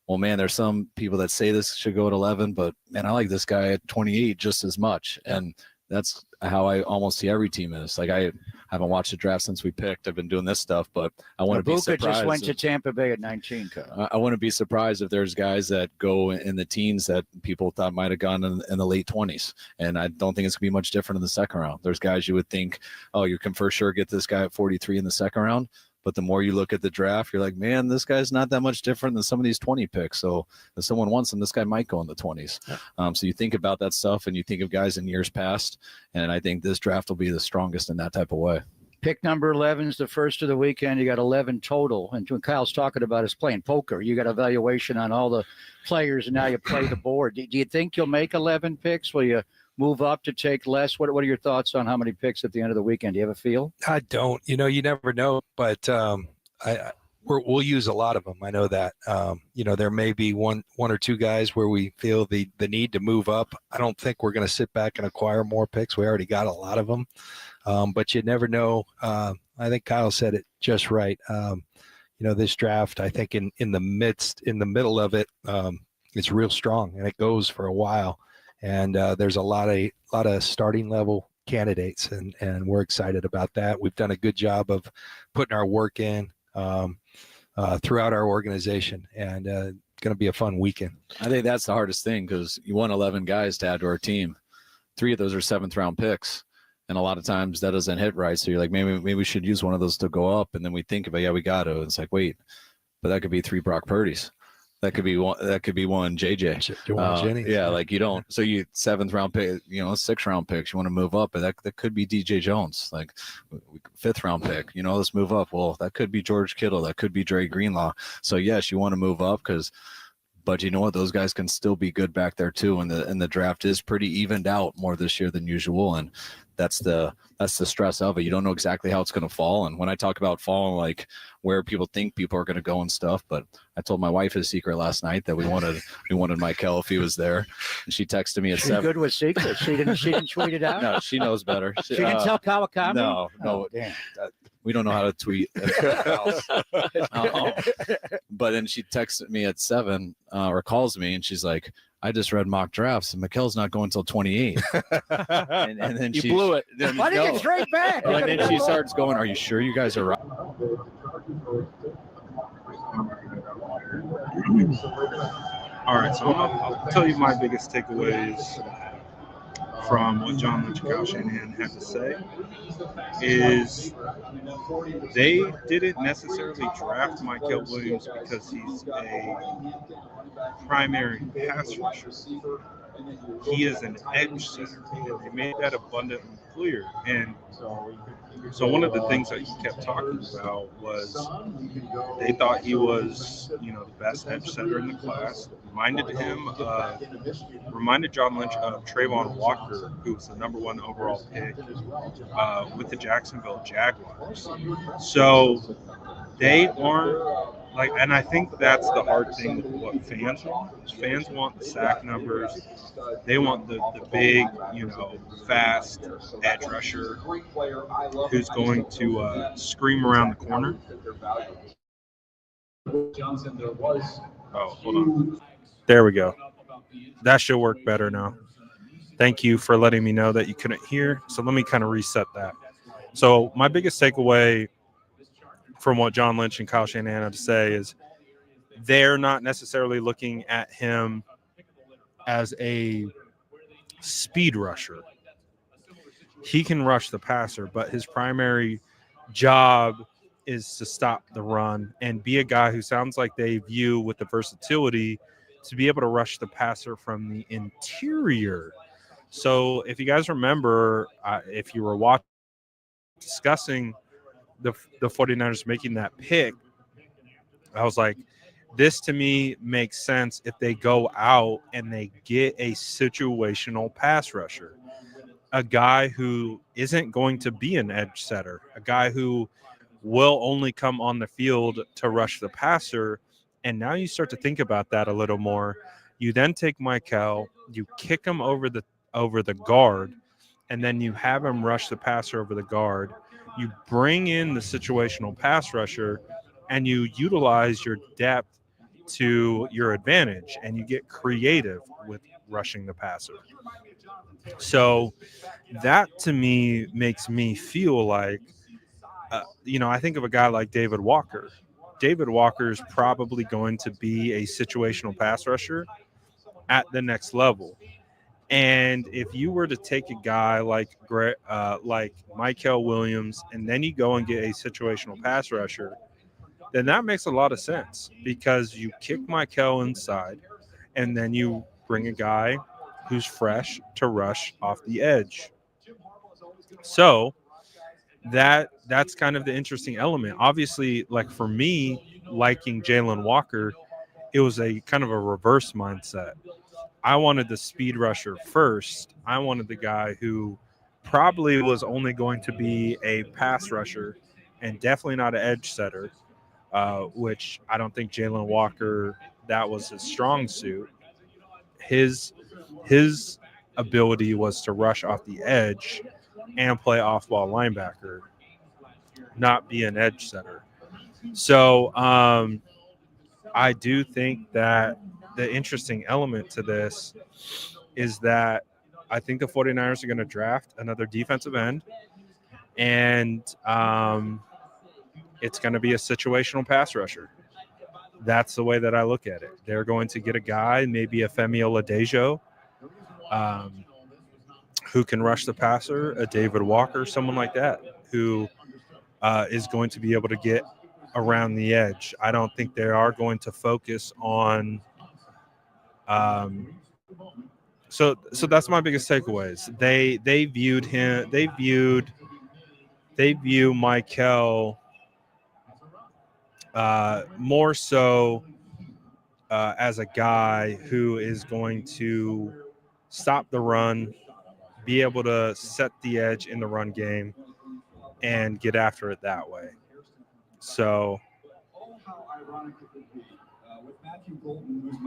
Well, man, there's some people that say this should go at 11, but man, I like this guy at 28 just as much. And that's how I almost see every team is. I haven't watched the draft since we picked. I've been doing this stuff, but I want to be surprised. Just went to Tampa Bay at 19. I wouldn't be surprised if there's guys that go in the teens that people thought might have gone in the late 20s. And I don't think it's going to be much different in the second round. There's guys you would think, oh, you can for sure get this guy at 43 in the second round. But the more you look at the draft, you're like, man, this guy's not that much different than some of these 20 picks. So if someone wants him, this guy might go in the 20s. So you think about that stuff and you think of guys in years past. And I think this draft will be the strongest in that type of way. Pick number 11 is the first of the weekend. You got 11 total. And what Kyle's talking about is playing poker. You got a valuation on all the players, and now you play the board. Do you think you'll make 11 picks? Will you move up to take less? What are your thoughts on how many picks at the end of the weekend? Do you have a feel? I don't. You never know, but we'll use a lot of them. I know that. There may be one or 2 guys where we feel the need to move up. I don't think we're going to sit back and acquire more picks. We already got a lot of them, but you never know. I think Kyle said it just right. This draft, I think in the middle of it, it's real strong, and it goes for a while. And there's a lot of starting level candidates, and we're excited about that. We've done a good job of putting our work in throughout our organization, and it's going to be a fun weekend. I think that's the hardest thing, because you want 11 guys to add to our team. 3 of those are 7th round picks, and a lot of times that doesn't hit right. So you're like, maybe we should use one of those to go up, and then we think about, we got to. And it's like, wait, but that could be 3 Brock Purdy's. That could be one. That could be one JJ. Jenny. Yeah, you don't. So you 7th round pick, 6th round picks. You want to move up, but that could be DJ Jones. 5th round pick. Let's move up. Well, that could be George Kittle. That could be Dre Greenlaw. So yes, you want to move up but you know what? Those guys can still be good back there too. And the draft is pretty evened out more this year than usual. And that's the stress of it. You don't know exactly how it's going to fall. And when I talk about falling, where people think people are going to go and stuff, but I told my wife his secret last night that we wanted Mykel if he was there. And she texted me at 7. Good with secrets. She didn't tweet it out. No, she knows better. She didn't tell Kawakami. No. Oh, damn. We don't know how to tweet. But then she texted me at 7 or calls me, and she's like, I just read mock drafts, and Mykel's not going until 28. and then you blew it. Why didn't you get straight back? And then she starts going, are you sure you guys are right? All right, so I'll tell you my biggest takeaways from what John Lynch and Kyle Shanahan had to say is they didn't necessarily draft Mykel Williams because he's a primary pass rusher. He is an edge center. They made that abundantly clear. And so one of the things that he kept talking about was they thought he was, the best edge center in the class. Reminded John Lynch of Trayvon Walker, who was the #1 overall pick with the Jacksonville Jaguars. So they aren't and I think that's the hard thing with what fans want. Fans want the sack numbers. They want the big, fast edge rusher who's going to scream around the corner. Johnson, there was Oh, hold on. There we go. That should work better now. Thank you for letting me know that you couldn't hear. So let me kind of reset that. So my biggest takeaway from what John Lynch and Kyle Shanahan had to say is they're not necessarily looking at him as a speed rusher. He can rush the passer, but his primary job is to stop the run and be a guy who sounds like they view with the versatility to be able to rush the passer from the interior. So if you guys remember, if you were watching, discussing the 49ers making that pick, I was like, this to me makes sense if they go out and they get a situational pass rusher, a guy who isn't going to be an edge setter, a guy who will only come on the field to rush the passer. And now you start to think about that a little more. You then take Mykel, you kick him over the guard, and then you have him rush the passer over the guard. You bring in the situational pass rusher, and you utilize your depth to your advantage, and you get creative with rushing the passer. So that to me makes me feel like, I think of a guy like David Walker. David Walker is probably going to be a situational pass rusher at the next level. And if you were to take a guy like Mykel Williams, and then you go and get a situational pass rusher, then that makes a lot of sense because you kick Mykel inside, and then you bring a guy who's fresh to rush off the edge. So that's kind of the interesting element. Obviously, like for me, liking Jalen Walker, it was a kind of a reverse mindset. I wanted the speed rusher first. I wanted the guy who probably was only going to be a pass rusher and definitely not an edge setter, which I don't think Jalen Walker, that was his strong suit. His ability was to rush off the edge and play off-ball linebacker, not be an edge setter. So I do think that the interesting element to this is that I think the 49ers are going to draft another defensive end, and it's going to be a situational pass rusher. That's the way that I look at it. They're going to get a guy, maybe a Femi Oladejo, who can rush the passer, a David Walker, someone like that, who is going to be able to get around the edge. I don't think they are going to focus on so that's my biggest takeaways. They view Mykel more so as a guy who is going to stop the run, be able to set the edge in the run game, and get after it that way. So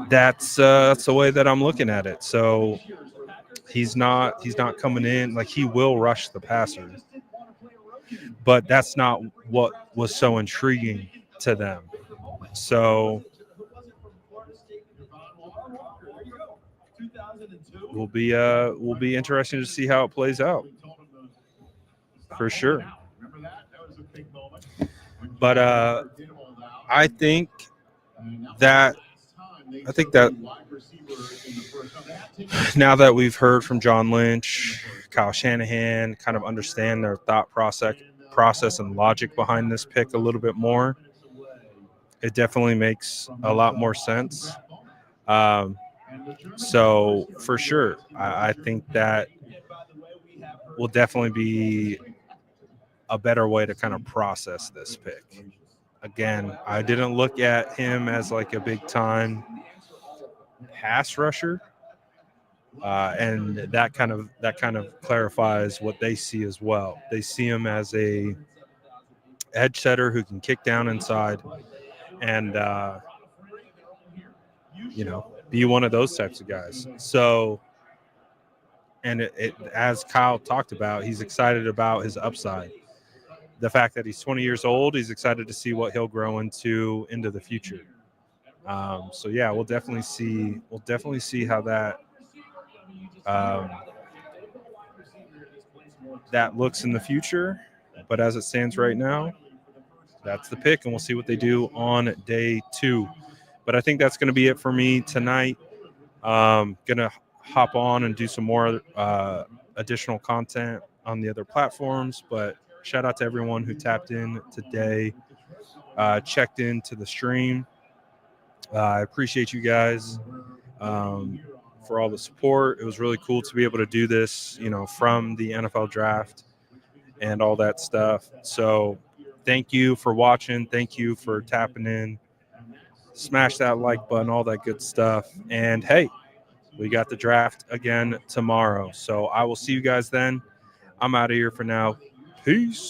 that's the way that I'm looking at it. So he's not coming in like he will rush the passer, but that's not what was so intriguing to them. So will be interesting to see how it plays out, for sure. But I think that now that we've heard from John Lynch, Kyle Shanahan, kind of understand their thought process and logic behind this pick a little bit more, it definitely makes a lot more sense. So for sure, I think that will definitely be a better way to kind of process this pick. Again, I didn't look at him as like a big time pass rusher, and that kind of clarifies what they see as well. They see him as a edge setter who can kick down inside and be one of those types of guys. So, and it as Kyle talked about, he's excited about his upside. The fact that he's 20 years old, he's excited to see what he'll grow into the future. So yeah, we'll definitely see how that that looks in the future. But as it stands right now, that's the pick, and we'll see what they do on day 2. But I think that's going to be it for me tonight. Gonna hop on and do some more additional content on the other platforms. But shout out to everyone who tapped in today, checked into the stream. I appreciate you guys for all the support. It was really cool to be able to do this, from the NFL draft and all that stuff. So thank you for watching. Thank you for tapping in. Smash that like button, all that good stuff. And hey, we got the draft again tomorrow. So I will see you guys then. I'm out of here for now. Peace.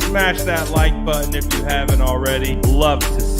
Smash that like button if you haven't already. Love to